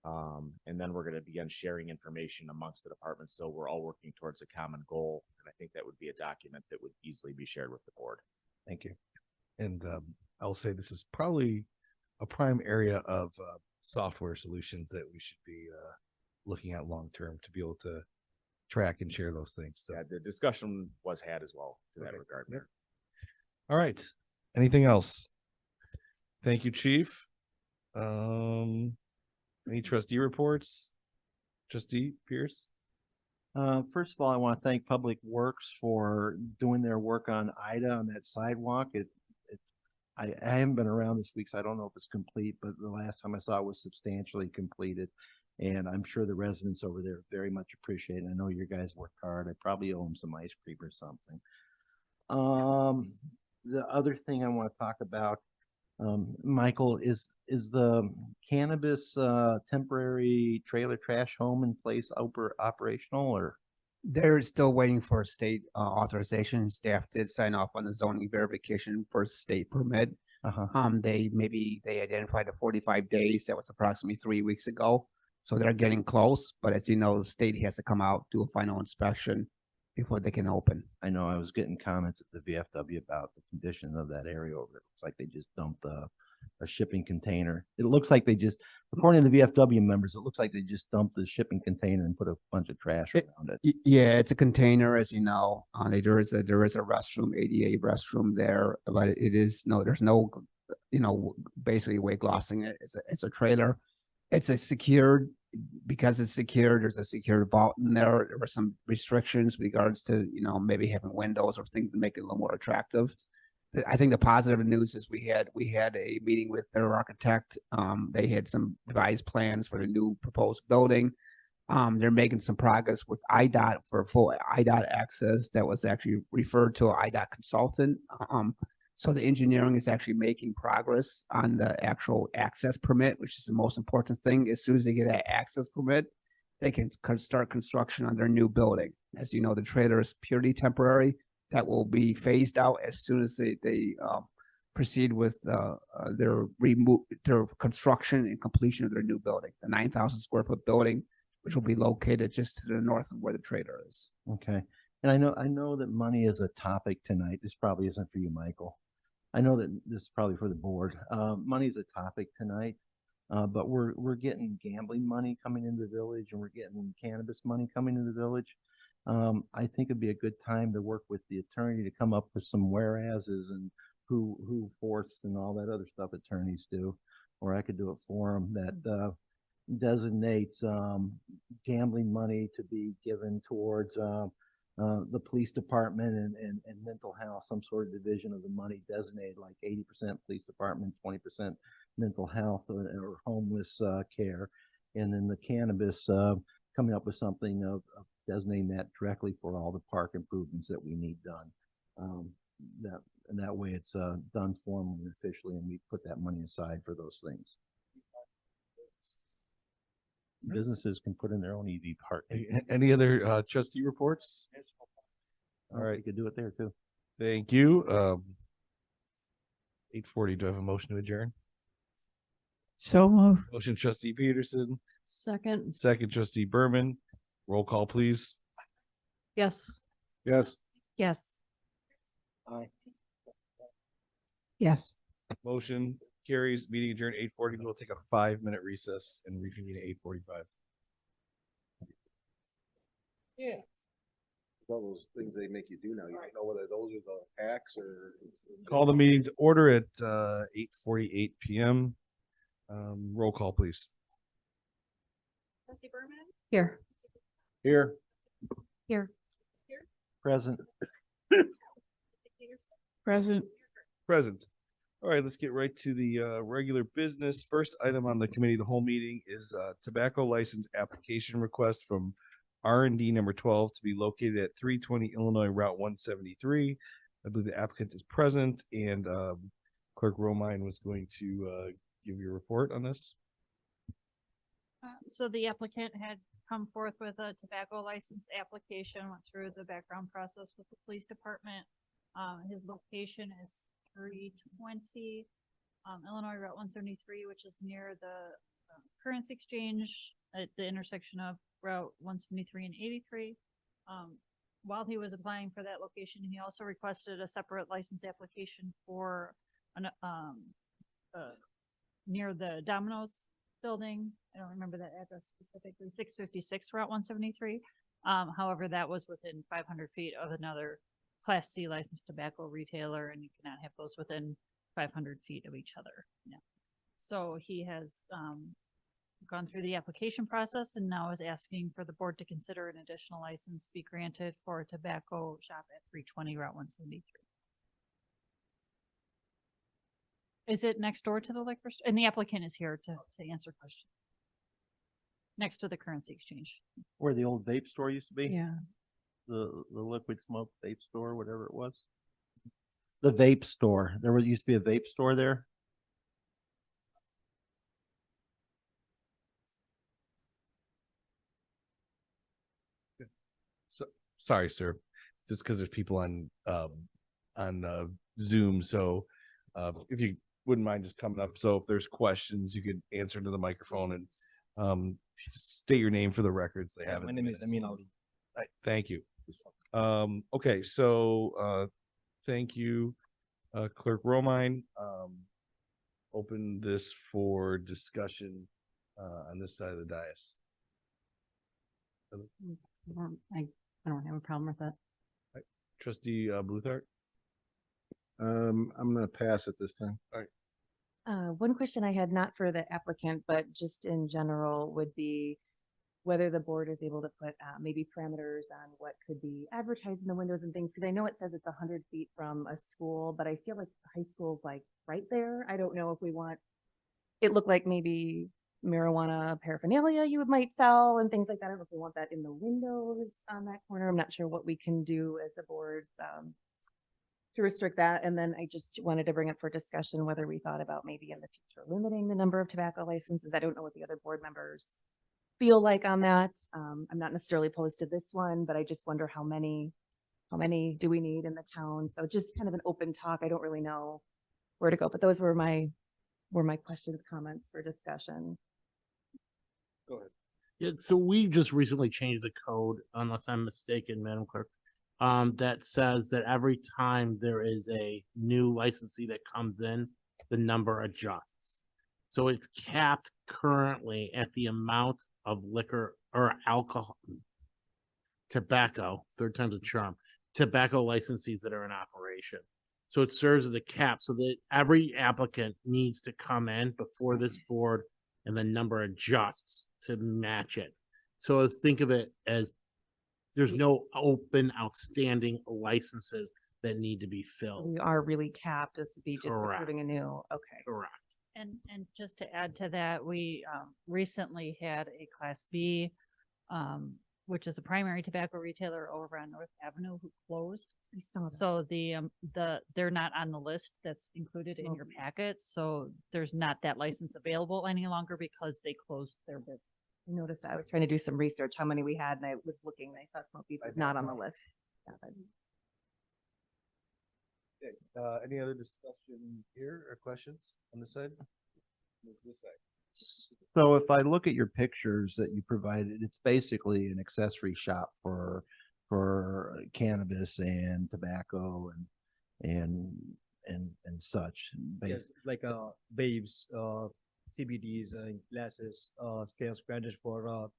And then we're going to begin sharing information amongst the departments, so we're all working towards a common goal. And I think that would be a document that would easily be shared with the board. Thank you. And I'll say this is probably a prime area of software solutions that we should be looking at long term to be able to track and share those things. So. Yeah, the discussion was had as well to that regard. Yep. All right. Anything else? Thank you, Chief. Any trustee reports? Trustee Pierce? First of all, I want to thank Public Works for doing their work on Ida on that sidewalk. I haven't been around this week, so I don't know if it's complete, but the last time I saw it was substantially completed. And I'm sure the residents over there very much appreciate it. I know you guys worked hard. I probably owe them some ice cream or something. The other thing I want to talk about, Michael, is the cannabis temporary trailer trash home in place operational, or? They're still waiting for state authorization. Staff did sign off on the zoning verification for state permit. They identified the 45 days. That was approximately 3 weeks ago. So they're getting close, but as you know, the state has to come out, do a final inspection before they can open. I know I was getting comments at the VFW about the condition of that area over there. It's like they just dumped a shipping container. It looks like they just, according to the VFW members, it looks like they just dumped the shipping container and put a bunch of trash around it. Yeah, it's a container, as you know. There is a restroom, ADA restroom there, but there's no, basically weight glossing it. It's a trailer. It's a secured, because it's secured, there's a secured vault in there. There were some restrictions with regards to, maybe having windows or things to make it a little more attractive. I think the positive news is we had a meeting with their architect. They had some devised plans for the new proposed building. They're making some progress with IDOT for full IDOT access. That was actually referred to an IDOT consultant. So the engineering is actually making progress on the actual access permit, which is the most important thing. As soon as they get that access permit, they can start construction on their new building. As you know, the trailer is purely temporary. That will be phased out as soon as they proceed with their construction and completion of their new building, the 9,000 square foot building, which will be located just to the north of where the trailer is. Okay. And I know that money is a topic tonight. This probably isn't for you, Michael. I know that this is probably for the board. Money is a topic tonight, but we're getting gambling money coming into the village, and we're getting cannabis money coming into the village. I think it'd be a good time to work with the attorney to come up with some whereases and who forced and all that other stuff attorneys do, or I could do it for them, that designates gambling money to be given towards the police department and mental health, some sort of division of the money designated, like 80% police department, 20% mental health or homeless care, and then the cannabis coming up with something of designating that directly for all the park improvements that we need done. That way it's done formally and officially, and we put that money aside for those things. Businesses can put in their own EV park. Any other trustee reports? All right, you could do it there too. Thank you. 8:40. Do I have a motion to adjourn? So moved. Motion trustee Peterson. Second. Second trustee Berman. Roll call, please. Yes. Yes. Yes. Aye. Yes. Motion carries. Meeting adjourned 8:40. We'll take a 5-minute recess and reconvene at 8:45. Yeah. All those things they make you do now. You don't know whether those are the hacks or. Call the meeting to order at 8:48 p.m. Roll call, please. Trustee Berman? Here. Here. Here. Present. Present. Present. All right, let's get right to the regular business. First item on the committee of the whole meeting is tobacco license application request from R&D number 12 to be located at 320 Illinois Route 173. I believe the applicant is present, and Clerk Romine was going to give you a report on this. So the applicant had come forth with a tobacco license application, went through the background process with the police department. His location is 320 Illinois Route 173, which is near the currency exchange at the intersection of Route 173 and 83. While he was applying for that location, he also requested a separate license application for an near the Domino's building. I don't remember that address specifically, 656 Route 173. However, that was within 500 feet of another Class C licensed tobacco retailer, and you cannot have those within 500 feet of each other. Yeah. So he has gone through the application process and now is asking for the board to consider an additional license be granted for a tobacco shop at 320 Route 173. Is it next door to the liquor store? And the applicant is here to answer questions. Next to the currency exchange. Where the old vape store used to be? Yeah. The liquid smoke vape store, whatever it was. The vape store. There used to be a vape store there. So sorry, sir. Just because there's people on Zoom. So if you wouldn't mind just coming up. So if there's questions, you could answer into the microphone and just state your name for the records. They have it. My name is Amin Ali. Thank you. Okay, so thank you, Clerk Romine. Open this for discussion on this side of the dais. I don't have a problem with that. Trustee Bluthart. I'm gonna pass it this time. All right. One question I had, not for the applicant, but just in general, would be whether the board is able to put maybe parameters on what could be advertised in the windows and things, because I know it says it's 100 feet from a school, but I feel like high school's like right there. I don't know if we want, it looked like maybe marijuana paraphernalia you might sell and things like that. I don't know if we want that in the windows on that corner. I'm not sure what we can do as a board to restrict that. And then I just wanted to bring up for discussion whether we thought about maybe in the future limiting the number of tobacco licenses. I don't know what the other board members feel like on that. I'm not necessarily opposed to this one, but I just wonder how many do we need in the town? So just kind of an open talk. I don't really know where to go, but those were my questions, comments for discussion. Go ahead. Yeah, so we just recently changed the code, unless I'm mistaken, Madam Clerk, that says that every time there is a new licensee that comes in, the number adjusts. So it's capped currently at the amount of liquor or alcohol, tobacco, third time's a charm, tobacco licensees that are in operation. So it serves as a cap so that every applicant needs to come in before this board and the number adjusts to match it. So think of it as there's no open outstanding licenses that need to be filled. We are really capped. This would be just Correct. approving a new, okay. Correct. And just to add to that, we recently had a Class B, which is a primary tobacco retailer over on North Avenue who closed. I saw that. So they're not on the list that's included in your packet. So there's not that license available any longer because they closed their business. I noticed that. I was trying to do some research, how many we had, and I was looking, and I saw Smokies was not on the list. Yeah, but- Okay, any other discussion here or questions on this side? Move this side. So if I look at your pictures that you provided, it's basically an accessory shop for cannabis and tobacco and such. Yes, like babes, CBDs and glasses, scales, brandish for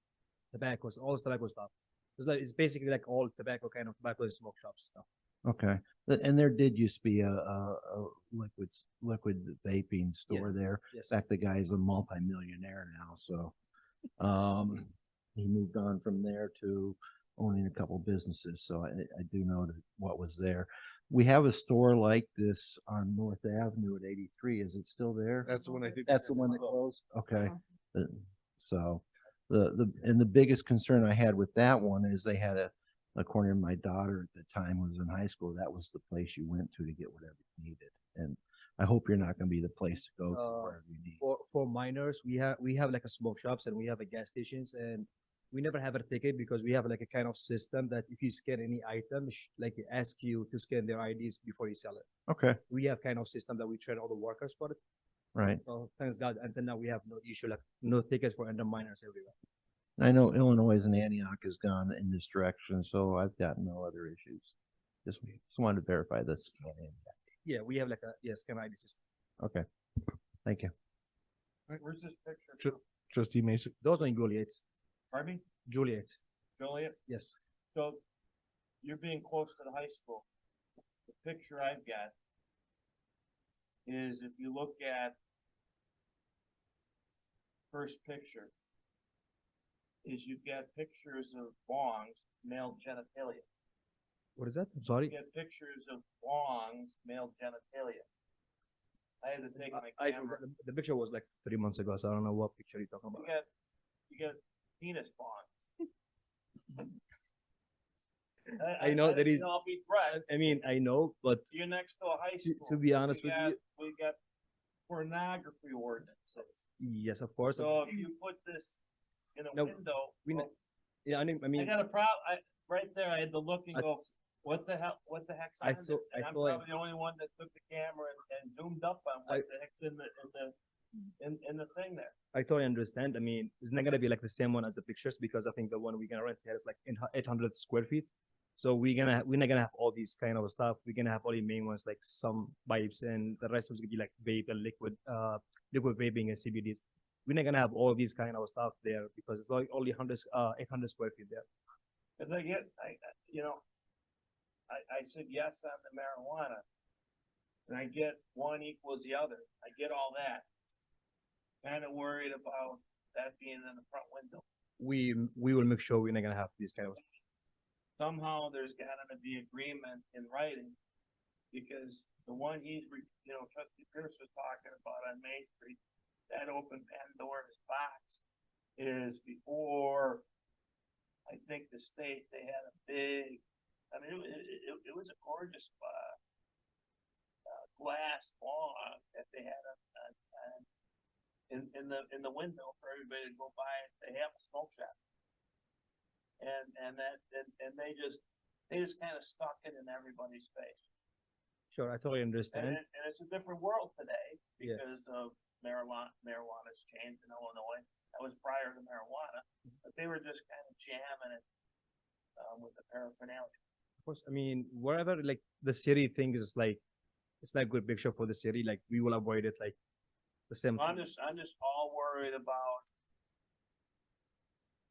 tobaccos, all tobacco stuff. It's basically like all tobacco kind of tobacco and smoke shops stuff. Okay, and there did used to be a liquid vaping store Yes, there. yes. In fact, the guy's a multimillionaire now, so he moved on from there to owning a couple businesses. So I do know that what was there. We have a store like this on North Avenue at 83. Is it still there? That's the one I think. That's the one that closed? Okay. So and the biggest concern I had with that one is they had according to my daughter at the time was in high school, that was the place you went to get whatever you needed. And I hope you're not going to be the place to go to wherever you need. For minors, we have like a smoke shops and we have a gas stations, and we never have a ticket because we have like a kind of system that if you scan any item, like it asks you to scan their IDs before you sell it. Okay. We have kind of system that we train all the workers for it. Right. So thanks God, until now we have no issue, like no tickets for under minors everywhere. I know Illinois and Antioch has gone in this direction, so I've got no other issues. Just wanted to verify this. Yeah, we have like a scan ID system. Okay. Thank you. Where's this picture? Trustee Mason. Those are in Juliet. Pardon me? Juliet. Juliet? Yes. So you're being close to the high school. The picture I've got is if you look at first picture, is you've got pictures of bongs, male genitalia. What is that? I'm sorry. You get pictures of bongs, male genitalia. I had to take my I camera. forgot. The picture was like 3 months ago, so I don't know what picture you're talking about. You get penis bongs. I know there is. I'll be right. I mean, I know, but You're next to a high school. to be honest with you, we got pornography ordinances. yes, of course. So if you put this in a No, window, yeah, I mean, I got a problem. Right there, I had to look and go, what the hell? What the heck's on this? And I'm probably the only one that took the camera and zoomed up on what the heck's in the thing there. I totally understand. I mean, it's not gonna be like the same one as the pictures because I think the one we're gonna rent here is like 800 square feet. So we're not gonna have all these kind of stuff. We're gonna have all the main ones like some pipes, and the rest was gonna be like vape and liquid vaping and CBDs. We're not gonna have all these kind of stuff there because it's like only 800 square feet there. Cause I said yes on the marijuana, and I get one equals the other. I get all that. Kind of worried about that being in the front window. We will make sure we're not gonna have these kind of. Somehow there's gotta be agreement in writing, because the one Trustee Pierce was talking about on Main Street, that open Pandora's box is before, I think the state, they had a big, I mean, it was a gorgeous, glass bong that they had in the window for everybody to go by. They have a smoke shop. And they just kind of stuck it in everybody's face. Sure, I totally understand. And it's a different world today because of marijuana's changed in Illinois. That was prior to marijuana, but they were just kind of jamming it with the paraphernalia. Of course, I mean, wherever like the city thinks is like it's not a good picture for the city, like we will avoid it like the same. I'm just all worried about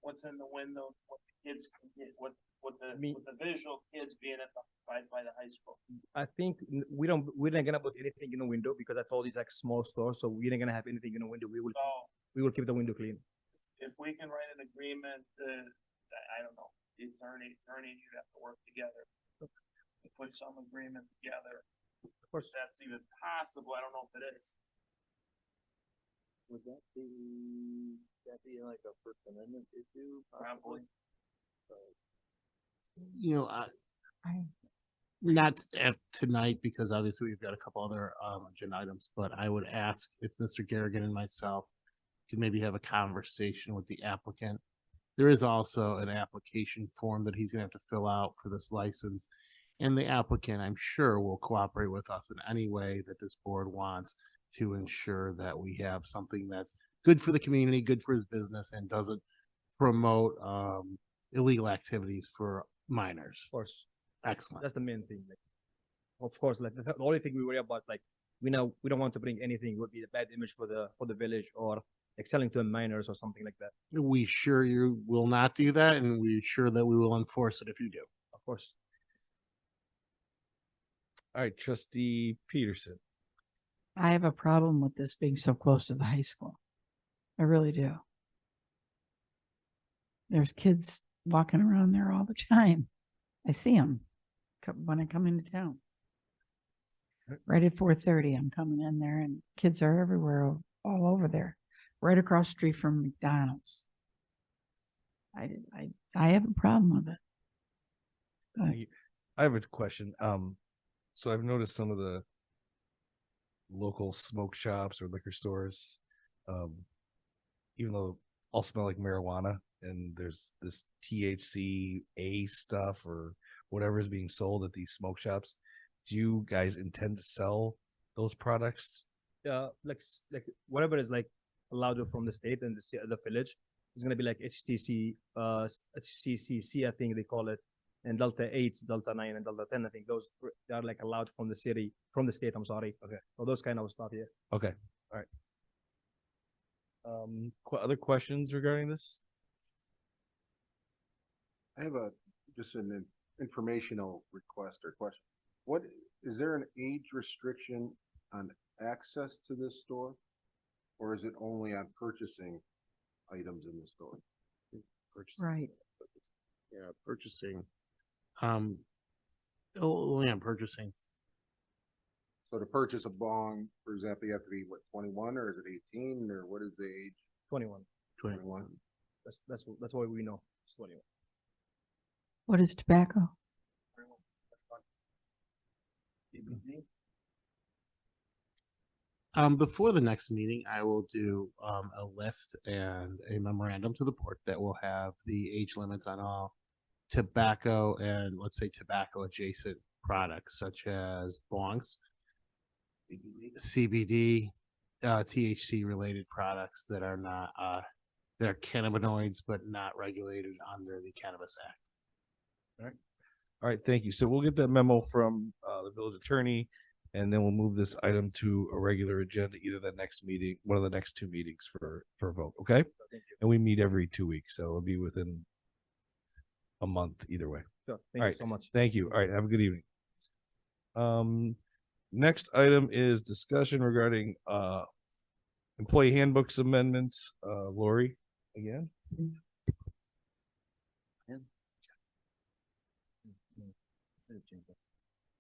what's in the window, what the kids can get, what the visual kids being at by the high school. I think we're not gonna put anything in the window because I told you it's like small store, so we're not gonna have anything in the window. We will keep the window clean. If we can write an agreement, I don't know, the attorney, you have to work together to put some agreement together. Of course, that's even possible. I don't know if it is. Would that be like a First Amendment issue? Probably. You know, not tonight because obviously we've got a couple other agenda items, but I would ask if Mr. Garrigan and myself could maybe have a conversation with the applicant. There is also an application form that he's gonna have to fill out for this license. And the applicant, I'm sure, will cooperate with us in any way that this board wants to ensure that we have something that's good for the community, good for his business, and doesn't promote illegal activities for minors. Of course. Excellent. That's the main thing. Like, of course, like the only thing we worry about, like we don't want to bring anything would be a bad image for the village or like selling to minors or something like that. We sure you will not do that, and we sure that we will enforce it if you do. Of course. All right, Trustee Peterson. I have a problem with this being so close to the high school. I really do. There's kids walking around there all the time. I see them when I come into town. Right at 4:30, I'm coming in there and kids are everywhere, all over there, right across the street from McDonald's. I have a problem with it. I have a question. So I've noticed some of the local smoke shops or liquor stores, even though all smell like marijuana and there's this THC stuff or whatever is being sold at these smoke shops. Do you guys intend to sell those products? Like whatever is like allowed from the state and the village is gonna be like HCCC, I think they call it, and Delta 8, Delta 9, and Delta 10. I think those they are like allowed from the city, from the state. I'm sorry. Okay. So those kind of stuff. Yeah. Okay. All right. Other questions regarding this? I have just an informational request or question. What, is there an age restriction on access to this store? Or is it only on purchasing items in the store? Right. Yeah, purchasing. Only on purchasing. So to purchase a bong, for example, you have to be what, 21 or is it 18 or what is the age? 21. 21. That's what we know. It's 21. What is tobacco? Before the next meeting, I will do a list and a memorandum to the board that will have the age limits on all tobacco and, let's say, tobacco adjacent products such as bongs, CBD, THC related products that are not that are cannabinoids but not regulated under the Cannabis Act. All right. All right. Thank you. So we'll get that memo from the village attorney, and then we'll move this item to a regular agenda, either the next meeting, one of the next two meetings for a vote. Okay. And we meet every 2 weeks, so it'll be within a month either way. Sure. Thank you so much. Thank you. All right. Have a good evening. Next item is discussion regarding employee handbooks amendments. Lori, again.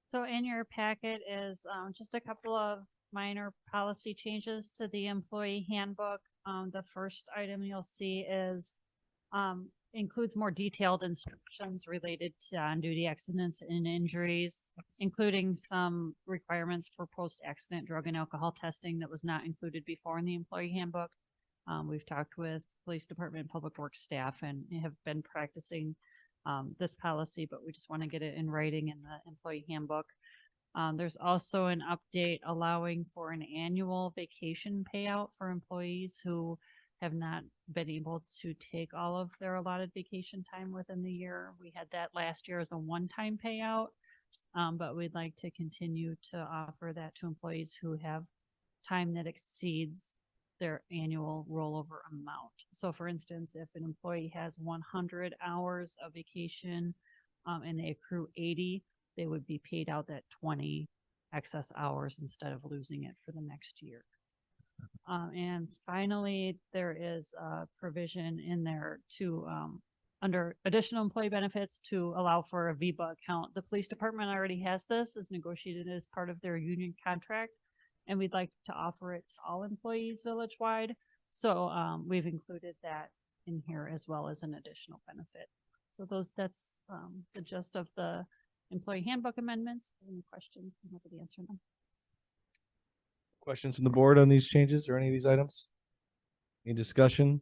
So in your packet is just a couple of minor policy changes to the employee handbook. The first item you'll see is includes more detailed instructions related to on-duty accidents and injuries, including some requirements for post-accident drug and alcohol testing that was not included before in the employee handbook. We've talked with police department and public works staff and have been practicing this policy, but we just want to get it in writing in the employee handbook. There's also an update allowing for an annual vacation payout for employees who have not been able to take all of their allotted vacation time within the year. We had that last year as a one-time payout, but we'd like to continue to offer that to employees who have time that exceeds their annual rollover amount. So for instance, if an employee has 100 hours of vacation and they accrue 80, they would be paid out that 20 excess hours instead of losing it for the next year. And finally, there is a provision in there to under additional employee benefits to allow for a VBA account. The police department already has this, as negotiated as part of their union contract, and we'd like to offer it to all employees village-wide. So we've included that in here as well as an additional benefit. So that's the gist of the employee handbook amendments. Any questions? I'm happy to answer them. Questions from the board on these changes or any of these items? Any discussion?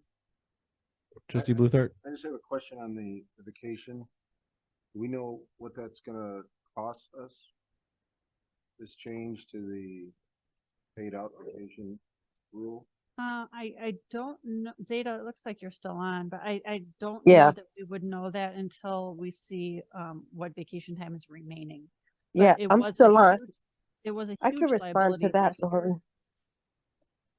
Trustee Bluthart? I just have a question on the vacation. Do we know what that's gonna cost us? This change to the paid out vacation rule? I don't know, Zeta, it looks like you're still on, but I don't Yeah. know that we would know that until we see what vacation time is remaining. But Yeah, it I'm was a still on. It was a I can huge respond to liability that, last year. Lori.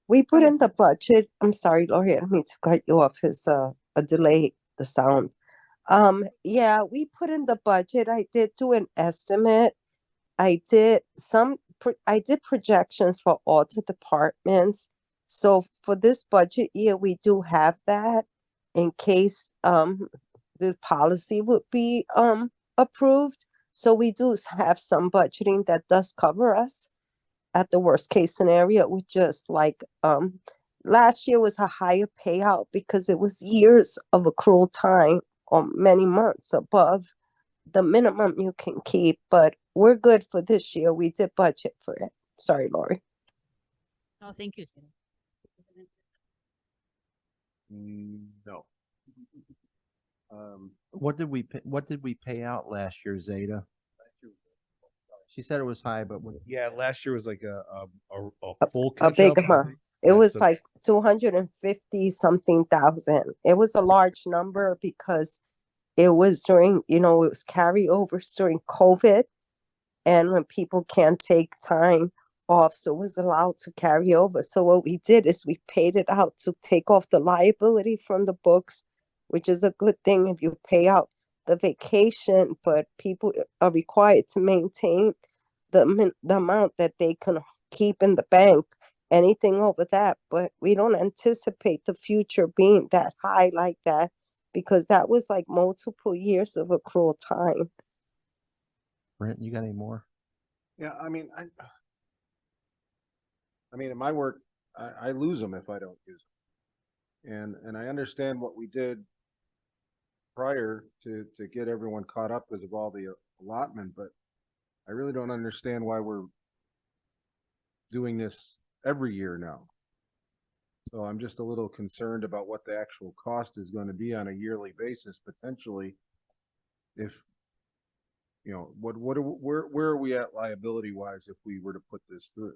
We put in the budget. I'm sorry, Lori, I didn't mean to cut you off. It's a delay, the sound. Yeah, we put in the budget. I did do an estimate. I did projections for all the departments. So for this budget year, we do have that in case this policy would be approved. So we do have some budgeting that does cover us. at the worst case scenario, we just like, last year was a higher payout because it was years of accrual time or many months above the minimum you can keep, but we're good for this year. We did budget for it. Sorry, Lori. Oh, thank you, Sarah. No. What did we pay out last year, Zeta? She said it was high, but Yeah, last year was like a full A catch big up. amount. It Yeah, was so- like 250 something thousand. It was a large number because it was during, it was carryovers during COVID. And when people can't take time off, so it was allowed to carry over. So what we did is we paid it out to take off the liability from the books, which is a good thing if you pay out the vacation, but people are required to maintain the amount that they can keep in the bank, anything over that. But we don't anticipate the future being that high like that because that was like multiple years of accrual time. Brent, you got any more? Yeah, I mean, in my work, I lose them if I don't use them. And I understand what we did prior to get everyone caught up because of all the allotment, but I really don't understand why we're doing this every year now. So I'm just a little concerned about what the actual cost is going to be on a yearly basis, potentially. If, where are we at liability wise if we were to put this through?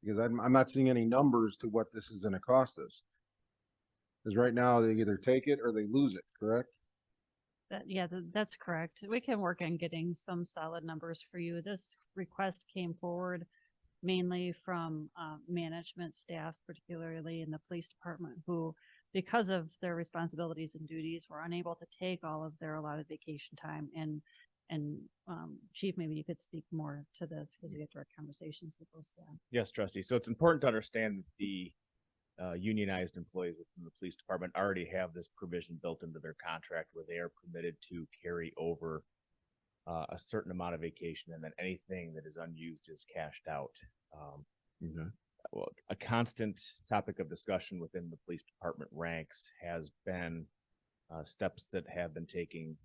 Because I'm not seeing any numbers to what this is going to cost us. Because right now they either take it or they lose it, correct? That's correct. We can work on getting some solid numbers for you. This request came forward mainly from management staff, particularly in the police department, who, because of their responsibilities and duties, were unable to take all of their allotted vacation time. And Chief, maybe you could speak more to this because you get direct conversations with those staff. Yes, trustee. So it's important to understand that the unionized employees within the police department already have this provision built into their contract where they are permitted to carry over a certain amount of vacation, and then anything that is unused is cashed out. Well, a constant topic of discussion within the police department ranks has been steps that have been taking,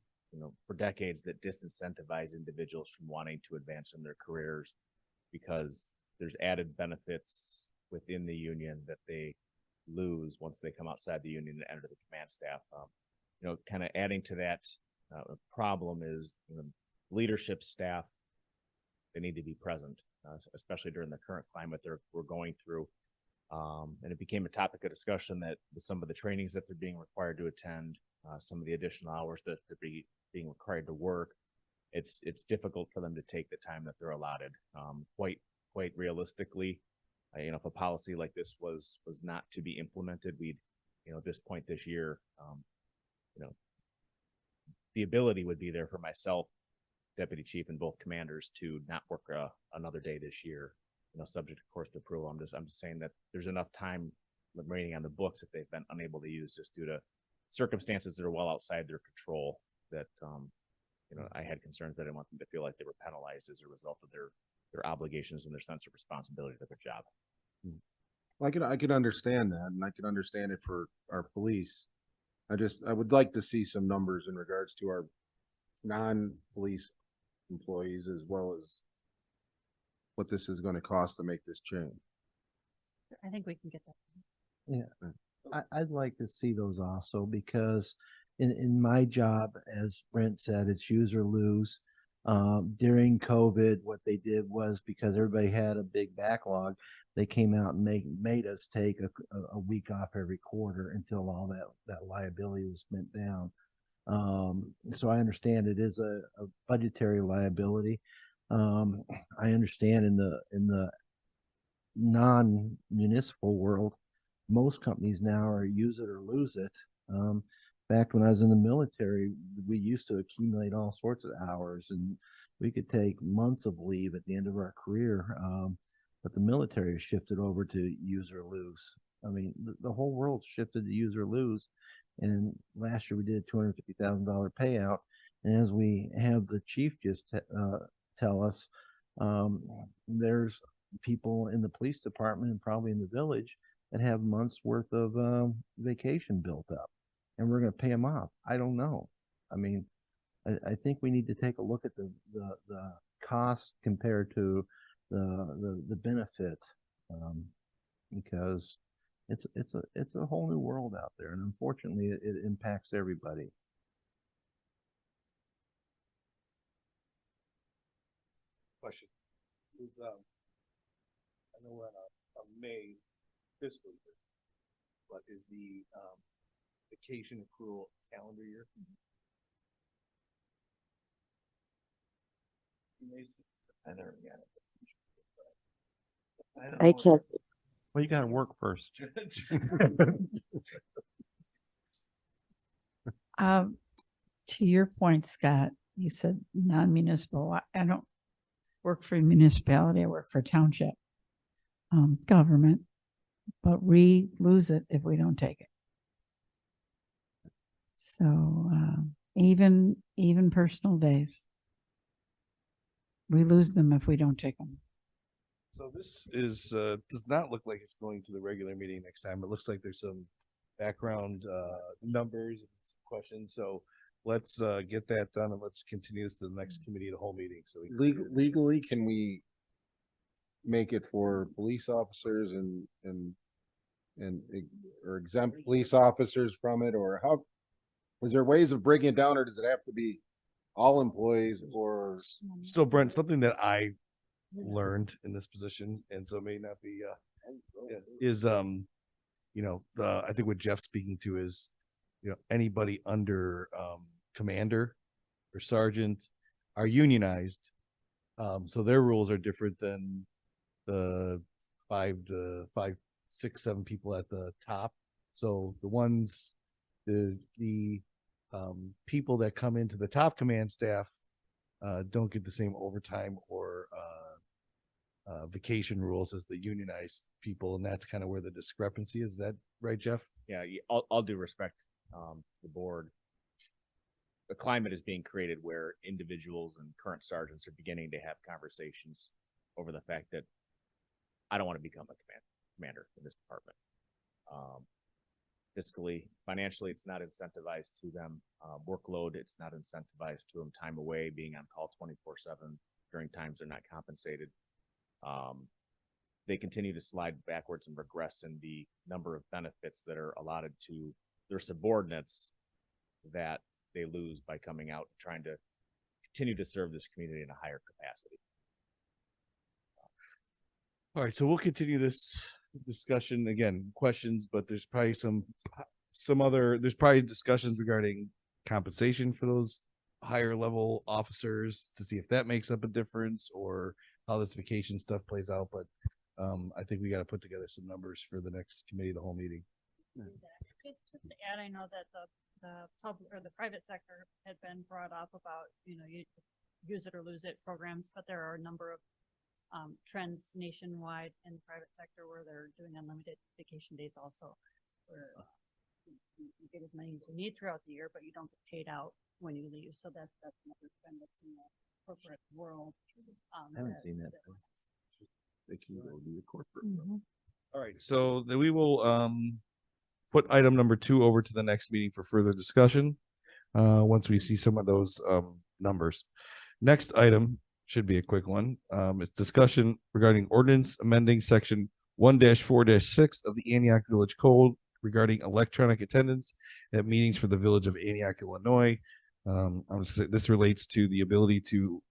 for decades that disincentivize individuals from wanting to advance in their careers because there's added benefits within the union that they lose once they come outside the union and enter the command staff. Kind of adding to that problem is leadership staff. They need to be present, especially during the current climate we're going through. And it became a topic of discussion that with some of the trainings that they're being required to attend, some of the additional hours that they're being required to work, it's difficult for them to take the time that they're allotted. Quite realistically, if a policy like this was not to be implemented, we'd, at this point this year, the ability would be there for myself, deputy chief, and both commanders to not work another day this year, subject of course to approval. I'm just saying that there's enough time remaining on the books that they've been unable to use just due to circumstances that are well outside their control that, I had concerns that I didn't want them to feel like they were penalized as a result of their obligations and their sense of responsibility to their job. I could understand that, and I could understand it for our police. I would like to see some numbers in regards to our non-police employees as well as what this is going to cost to make this change. I think we can get that. Yeah, I'd like to see those also because in my job, as Brent said, it's use or lose. During COVID, what they did was because everybody had a big backlog, they came out and made us take a week off every quarter until all that liability was spent down. So I understand it is a budgetary liability. I understand in the non-municipal world, most companies now are use it or lose it. Back when I was in the military, we used to accumulate all sorts of hours and we could take months of leave at the end of our career. But the military has shifted over to use or lose. I mean, the whole world shifted to use or lose. And last year we did a $250,000 payout. And as we have the chief just tell us, there's people in the police department and probably in the village that have months worth of vacation built up, and we're going to pay them off. I don't know. I mean, I think we need to take a look at the cost compared to the benefit, because it's a whole new world out there, and unfortunately, it impacts everybody. Question. I know we're on a May fiscal year, but is the vacation accrual calendar year? I never got it. I can't. Well, you got to work first. To your point, Scott, you said non-municipal. I don't work for a municipality. I work for a township government, but we lose it if we don't take it. So even personal days, we lose them if we don't take them. So this is does not look like it's going to the regular meeting next time. It looks like there's some background numbers and some questions. So let's get that done, and let's continue this to the next committee of the whole meeting. So Legally, can we make it for police officers and or exempt police officers from it, or how? Was there ways of breaking it down, or does it have to be all employees? Or so Brent, something that I learned in this position, and so it may not be is you know, I think what Jeff's speaking to is, you know, anybody under commander or sergeant are unionized, so their rules are different than the 5 to 5, 6, 7 people at the top. So the ones, the people that come into the top command staff don't get the same overtime or vacation rules as the unionized people, and that's kind of where the discrepancy is. Is that right, Jeff? Yeah, all due respect, the board, the climate is being created where individuals and current sergeants are beginning to have conversations over the fact that I don't want to become a commander in this department. Fiscally, financially, it's not incentivized to them. Workload, it's not incentivized to them. Time away, being on call 24/7 during times they're not compensated. They continue to slide backwards and regress in the number of benefits that are allotted to their subordinates that they lose by coming out and trying to continue to serve this community in a higher capacity. All right, so we'll continue this discussion again, questions, but there's probably some other, there's probably discussions regarding compensation for those higher level officers to see if that makes up a difference or how this vacation stuff plays out. But I think we got to put together some numbers for the next committee of the whole meeting. Just to add, I know that the public or the private sector had been brought up about, you know, you use it or lose it programs, but there are a number of trends nationwide in the private sector where they're doing unlimited vacation days also, where you get as many as you need throughout the year, but you don't get paid out when you leave. So that's another trend that's in the corporate world. I haven't seen that. They can go to the corporate. All right, so then we will put item number 2 over to the next meeting for further discussion once we see some of those numbers. Next item should be a quick one. It's discussion regarding ordinance amending section 1-4-6 of the Antioch Village Code regarding electronic attendance at meetings for the Village of Antioch, Illinois. I'm just gonna say this relates to the ability to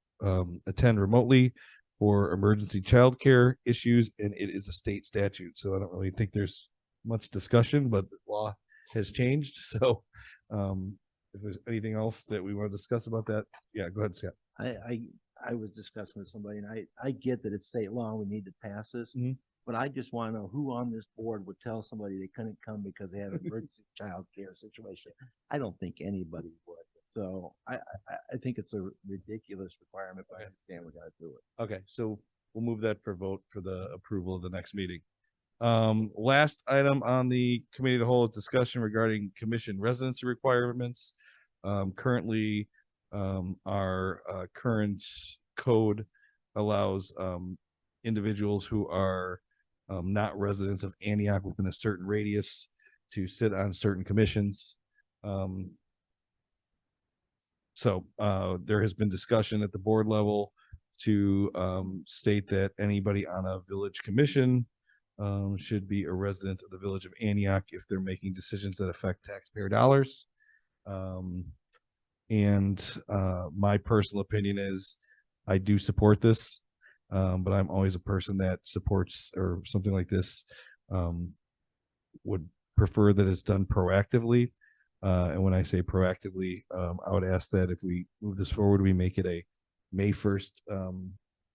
attend remotely for emergency childcare issues, and it is a state statute. So I don't really think there's much discussion, but the law has changed. So if there's anything else that we want to discuss about that, yeah, go ahead, Scott. I was discussing with somebody, and I get that it's state law, we need to pass this, but I just want to know who on this board would tell somebody they couldn't come because they had an emergency child care situation. I don't think anybody would. So I think it's a ridiculous requirement, but I understand we got to do it. Okay, so we'll move that for vote for the approval of the next meeting. Last item on the committee of the whole is discussion regarding commission residency requirements. Currently, our current code allows individuals who are not residents of Antioch within a certain radius to sit on certain commissions. So there has been discussion at the board level to state that anybody on a village commission should be a resident of the village of Antioch if they're making decisions that affect taxpayer dollars. My personal opinion is I do support this, but I'm always a person that supports or something like this would prefer that it's done proactively. And when I say proactively, I would ask that if we move this forward, we make it a May 1st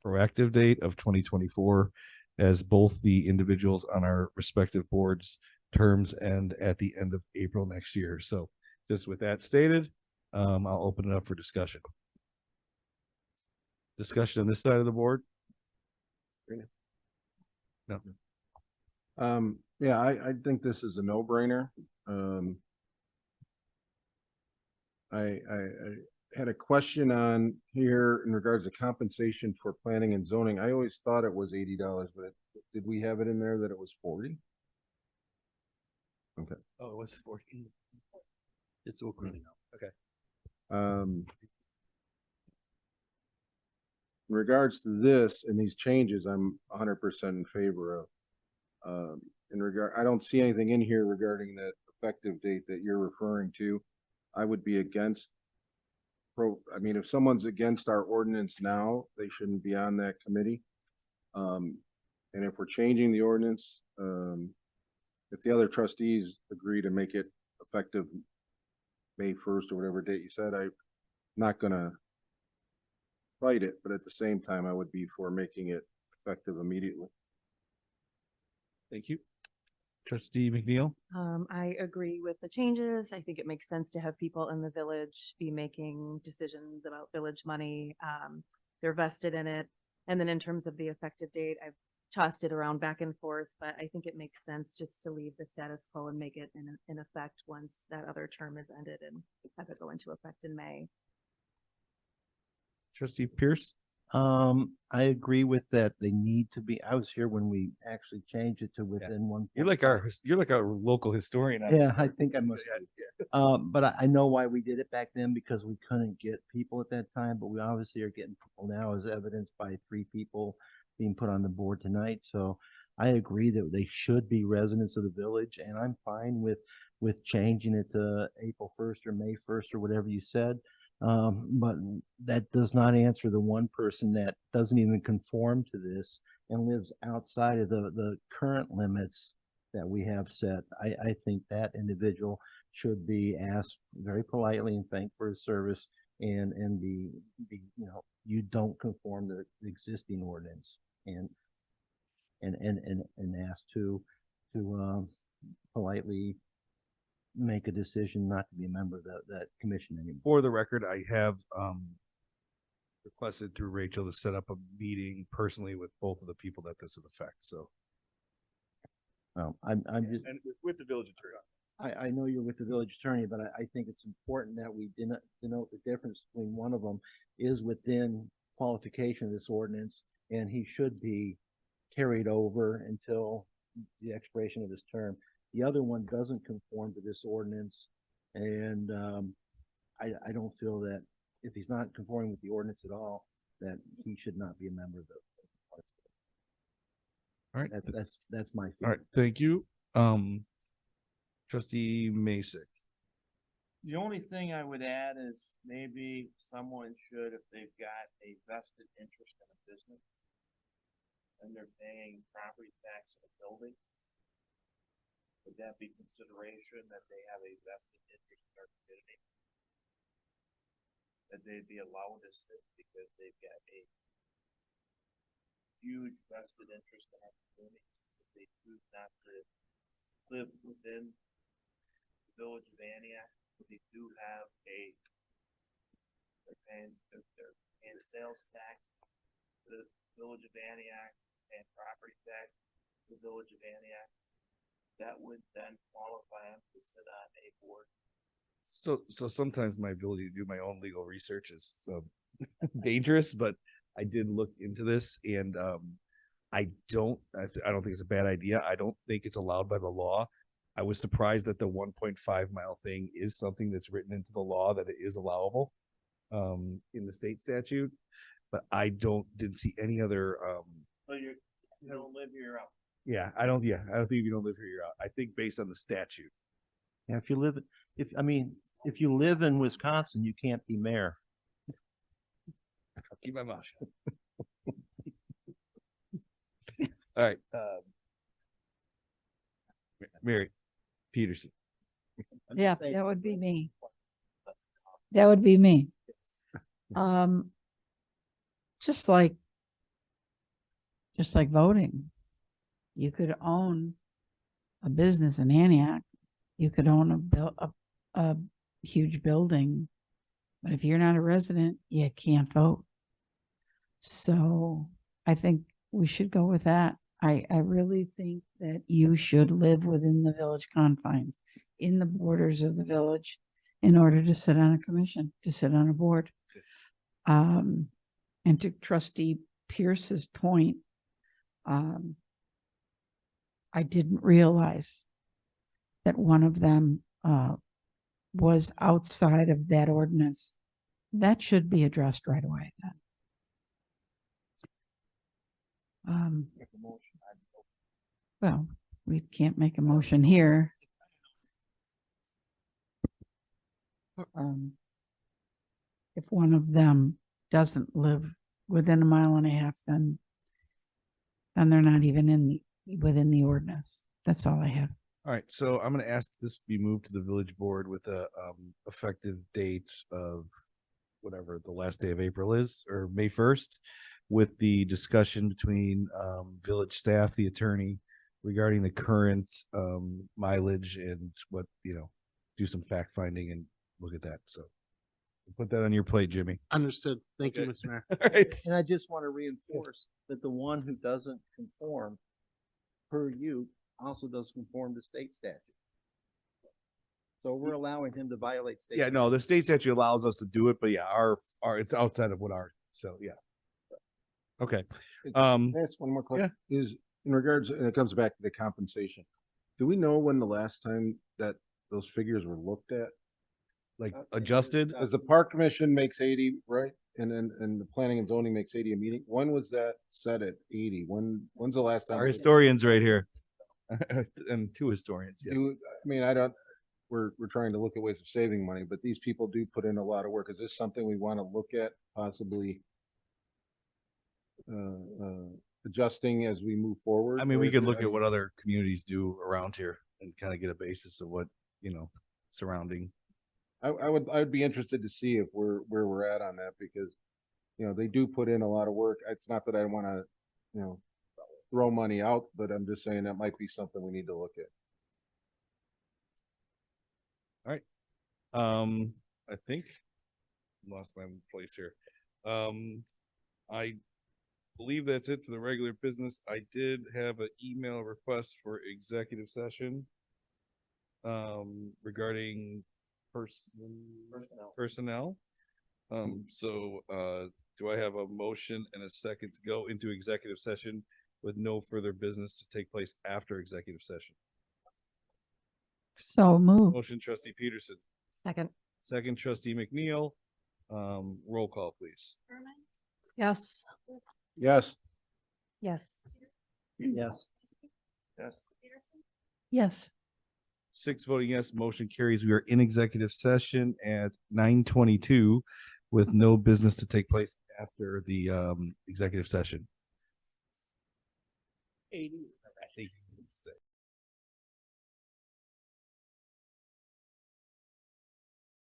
proactive date of 2024, as both the individuals on our respective boards terms end at the end of April next year. So just with that stated, I'll open it up for discussion. Discussion on this side of the board? No. Yeah, I think this is a no-brainer. I had a question on here in regards to compensation for planning and zoning. I always thought it was $80, but did we have it in there that it was 40? Okay. Oh, it was 40. It's all clean now. Okay. In regards to this and these changes, I'm 100% in favor of. I don't see anything in here regarding that effective date that you're referring to. I would be against. I mean, if someone's against our ordinance now, they shouldn't be on that committee. And if we're changing the ordinance, if the other trustees agree to make it effective May 1st or whatever date you said, I'm not gonna fight it, but at the same time, I would be for making it effective immediately. Thank you. Trustee McNeil? I agree with the changes. I think it makes sense to have people in the village be making decisions about village money. They're vested in it. And then in terms of the effective date, I've tossed it around back and forth, but I think it makes sense just to leave the status quo and make it in effect once that other term is ended and have it go into effect in May. Trustee Pierce? I agree with that. They need to be, I was here when we actually changed it to within one. You're like our local historian. Yeah, I think I must. But I know why we did it back then, because we couldn't get people at that time, but we obviously are getting people now, as evidenced by 3 people being put on the board tonight. So I agree that they should be residents of the village, and I'm fine with changing it to April 1st or May 1st or whatever you said. But that does not answer the one person that doesn't even conform to this and lives outside of the current limits that we have set. I think that individual should be asked very politely and thanked for his service, and be you don't conform to the existing ordinance, and asked to politely make a decision not to be a member of that commission anymore. For the record, I have requested through Rachel to set up a meeting personally with both of the people that this would affect. So, I'm just, and with the village attorney. I know you're with the village attorney, but I think it's important that we denote the difference between one of them is within qualification of this ordinance, and he should be carried over until the expiration of his term. The other one doesn't conform to this ordinance, and I don't feel that if he's not conforming with the ordinance at all, that he should not be a member of the. All right, that's my feeling. All right, thank you. Trustee Masek. The only thing I would add is maybe someone should, if they've got a vested interest in a business and they're paying property tax in a building, would that be consideration that they have a vested interest in our community? That they'd be allowed to sit because they've got a huge vested interest in our community. If they choose not to live within the village of Antioch, they do have they're paying sales tax to the village of Antioch and property tax to the village of Antioch. That would then qualify them to sit on a board. So sometimes my ability to do my own legal research is dangerous, but I did look into this, and I don't think it's a bad idea. I don't think it's allowed by the law. I was surprised that the 1.5 mile thing is something that's written into the law that it is allowable in the state statute, but I didn't see any other So you don't live here out. I don't think if you don't live here, you're out. I think based on the statute. Yeah, if you live in Wisconsin, you can't be mayor. I'll keep my mouth shut. All right. Mary Peterson. Yeah, that would be me. That would be me. Just like voting, you could own a business in Antioch. You could own a huge building, but if you're not a resident, you can't vote. So I think we should go with that. I really think that you should live within the village confines, in the borders of the village, in order to sit on a commission, to sit on a board. And to Trustee Pierce's point, I didn't realize that one of them was outside of that ordinance. That should be addressed right away then. Well, we can't make a motion here. If one of them doesn't live within a mile and a half, then they're not even within the ordinance. That's all I have. All right, so I'm going to ask this be moved to the village board with a effective date of whatever the last day of April is, or May 1st, with the discussion between village staff, the attorney, regarding the current mileage and what, do some fact finding and look at that. So put that on your plate, Jimmy. Understood. Thank you, Okay. Mr. Mayor. All right. And I just want to reinforce that the one who doesn't conform per you also doesn't conform to state statute. So we're allowing him to violate state. Yeah, no, the state statute allows us to do it, but yeah, our it's outside of what so yeah. Okay. Can I ask one more question? Is in regards, and it comes back to the compensation. Do we know when the last time that those figures were looked at? Like adjusted? As the park commission makes 80, right? And the planning and zoning makes 80 a meeting. When was that set at 80? When's the last time? Our historians right here. And two historians. Yeah. I mean, we're trying to look at ways of saving money, but these people do put in a lot of work. Is this something we want to look at possibly adjusting as we move forward? I mean, we could look at what other communities do around here and kind of get a basis of what, surrounding. I would be interested to see if where we're at on that, because they do put in a lot of work. It's not that I want to throw money out, but I'm just saying that might be something we need to look at. All right. I think I lost my place here. I believe that's it for the regular business. I did have an email request for executive session regarding personnel. So do I have a motion and a second to go into executive session with no further business to take place after executive session? So move. Motion, Trustee Peterson. Second. Second, Trustee McNeil. Roll call, please. Yes. Yes. Yes. Yes. Yes. Yes. 6 voting yes, motion carries. We are in executive session at 9:22 with no business to take place after the executive session. 80.